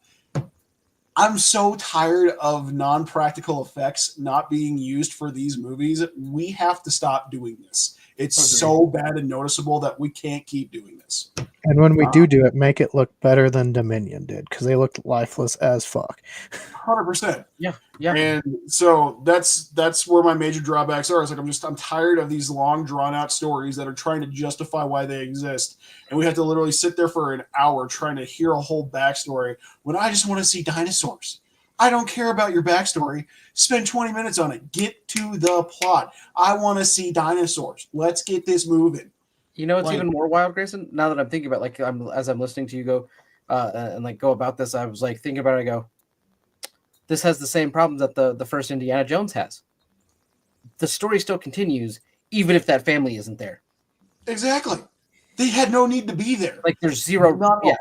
I'm so tired of non-practical effects not being used for these movies. We have to stop doing this. It's so bad and noticeable that we can't keep doing this. And when we do it, make it look better than Dominion did, because they looked lifeless as fuck. 100%. Yeah. And so that's where my major drawbacks are. It's like I'm tired of these long drawn out stories that are trying to justify why they exist, and we have to literally sit there for an hour trying to hear a whole backstory when I just want to see dinosaurs. I don't care about your backstory. Spend 20 minutes on it. Get to the plot. I want to see dinosaurs. Let's get this moving. You know, it's even more wild, Grayson. Now that I'm thinking about, like, as I'm listening to you go and like go about this, I was like thinking about it. I go, this has the same problems that the first Indiana Jones has. The story still continues, even if that family isn't there. Exactly. They had no need to be there. Like, there's zero. Yeah.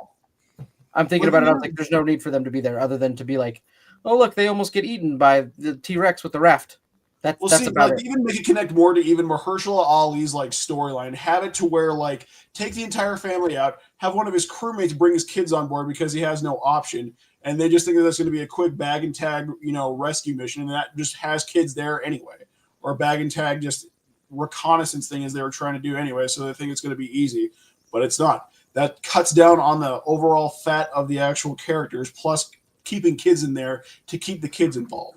I'm thinking about it. I was like, there's no need for them to be there, other than to be like, oh look, they almost get eaten by the T-Rex with the raft. That's about it. Even make it connect more to even Mahershala Ali's like storyline. Have it to where like take the entire family out, have one of his crewmates bring his kids on board because he has no option, and they just think that that's going to be a quick bag and tag, rescue mission, and that just has kids there anyway, or a bag and tag just reconnaissance thing as they were trying to do anyway, so they think it's going to be easy, but it's not. That cuts down on the overall fat of the actual characters, plus keeping kids in there to keep the kids involved.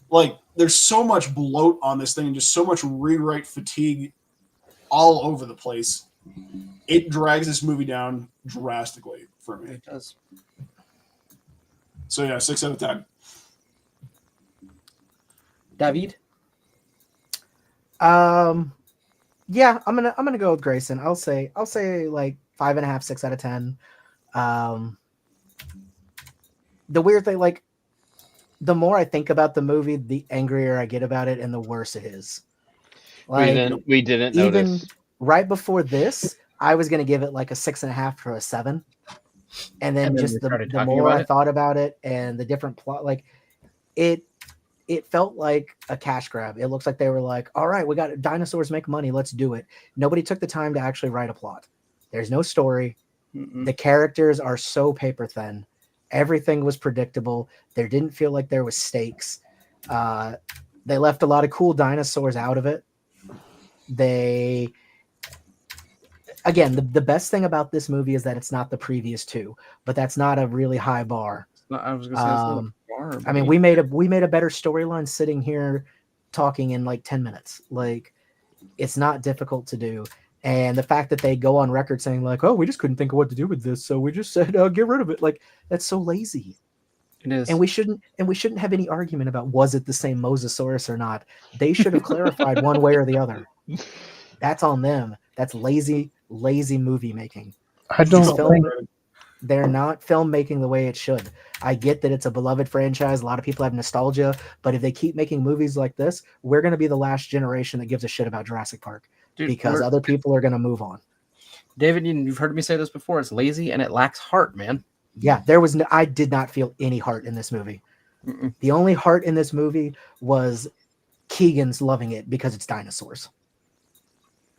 Like, there's so much bloat on this thing and just so much rewrite fatigue all over the place. It drags this movie down drastically for me. It does. So yeah, 6 out of 10. David? Yeah, I'm gonna go with Grayson. I'll say like 5.5, 6 out of 10. the weird thing, like, the more I think about the movie, the angrier I get about it, and the worse it is. Like, we didn't even notice. right before this, I was gonna give it like a 6.5 to a 7. And then And then just we started the talking more about I it? thought about it and the different plot, like it felt like a cash grab. It looks like they were like, all right, we got dinosaurs make money, let's do it. Nobody took the time to actually write a plot. There's no story. The characters are so paper thin. Everything was predictable. There didn't feel like there was stakes. They left a lot of cool dinosaurs out of it. Again, the best thing about this movie is that it's not the previous two, but that's not a really high bar. I was gonna say it's not far, I mean, we made a better storyline sitting here talking in like 10 minutes. Like, it's not difficult to do. And the fact that they go on record saying like, oh, we just couldn't think of what to do with this, so we just said get rid of it. Like, that's so lazy. It is. And we shouldn't have any argument about was it the same Mosasaurus or not. They should have clarified one way or the other. That's on them. That's lazy movie making. I don't think They're not filmmaking the way it should. I get that it's a beloved franchise. A lot of people have nostalgia, but if they keep making movies like this, we're going to be the last generation that gives a shit about Jurassic Park. Dude, because other people are going to move on. David, you've heard me say this before. It's lazy and it lacks heart, man. Yeah, I did not feel any heart in this movie. Mm-mm. The only heart in this movie was Keegan's loving it because it's dinosaurs.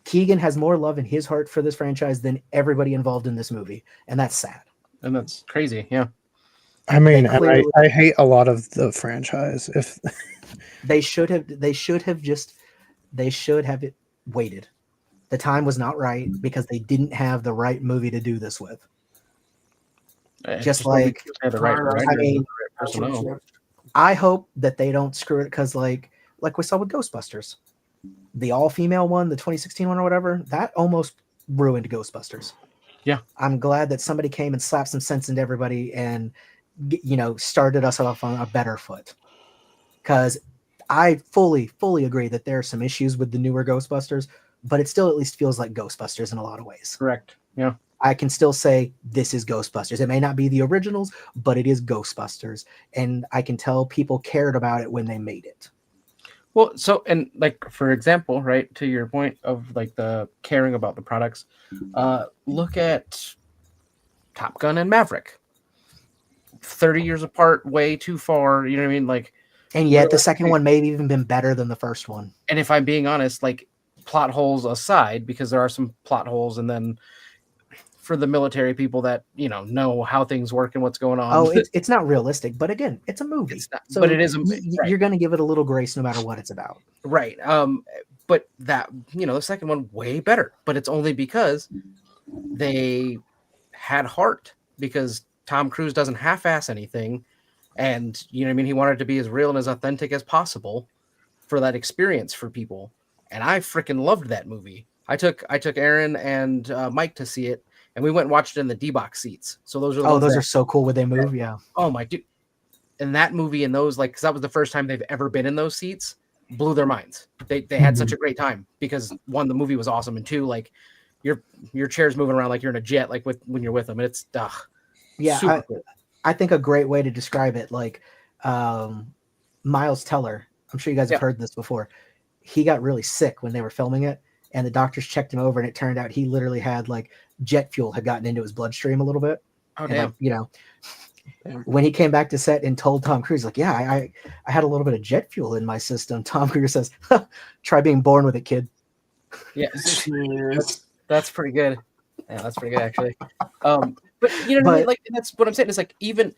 Keegan has more love in his heart for this franchise than everybody involved in this movie, and that's sad. And that's crazy. Yeah. I mean, They clearly- I hate a lot of the franchise. If They should have it waited. The time was not right because they didn't have the right movie to do this with. Just like, they have the right I writers, I mean, the right personnel. I hope that they don't screw it because like we saw with Ghostbusters, the all-female one, the 2016 one or whatever, that almost ruined Ghostbusters. Yeah. I'm glad that somebody came and slapped some sense into everybody and started us off on a better foot. Because I fully agree that there are some issues with the newer Ghostbusters, but it still at least feels like Ghostbusters in a lot of ways. Correct. Yeah. I can still say this is Ghostbusters. It may not be the originals, but it is Ghostbusters. And I can tell people cared about it when they made it. Well, so, and like, for example, right, to your point of like the caring about the products, look at Top Gun and Maverick. 30 years apart, way too far. You know what I mean? Like, and yet the second one may have even been better than the first one. And if I'm being honest, like, plot holes aside, because there are some plot holes, and then for the military people that know how things work and what's going on. Oh, it's not realistic, but again, it's a movie. Not, so but it is. You're going to give it a little grace no matter what it's about. Right. But that the second one way better, but it's only because they had heart. Because Tom Cruise doesn't half-ass anything, and you know what I mean. He wanted to be as real and as authentic as possible for that experience for people, and I freaking loved that movie. I took Aaron and Mike to see it. And we went and watched it in the D-box seats. So those are those are so cool when they move. Yeah. Oh my dude. And that movie and those, like, because that was the first time they've ever been in those seats, blew their minds. They had such a great time because one, the movie was awesome, and two, like your chair's moving around like you're in a jet, like when you're with them, and it's yeah. Cool. I think a great way to describe it, like Miles Teller. I'm sure you guys have heard this before. He got really sick when they were filming it. And the doctors checked him over, and it turned out he literally had like jet fuel had gotten into his bloodstream a little bit. Oh, and damn. When he came back to set and told Tom Cruise, like, yeah, I had a little bit of jet fuel in my system. Tom Cruise says, try being born with it, kid. Yeah. That's pretty good. Yeah, that's pretty good, actually. But you know what I mean? Like, that's what I'm saying. It's like, even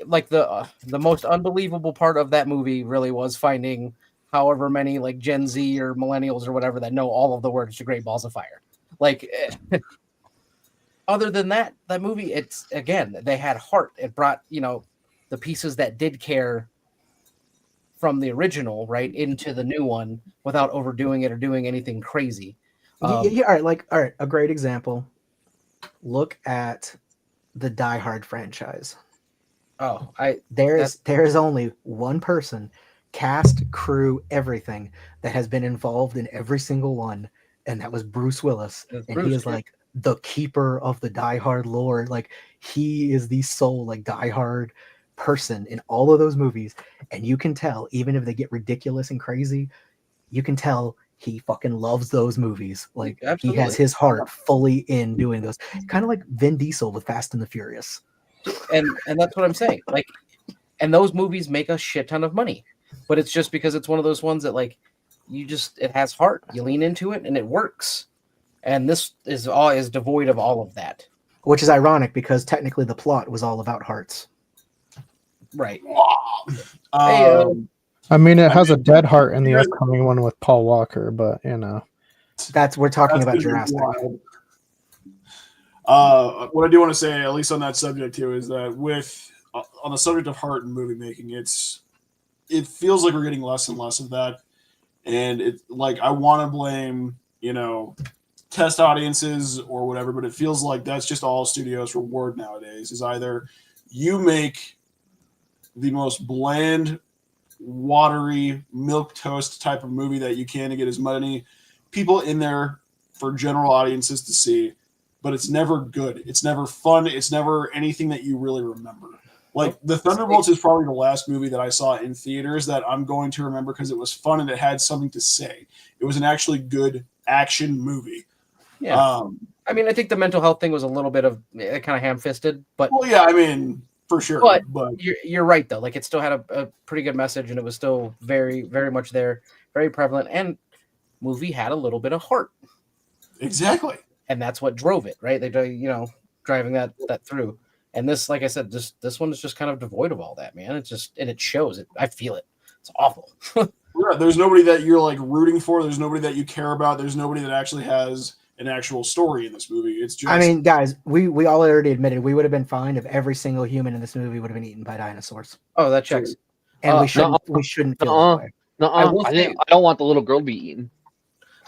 like the most unbelievable part of that movie really was finding however many like Gen Z or millennials or whatever that know all of the words to Great Balls of Fire. Like, other than that movie, it's, again, they had heart. It brought, the pieces that did care from the original, right, into the new one without overdoing it or doing anything crazy. All right. A great example. Look at the Die Hard franchise. There is only one person, cast, crew, everything, that has been involved in every single one, and that was Bruce Willis. He is like the keeper of the Die Hard lore. Like, he is the sole like Die Hard person in all of those movies, and you can tell, even if they get ridiculous and crazy, you can tell he fucking loves those movies. Like he has his heart fully in doing those. Kind of like Vin Diesel with Fast and the Furious. And that's what I'm saying. Like, and those movies make a shit ton of money, but it's just because it's one of those ones that like it has heart. You lean into it and it works. And this is devoid of all of that. Which is ironic because technically the plot was all about hearts. Right. I mean, it has a dead heart in the upcoming one with Paul Walker, but you know, we're talking about Jurassic. What I do want to say, at least on that subject too, is that on the subject of heart and movie making, it feels like we're getting less and less of that, and I want to blame test audiences or whatever, but it feels like that's just all studios reward nowadays. Is either you make the most bland, watery, milk toast type of movie that you can to get as many people in there for general audiences to see, but it's never good. It's never fun. It's never anything that you really remember. Like the Thunderbolts is probably the last movie that I saw in theaters that I'm going to remember because it was fun and it had something to say. It was an actually good action movie. Yeah. I mean, I think the mental health thing was a little bit of kind of ham-fisted, but well, yeah, I mean, for sure. But you're right though. Like it still had a pretty good message, and it was still very, very much there, very prevalent. And movie had a little bit of heart. Exactly. And that's what drove it, right? They driving that through. And this, like I said, this one is just kind of devoid of all that, man. It's just, and it shows it. I feel it. It's awful. Yeah, there's nobody that you're like rooting for. There's nobody that you care about. There's nobody that actually has an actual story in this movie. It's just, I mean, guys, we all already admitted we would have been fine if every single human in this movie would have been eaten by dinosaurs. Oh, that checks. And we shouldn't feel that way. I don't want the little girl to be eaten.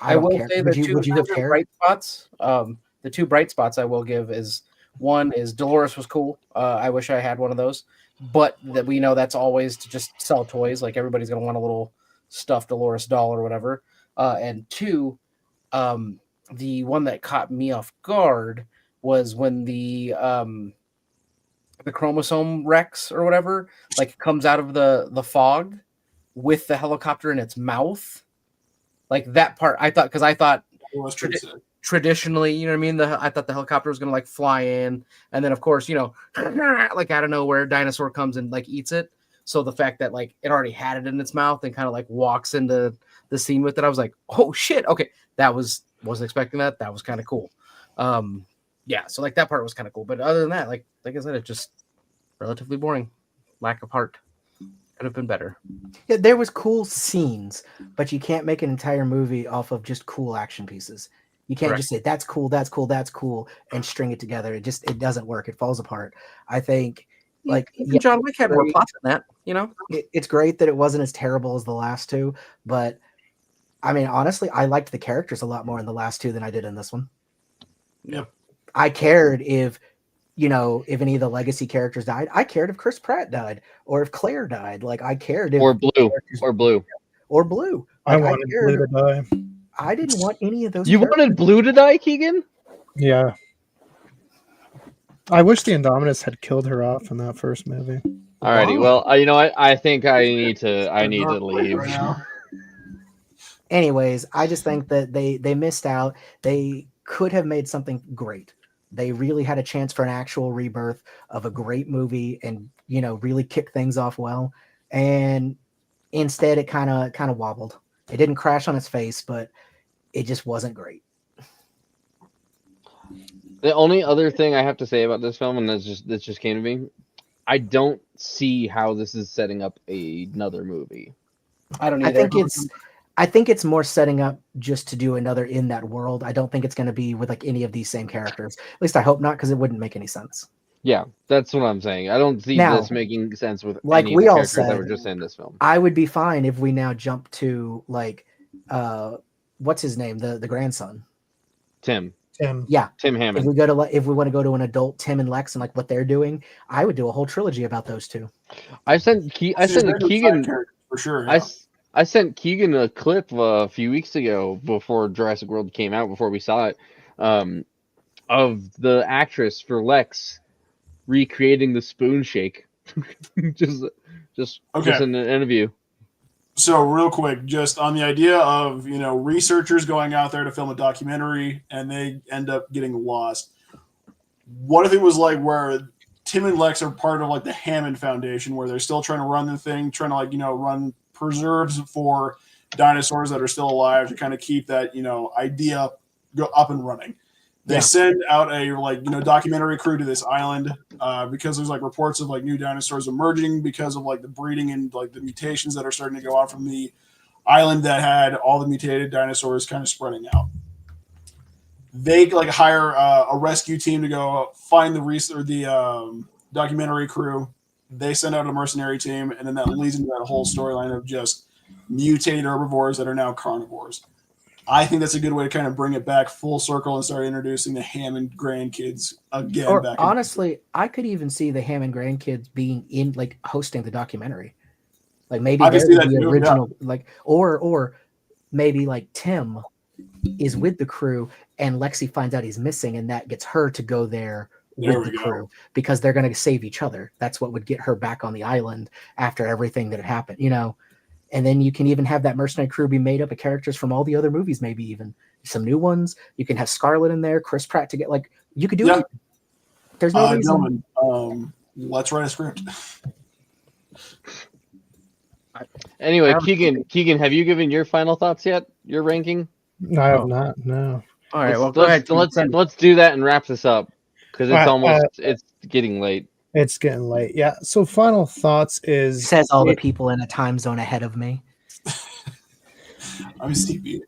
I will say the two bright spots. The two bright spots I will give is one is Dolores was cool. I wish I had one of those, but that we know that's always to just sell toys. Like everybody's gonna want a little stuffed Dolores doll or whatever. And two, the one that caught me off guard was when the chromosome Rex or whatever like comes out of the fog with the helicopter in its mouth. Like that part, I thought traditionally, you know what I mean? I thought the helicopter was gonna like fly in, and then of course, like out of nowhere, dinosaur comes and like eats it. So the fact that like it already had it in its mouth and kind of like walks into the scene with it, I was like, oh shit, okay, wasn't expecting that. That was kind of cool. Yeah, so like that part was kind of cool. But other than that, like I said, it's just relatively boring. Lack of heart. Could have been better. Yeah, there was cool scenes, but you can't make an entire movie off of just cool action pieces. You can't just say that's cool, that's cool, that's cool, and string it together. It doesn't work. It falls apart. I think John Wick had more plot than that. It's great that it wasn't as terrible as the last two, but I mean, honestly, I liked the characters a lot more in the last two than I did in this one. Yep. I cared if any of the legacy characters died. I cared if Chris Pratt died or if Claire died. Like I cared if Blue. I wanted Blue to die. I didn't want any of those. You wanted Blue to die, Keegan? Yeah. I wish the Indominus had killed her off in that first movie. Alrighty, well, you know what? I think I need to leave. Right now. Anyways, I just think that they missed out. They could have made something great. They really had a chance for an actual rebirth of a great movie and, really kick things off well. And instead it kind of wobbled. It didn't crash on its face, but it just wasn't great. The only other thing I have to say about this film, and that just came to me, I don't see how this is setting up another movie. I don't either. I think it's more setting up just to do another in that world. I don't think it's going to be with like any of these same characters. At least I hope not, because it wouldn't make any sense. Yeah, that's what I'm saying. I don't see this making sense with like any we of the all characters said, that were just in this film. I would be fine if we now jump to like, what's his name, the grandson, Tim. Yeah, Tim Hammond. If we want to go to an adult Tim and Lex and like what they're doing, I would do a whole trilogy about those two. I sent Keegan for sure. Yeah. I sent Keegan a clip a few weeks ago before Jurassic World came out, before we saw it, of the actress for Lex recreating the spoon shake just Okay. in an interview. So real quick, just on the idea of researchers going out there to film a documentary and they end up getting lost. What if it was like where Tim and Lex are part of like the Hammond Foundation, where they're still trying to run the thing, trying to run preserves for dinosaurs that are still alive to kind of keep that idea go up and running. They send out a documentary crew to this island because there's reports of new dinosaurs emerging because of the breeding and the mutations that are starting to go on from the island that had all the mutated dinosaurs kind of spreading out. They hire a rescue team to go find the documentary crew. They send out a mercenary team, and then that leads into that whole storyline of just mutated herbivores that are now carnivores. I think that's a good way to kind of bring it back full circle and start introducing the Hammond grandkids again. Or honestly, I could even see the Hammond grandkids being in hosting the documentary. Maybe they're the original, or maybe Tim is with the crew and Lexi finds out he's missing, and that gets her to go there with the crew because they're going to save each other. That's what would get her back on the island after everything that had happened, And then you can even have that mercenary crew be made up of characters from all the other movies, maybe even some new ones. You can have Scarlett in there, Chris Pratt to get you could do it. There's no reason. Dylan, let's write a script. Anyway, Keegan, have you given your final thoughts yet? Your ranking? I have not. No. All right. Well, let's do that and wrap this up because it's it's getting late. It's getting late. Yeah. So final thoughts is says all the people in a time zone ahead of me. I'm sleepy.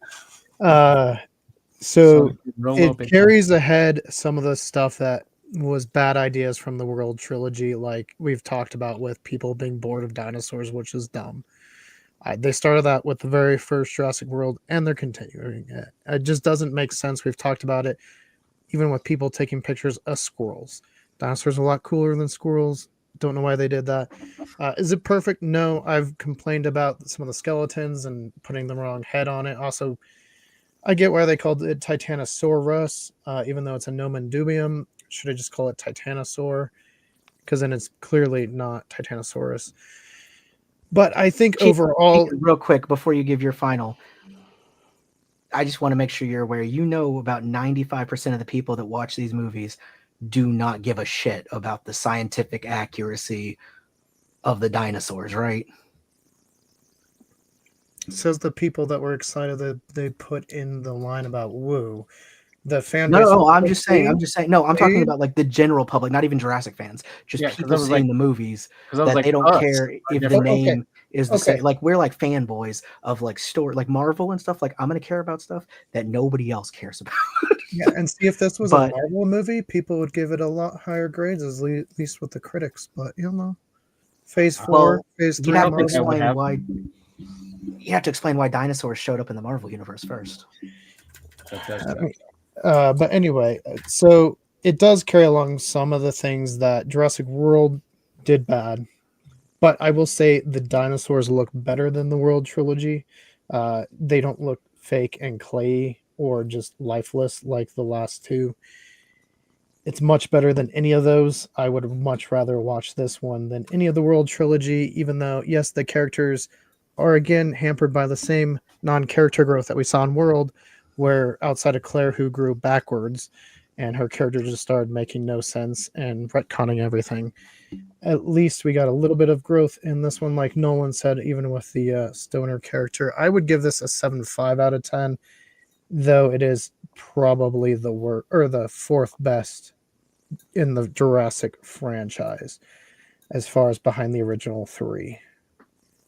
So it carries ahead some of the stuff that was bad ideas from the World Trilogy, like we've talked about with people being bored of dinosaurs, which is dumb. They started that with the very first Jurassic World, and they're continuing it. It just doesn't make sense. We've talked about it, even with people taking pictures of squirrels. Dinosaurs are a lot cooler than squirrels. Don't know why they did that. Is it perfect? No. I've complained about some of the skeletons and putting the wrong head on it. Also, I get why they called it Titanosaurus, even though it's a nomen dubium. Should I just call it Titanosaur? Because then it's clearly not Titanosaurus. But I think overall... Real quick, before you give your final, I just want to make sure you're aware. About 95% of the people that watch these movies do not give a shit about the scientific accuracy of the dinosaurs, right? Says the people that were excited that they put in the line about woo. The fan base. No, I'm just saying. No, I'm talking about the general public, not even Jurassic fans. Just people seeing the movies that they don't care if the name is the same. We're fanboys of Marvel and stuff. I'm gonna care about stuff that nobody else cares about. Yeah, and see if this was a Marvel movie, people would give it a lot higher grades, at least with the critics. But Phase 4, Phase 3. You have to explain why. You have to explain why dinosaurs showed up in the Marvel universe first. But anyway, so it does carry along some of the things that Jurassic World did bad. But I will say the dinosaurs look better than the World Trilogy. They don't look fake and clay or just lifeless like the last two. It's much better than any of those. I would much rather watch this one than any of the World Trilogy, even though, yes, the characters are again hampered by the same non-character growth that we saw in World, where outside of Claire, who grew backwards, and her character just started making no sense and retconning everything. At least we got a little bit of growth in this one, like Nolan said, even with the Stoner character. I would give this a 7.5 out of 10, though it is probably the fourth best in the Jurassic franchise, as far as behind the original three.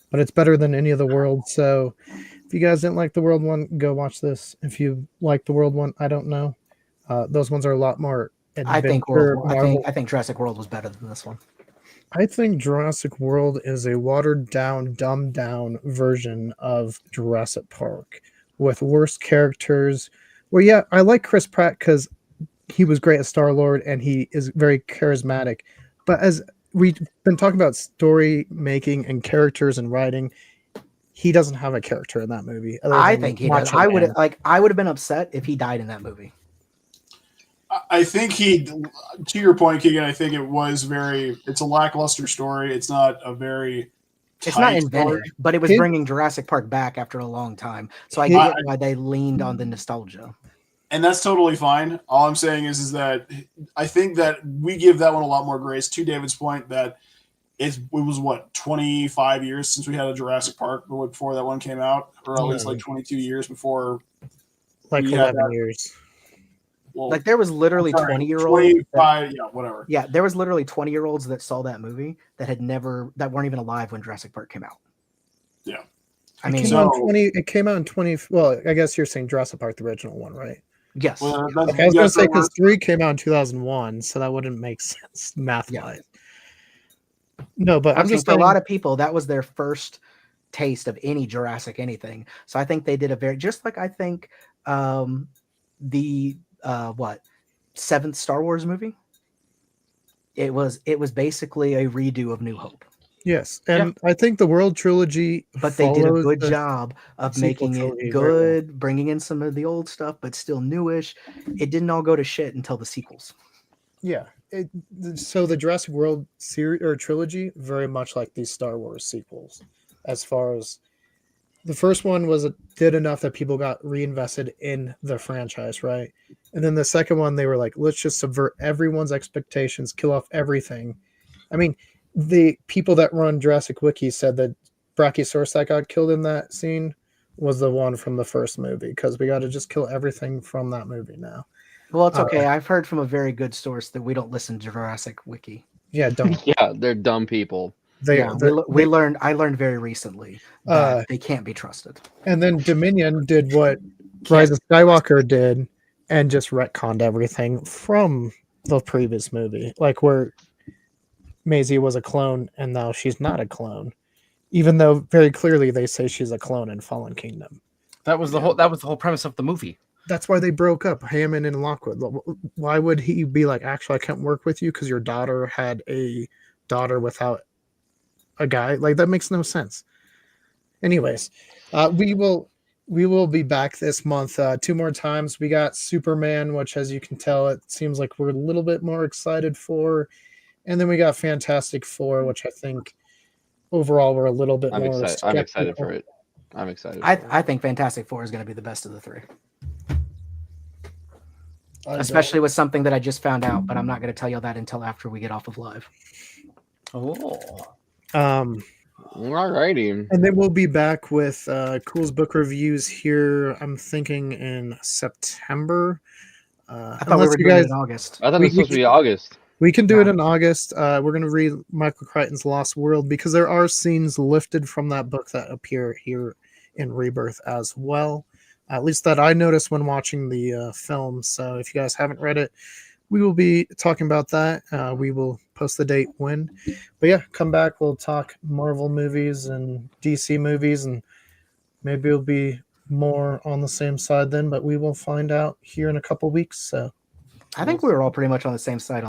But it's better than any of the World, so if you guys didn't like the World one, go watch this. If you like the World one, I don't know. Those ones are a lot more adventure. I think Jurassic World was better than this one. I think Jurassic World is a watered down, dumbed down version of Jurassic Park with worse characters. Well, yeah, I like Chris Pratt because he was great as Star-Lord and he is very charismatic. But as we've been talking about story making and characters and writing, he doesn't have a character in that movie. I think he does. I would have been upset if he died in that movie. I think to your point, Keegan, I think it's a lackluster story. It's not a very It's not tight inventive, story. but it was His- bringing Jurassic Park back after a long time. So I His- get why they leaned on the nostalgia. And that's totally fine. All I'm saying is that I think that we give that one a lot more grace. To David's point, that it was what 25 years since we had a Jurassic Park before that one came out, or at least like 22 years before. like we had 11 years. Well, Like there was literally sorry, 20-year-olds. 25, yeah, whatever. Yeah, there was literally 20-year-olds that saw that movie that weren't even alive when Jurassic Park came out. Yeah. I mean, It came out in 20. Well, I guess you're saying Jurassic Park, the original one, right? yes. Well, Okay, I was going to say because 3 came out in 2001, so that wouldn't make sense math-wise. No, but I'm just for a saying, lot of people, that was their first taste of any Jurassic anything. So I think they did just like I think the seventh Star Wars movie. It was basically a redo of New Hope. yes, and I think the World Trilogy, but they did a follows good the job of sequel making trilogy it very well. good, bringing in some of the old stuff, but still newish. It didn't all go to shit until the sequels. Yeah. So the Jurassic World series or trilogy, very much like these Star Wars sequels, as far as the first one did enough that people got reinvested in the franchise, right? And then the second one, they were like, let's just subvert everyone's expectations, kill off everything. I mean, the people that run Jurassic Wiki said that Brachiosaurus that got killed in that scene was the one from the first movie, because we got to just kill everything from that movie now. Well, it's okay. I've heard from a very good source that we don't listen to Jurassic Wiki. Yeah, don't. Yeah, they're dumb people. I learned very recently that they can't be trusted. And then Dominion did what Rise of Skywalker did and just retconned everything from the previous movie, like where Maisie was a clone and now she's not a clone, even though very clearly they say she's a clone in Fallen Kingdom. That was the whole premise of the movie. That's why they broke up, Hammond and Lockwood. Why would he be like, actually, I can't work with you because your daughter had a daughter without a guy? Like, that makes no sense. Anyways, we will be back this month 2 more times. We got Superman, which, as you can tell, it seems like we're a little bit more excited for. And then we got Fantastic Four, which I think overall we're a little bit I'm more excited. I'm excited for it. I'm excited. I think Fantastic Four is going to be the best of the three. Especially with something that I just found out, but I'm not going to tell you that until after we get off of live. Oh. Alrighty. And then we'll be back with Culz book reviews here, I'm thinking in September. I thought we were doing it in August. I thought it was supposed to be August. We can do it in August. We're going to read Michael Crichton's Lost World because there are scenes lifted from that book that appear here in Rebirth as well. At least that I noticed when watching the film. So if you guys haven't read it, we will be talking about that. We will post the date when. But yeah, come back. We'll talk Marvel movies and DC movies, and maybe it'll be more on the same side then, but we will find out here in a couple weeks. So I think we were all pretty much on the same side